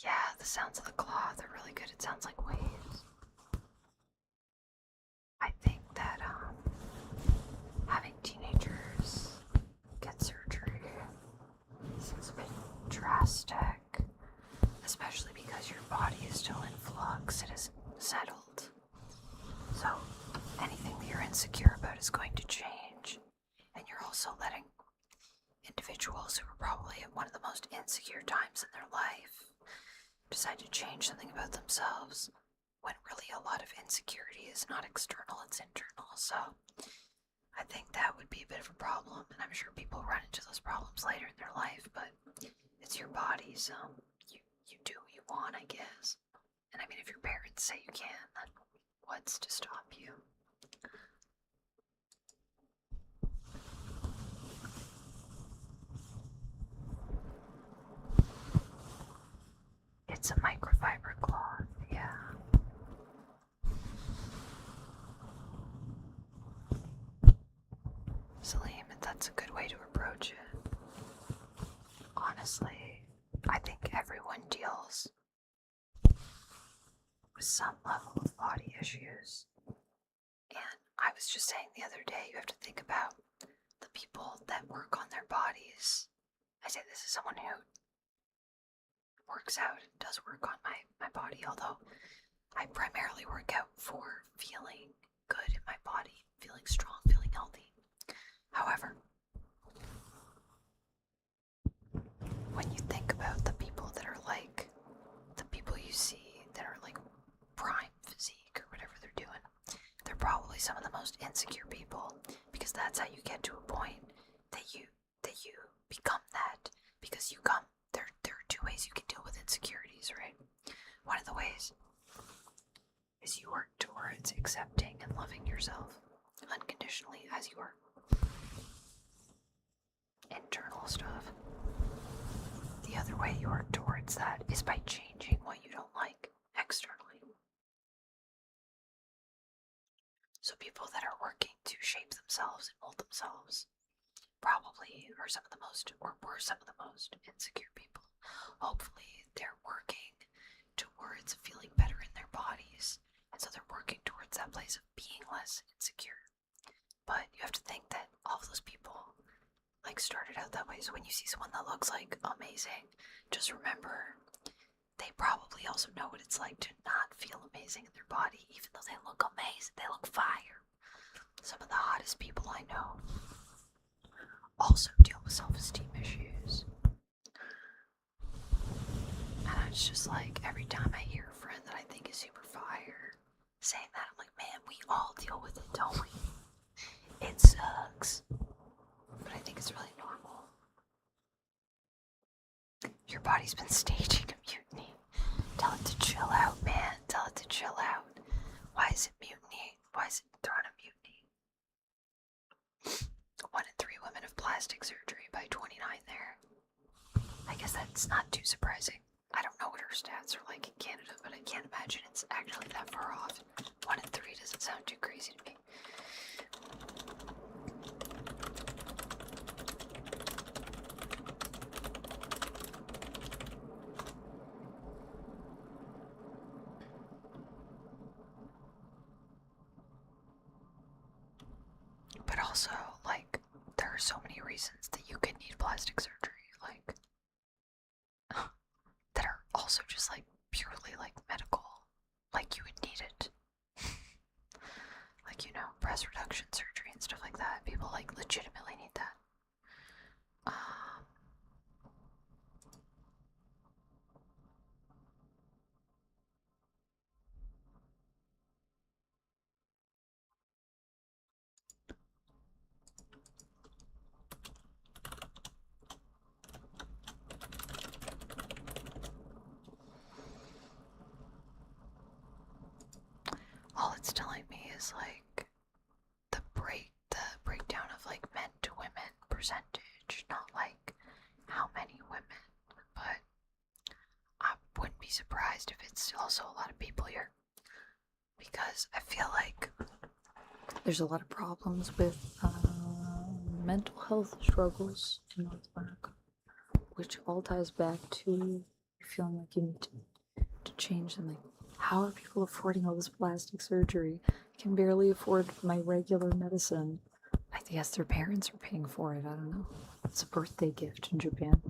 yeah, the sounds of the cloth are really good. It sounds like waves. I think that having teenagers get surgery seems a bit drastic, especially because your body is still in flux. It isn't settled. So anything that you're insecure about is going to change. And you're also letting individuals who are probably at one of the most insecure times in their life decide to change something about themselves when really a lot of insecurity is not external, it's internal. So I think that would be a bit of a problem, and I'm sure people run into those problems later in their life, but it's your body, so you do what you want, I guess. And I mean, if your parents say you can, then what's to stop you? It's a microfiber cloth, yeah. Salim, that's a good way to approach it. Honestly, I think everyone deals with some level of body issues. And I was just saying the other day, you have to think about the people that work on their bodies. I say this as someone who works out and does work on my body, although I primarily work out for feeling good in my body, feeling strong, feeling healthy. However, when you think about the people that are like the people you see that are like prime physique or whatever they're doing, they're probably some of the most insecure people, because that's how you get to a point that you become that, because you come there are two ways you can deal with insecurities, right? One of the ways is you work towards accepting and loving yourself unconditionally as you are. Internal stuff. The other way you work towards that is by changing what you don't like externally. So people that are working to shape themselves and mold themselves probably are some of the most, or were some of the most insecure people. Hopefully they're working towards feeling better in their bodies, and so they're working towards that place of being less insecure. But you have to think that all of those people like started out that way. So when you see someone that looks like amazing, just remember they probably also know what it's like to not feel amazing in their body, even though they look amazing. They look fire. Some of the hottest people I know also deal with self-esteem issues. And it's just like, every time I hear a friend that I think is super fire saying that, I'm like, man, we all deal with it, don't we? It sucks. But I think it's really normal. Your body's been staging a mutiny. Tell it to chill out, man. Tell it to chill out. Why is it mutiny? Why is it throwing a mutiny? 1 in 3 women have plastic surgery by 29 there. I guess that's not too surprising. I don't know what her stats are like in Canada, but I can't imagine it's actually that far off. 1 in 3 doesn't sound too crazy to me. But also, like, there are so many reasons that you could need plastic surgery. Like, also just like purely like medical, like you would need it. Like, you know, breast reduction surgery and stuff like that. People like legitimately need that. All it's telling me is like the breakdown of like men to women percentage, not like how many women, but I wouldn't be surprised if it's also a lot of people here, because I feel like there's a lot of problems with mental health struggles in North America, which all ties back to feeling like you need to change something. How are people affording all this plastic surgery? I can barely afford my regular medicine. I guess their parents are paying for it. I don't know. It's a birthday gift in Japan.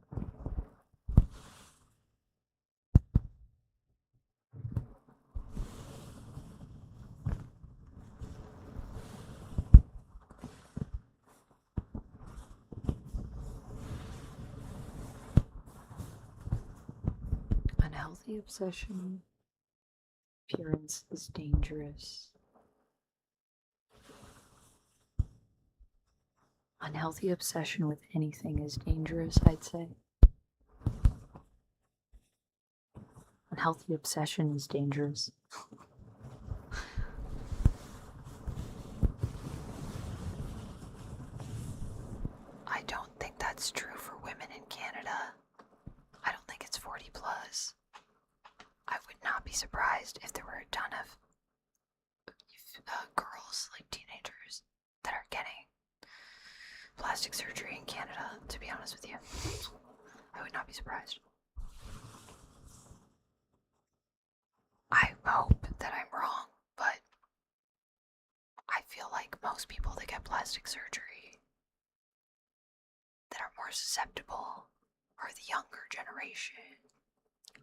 Unhealthy obsession. Appearance is dangerous. Unhealthy obsession with anything is dangerous, I'd say. Unhealthy obsession is dangerous. I don't think that's true for women in Canada. I don't think it's 40 plus. I would not be surprised if there were a ton of girls, like teenagers, that are getting plastic surgery in Canada, to be honest with you. I would not be surprised. I hope that I'm wrong, but I feel like most people that get plastic surgery that are more susceptible are the younger generation,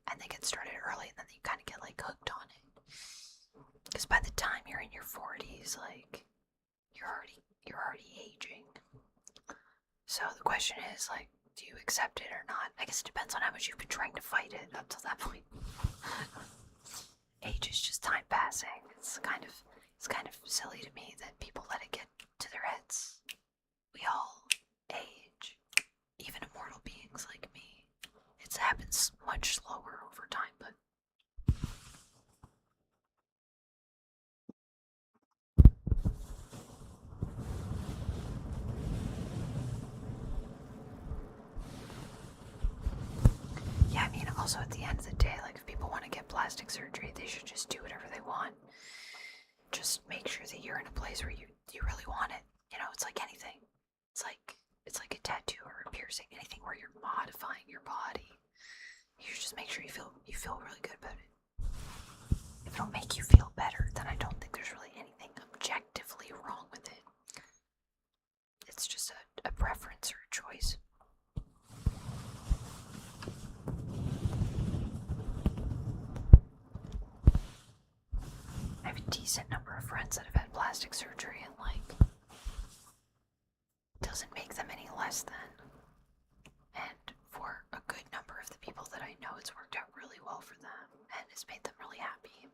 and they get started early, and then you kind of get like hooked on it. Because by the time you're in your 40s, like you're already aging. So the question is, like, do you accept it or not? I guess it depends on how much you've been trying to fight it up till that point. Age is just time passing. It's kind of silly to me that people let it get to their heads. We all age, even immortal beings like me. It happens much slower over time, but yeah, I mean, also at the end of the day, like, if people want to get plastic surgery, they should just do whatever they want. Just make sure that you're in a place where you really want it. You know, it's like anything. It's like a tattoo or a piercing, anything where you're modifying your body. You should just make sure you feel really good about it. If it'll make you feel better, then I don't think there's really anything objectively wrong with it. It's just a preference or a choice. I have a decent number of friends that have had plastic surgery, and like, it doesn't make them any less than. And for a good number of the people that I know, it's worked out really well for them and it's made them really happy.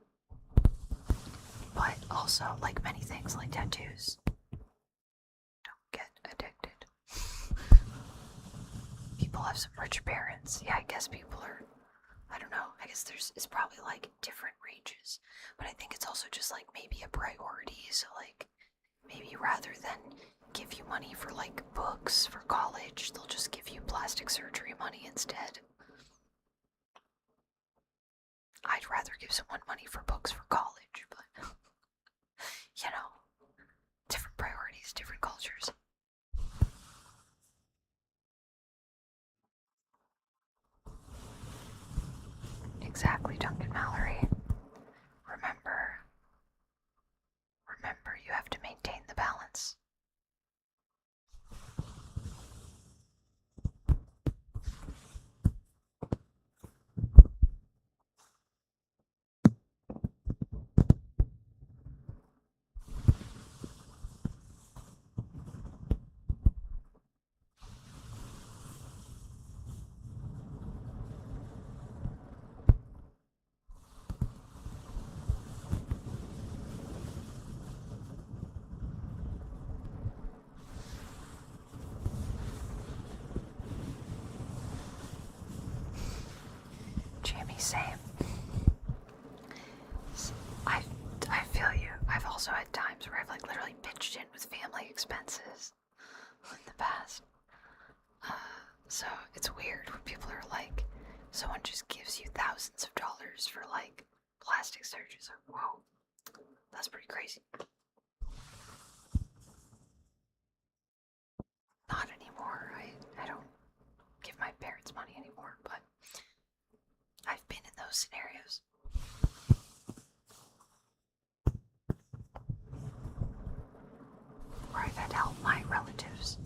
But also, like many things, like tattoos, don't get addicted. People have some rich parents. Yeah, I guess people are, I don't know, I guess it's probably like different ranges. But I think it's also just like maybe a priority. So like, maybe rather than give you money for like books for college, they'll just give you plastic surgery money instead. I'd rather give someone money for books for college, but you know, different priorities, different cultures. Exactly, Duncan Mallory. Remember, you have to maintain the balance. also had times where I've like literally pitched in with family expenses in the past. So it's weird when people are like, someone just gives you thousands of dollars for like plastic surgeries. Like, whoa, that's pretty crazy. Not anymore. I don't give my parents money anymore, but I've been in those scenarios. Where I've had to help my relatives.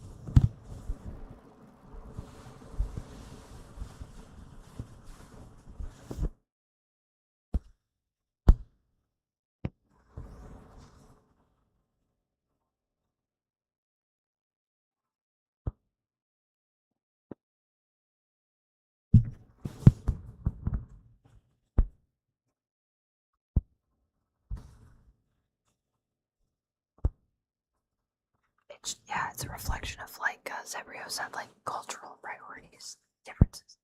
It's a reflection of like Zebrio said, like cultural priorities, differences.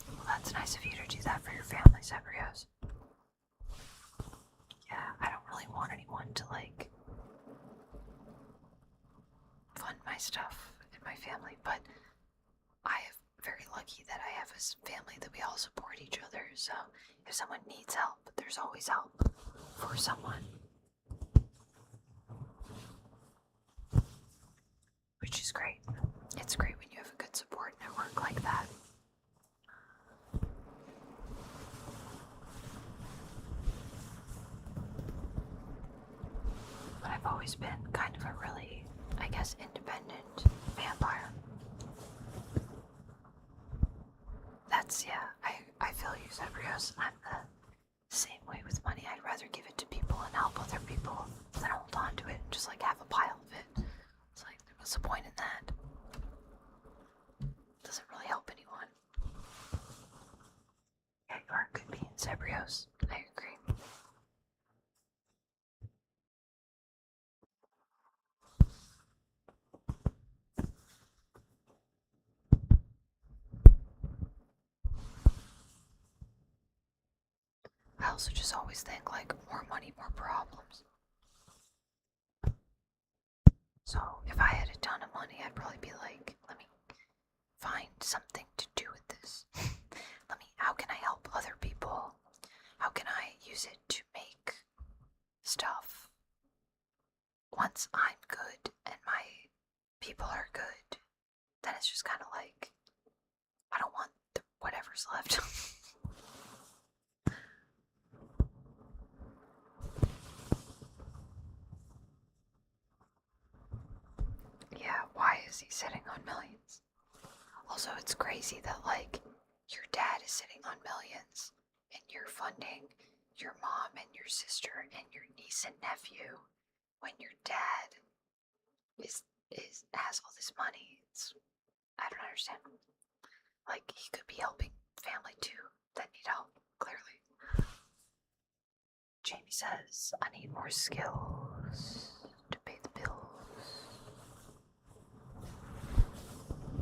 Well, that's nice of you to do that for your family, Zebrios. Yeah, I don't really want anyone to like fund my stuff in my family, but I am very lucky that I have a family that we all support each other, so if someone needs help, there's always help for someone. Which is great. It's great when you have a good support network like that. But I've always been kind of a really, I guess, independent vampire. I feel you, Zebrios. I'm the same way with money. I'd rather give it to people and help other people than hold on to it and just like have a pile of it. It's like, what's the point in that? Doesn't really help anyone. Yeah, you are good being Zebrios. I agree. I also just always think like more money, more problems. So if I had a ton of money, I'd probably be like, let me find something to do with this. How can I help other people? How can I use it to make stuff? Once I'm good and my people are good, then it's just kind of like, I don't want whatever's left. Yeah, why is he sitting on millions? Also, it's crazy that, like, your dad is sitting on millions and you're funding your mom and your sister and your niece and nephew when your dad has all this money. I don't understand. Like, he could be helping family too that need help, clearly. Jamie says, I need more skills to pay the bills.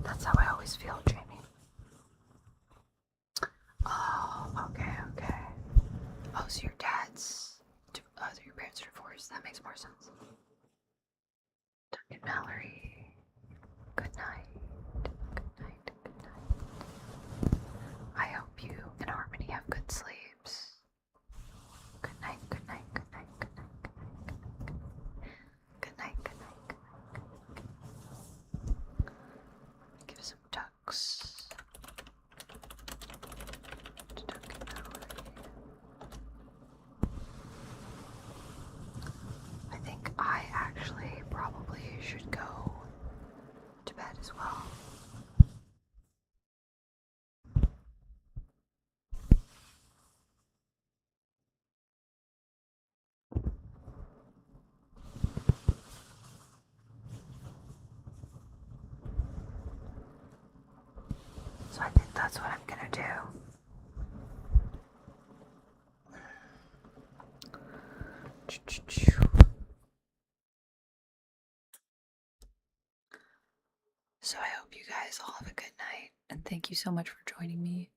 That's how I always feel, Jamie. Oh, okay. Oh, so your parents are divorced. That makes more sense. Duncan Mallory. Good night. I hope you and Harmony have good sleeps. Good night. Give some ducks to Duncan Mallory. I think I actually probably should go to bed as well. So I think that's what I'm gonna do. So I hope you guys all have a good night. And thank you so much for joining me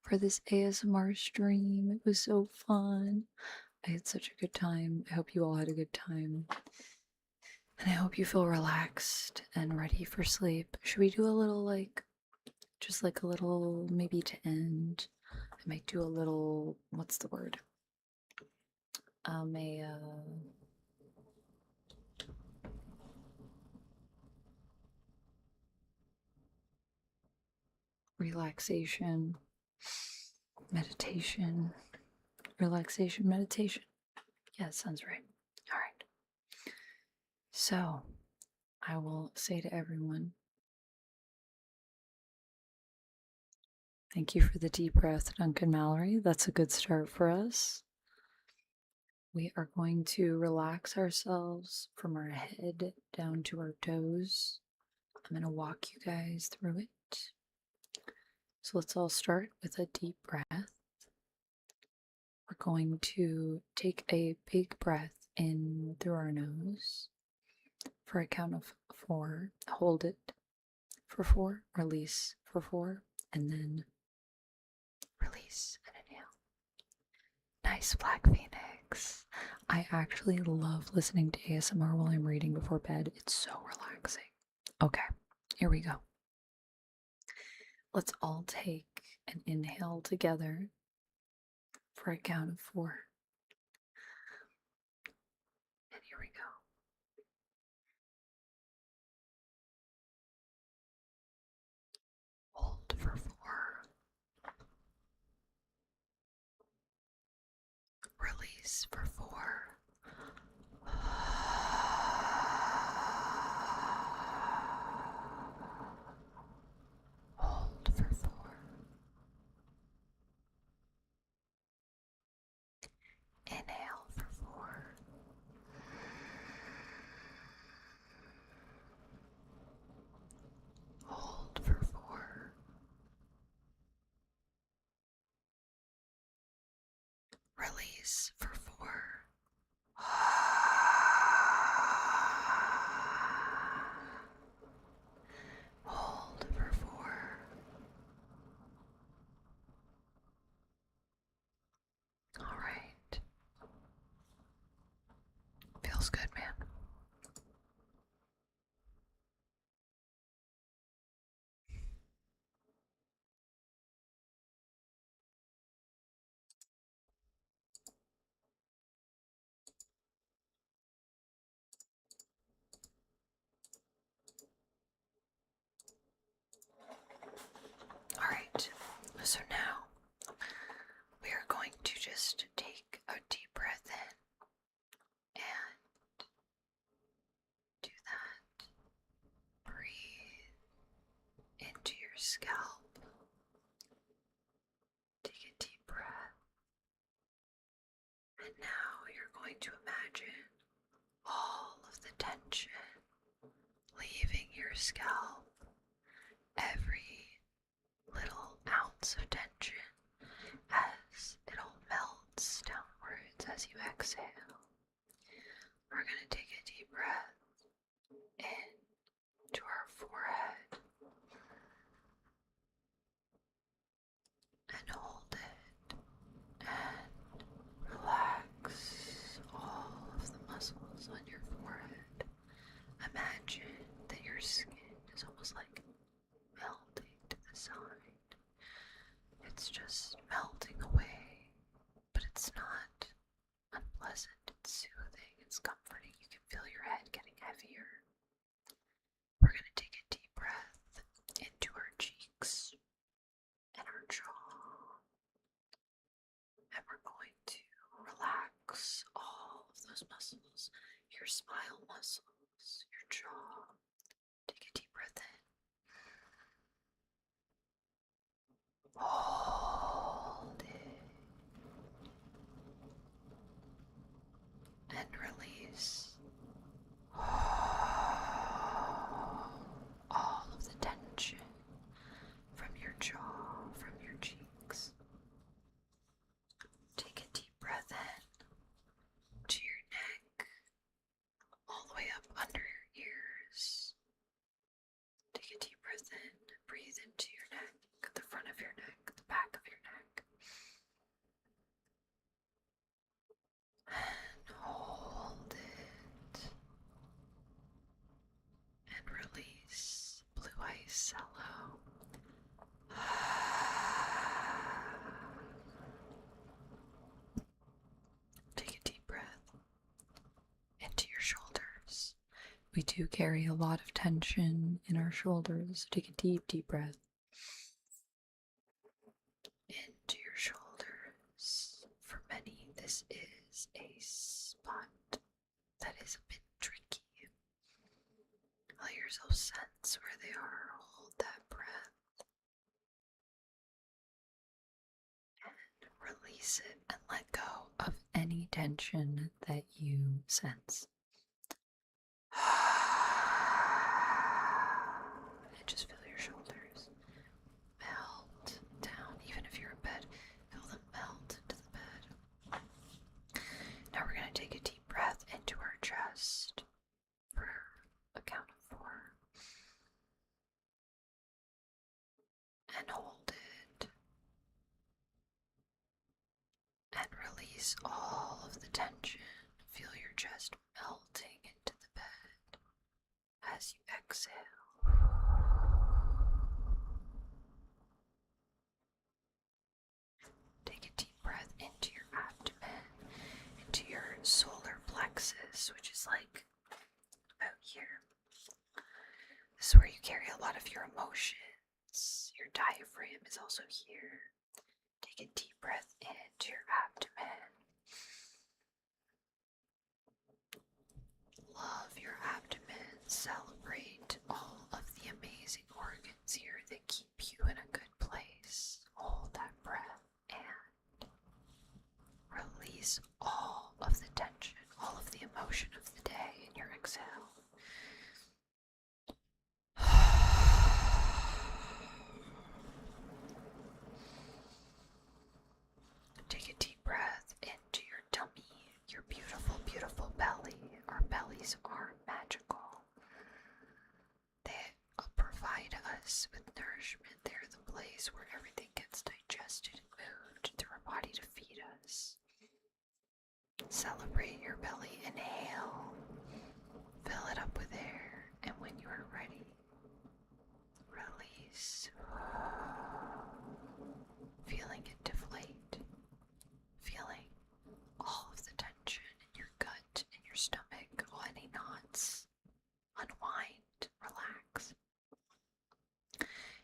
for this ASMR stream. It was so fun. I had such a good time. I hope you all had a good time. And I hope you feel relaxed and ready for sleep. Should we do a little, like, just like a little, maybe to end? I might do a little, what's the word? Relaxation, meditation, relaxation, meditation. Yeah, that sounds right. All right. So I will say to everyone, thank you for the deep breath, Duncan Mallory. That's a good start for us. We are going to relax ourselves from our head down to our toes. I'm going to walk you guys through it. So let's all start with a deep breath. We're going to take a big breath in through our nose for a count of 4. Hold it for 4, release for 4, and then release and inhale. Nice, Black Phoenix. I actually love listening to ASMR while I'm reading before bed. It's so relaxing. Okay, here we go. Let's all take an inhale together for a count of 4. And here we go. Hold for 4. Release for 4. Hold for 4. Inhale for 4. Hold for 4. Release for 4. Hold for 4. All right. Feels good, man. All right. So now we are going to just take a deep breath in and do that. Breathe into your scalp. Take a deep breath. And now you're going to imagine all of the tension leaving your scalp. Every little ounce of tension as it all melts downwards as you exhale. We're going to take a deep breath in to our forehead and hold it and relax all of the muscles on your forehead. Imagine that your skin is almost like melting to the side. It's just melting away, but it's not unpleasant. It's soothing. It's comforting. You can feel your head getting heavier. We're going to take a deep breath into our cheeks and our jaw. And we're going to relax all of those muscles, your smile muscles, your jaw. Take a deep breath in. Hold it. And release. All of the tension from your jaw, from your cheeks. Take a deep breath in to your neck, all the way up under your ears. Take a deep cello. Take a deep breath into your shoulders. We do carry a lot of tension in our shoulders. Take a deep, deep breath into your shoulders. For many, this is a spot that is a bit tricky. Let yourself sense where they are. Hold that breath and release it and let go of any tension that you sense. And just feel your shoulders melt down. Even if you're in bed, feel them melt into the bed. Now we're going to take a deep breath into our chest for a count of 4. And hold it. And release all of the tension. Feel your chest melting into the bed as you exhale. Take a deep breath into your abdomen, into your solar plexus, which is like about here. This is where you carry a lot of your emotions. Your diaphragm is also here. Take a deep breath into your abdomen. Love your abdomen. Celebrate all of the amazing organs here that keep you in a good place. Hold that breath and release all of the tension, all of the emotion of the day in your exhale. Take a deep breath into your tummy, your beautiful, beautiful belly. Our bellies are magical. They provide us with nourishment. They're the place where everything gets digested and moved through our body to feed us. Celebrate your belly. Inhale. Fill it up with air. And when you are ready, release. Feeling it deflate. Feeling all of the tension in your gut, in your stomach, all any knots. Unwind, relax.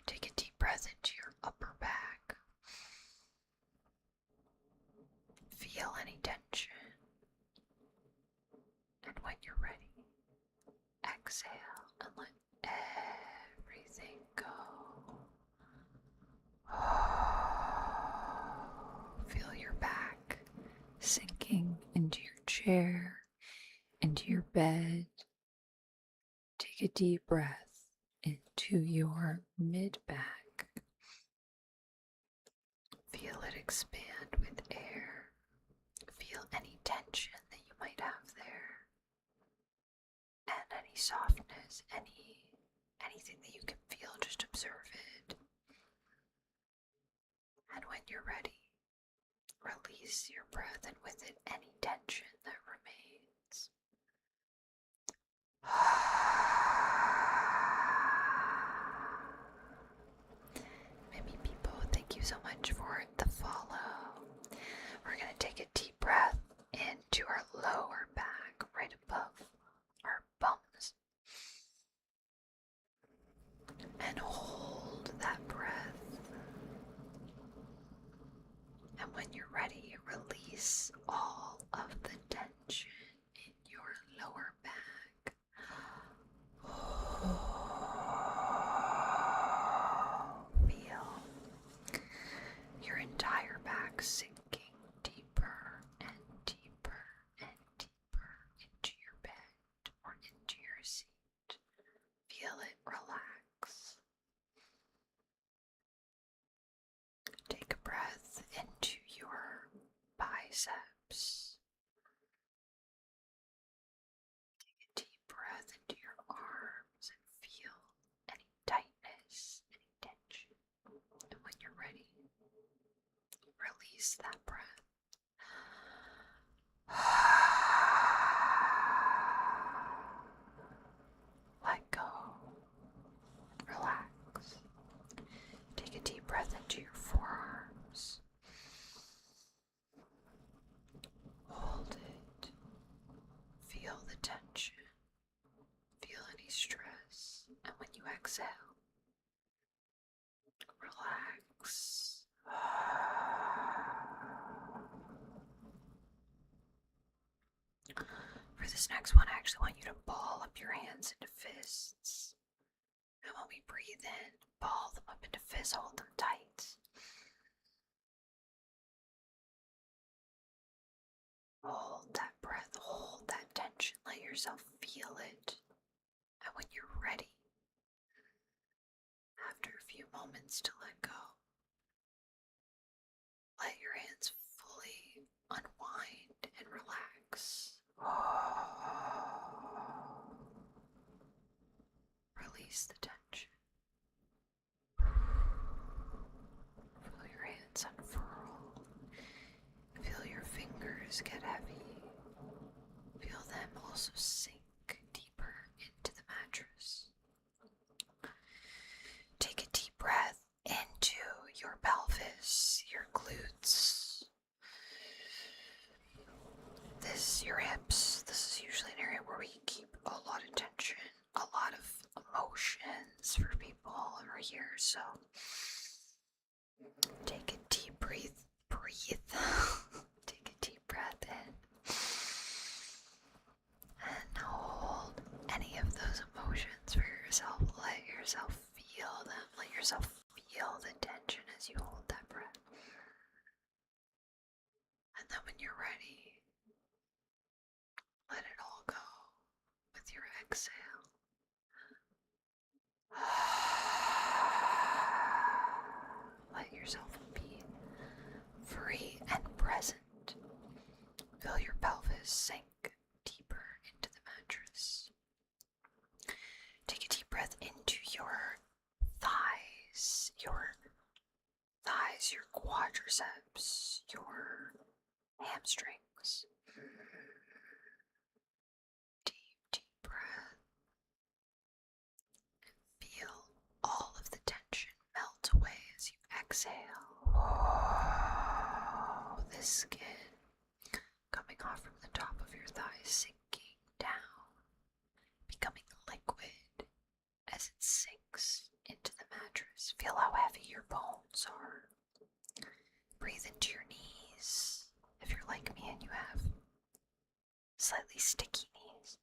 Take a deep breath into your upper back. Feel any tension. And when you're ready, exhale and let everything go. Feel your back sinking into your chair, into your bed. Take a deep breath into your mid-back. Feel it expand with air. Feel any tension that you might have there. And any softness, anything that you can feel, just observe it. And when you're ready, release your breath and with it any tension that remains. Many people, thank you so much for the follow. We're going to take a deep breath into our lower back, right above our bums. And hold that breath. And when you're ready, release all of the tension in your lower back. Feel your entire back sinking deeper and deeper and deeper into your bed or into your seat. Feel it relax. Take a breath into your biceps. Take a deep breath into your arms and feel any tightness, any tension. And when you're ready, release that breath. Let go. Relax. release stress. And when you exhale, relax. For this next one, I actually want you to ball up your hands into fists. And when we breathe in, ball them up into fists, hold them tight. Hold that breath, hold that tension, let yourself feel it. And when you're ready, after a few moments to let go, let your hands fully unwind and relax. Release the tension. Feel your hands unfurl. Feel your fingers get heavy. Feel them also sink deeper into the mattress. Take a deep breath into your pelvis, your glutes, your hips. This is usually an area where we keep a lot of tension, a lot of emotions for people over here. So take a deep breathe. Take a deep breath in and hold any of those emotions for yourself. Let yourself feel them. Let yourself feel the tension as you hold that breath. And then when you're ready, let it all go with your exhale. Let yourself be free and present. Feel your pelvis sink deeper into the mattress. Take a deep breath into your thighs, your quadriceps, your hamstrings. Deep breath. Feel all of the tension melt away as you exhale. The skin coming off from the top of your thighs, sinking down, becoming liquid as it sinks into the mattress. Feel how heavy your bones are. Breathe into your knees. If you're like me and you have slightly sticky knees,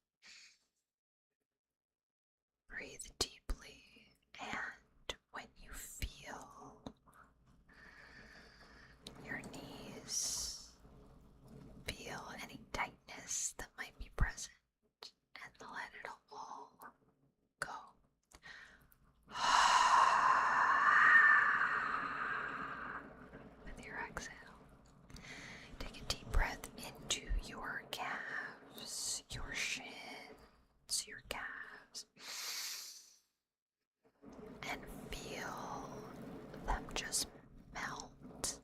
breathe deeply, and when you feel your knees, feel any tightness that might be present, and let it all go. With your exhale, take a deep breath into your calves, your shins, your calves, and feel them just melt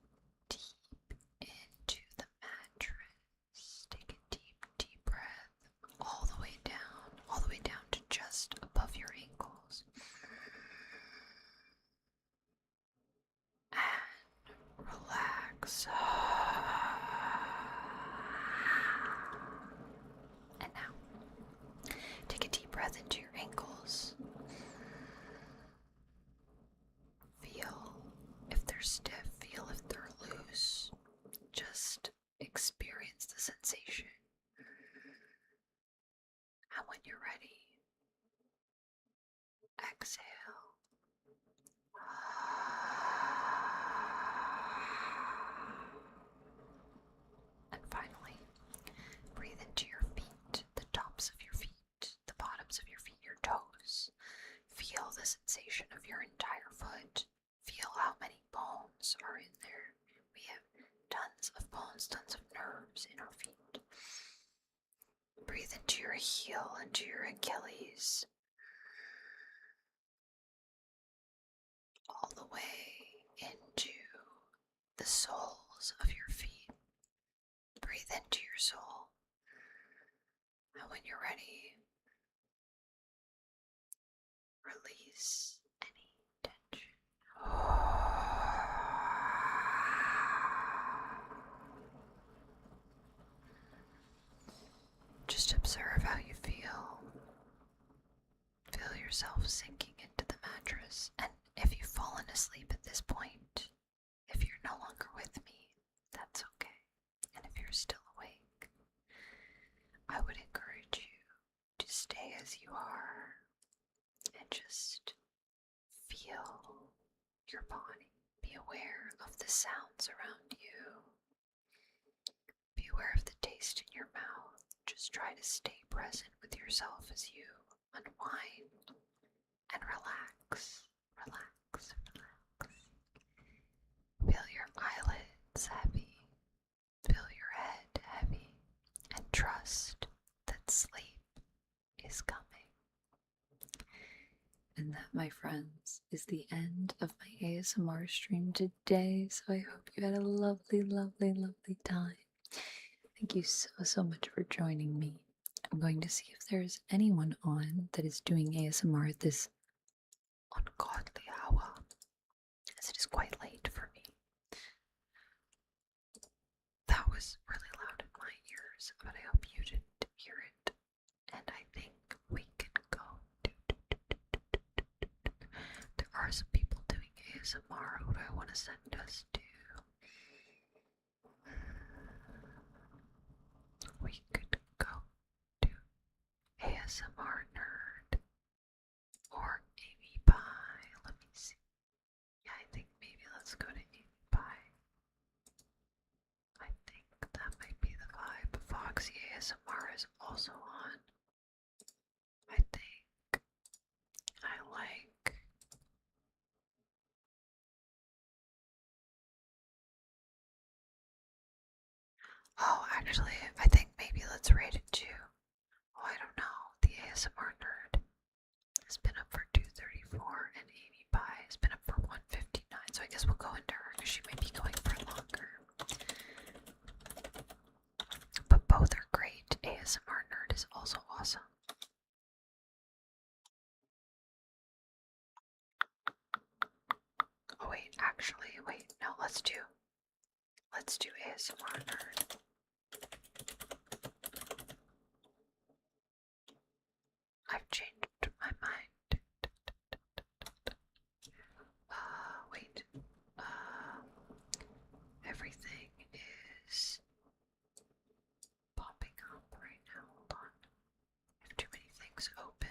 deep into the mattress. Take a deep breath all the way down to just above your ankles. And relax. And now, take a deep breath into your ankles. Feel if they're stiff, feel if they're loose. Just experience the sensation. And when you're ready, exhale. And finally, breathe into your feet, the tops of your feet, the bottoms of your feet, your toes. Feel the sensation of your entire foot. Feel how many bones are in there. We have tons of bones, tons of nerves in our feet. Breathe into your heel, into your Achilles. All the way into the soles of your feet. Breathe into your soul. And when you're ready, release any tension. Just observe how you feel. yourself sinking into the mattress. And if you've fallen asleep at this point, if you're no longer with me, that's okay. And if you're still awake, I would encourage you to stay as you are and just feel your body. Be aware of the sounds around you. Be aware of the taste in your mouth. Just try to stay present with yourself as you unwind and relax. Relax, relax. Feel your eyelids heavy. Feel your head heavy. And trust that sleep is coming. And that, my friends, is the end of my ASMR stream today. So I hope you had a lovely, lovely, lovely time. Thank you so much for joining me. I'm going to see if there's anyone on that is doing ASMR at this ungodly hour, as it is quite late for me. That was really loud in my ears, but I hope you didn't hear it. And I think we can go. There are some people doing ASMR. Who do I want to send us to? We could go to ASMR Nerd or Amy Pie. Let me see. Yeah, I think maybe let's go to Amy Pie. I think that might be the vibe. Foxy ASMR is also on. I think I like. Oh, actually, I think maybe let's rate it too. Oh, I don't know. The ASMR Nerd has been up for 234 and Amy Pie has been up for 159. So I guess we'll go into her because she might be going for longer. But both are great. ASMR Nerd is also awesome. Oh wait, actually, wait, no, let's do ASMR Nerd. I've changed my mind. Wait. Everything is popping up right now. Hold on. I have too many things open.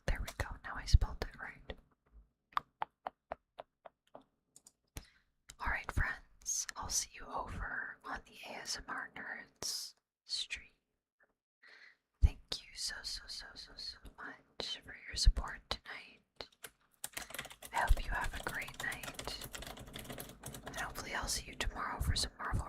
There we go. Now I spelled it right. Alright, friends. I'll see you over on the ASMR Nerds stream. Thank you so much for your support tonight. I hope you have a great night. And hopefully I'll see you tomorrow for some Marvel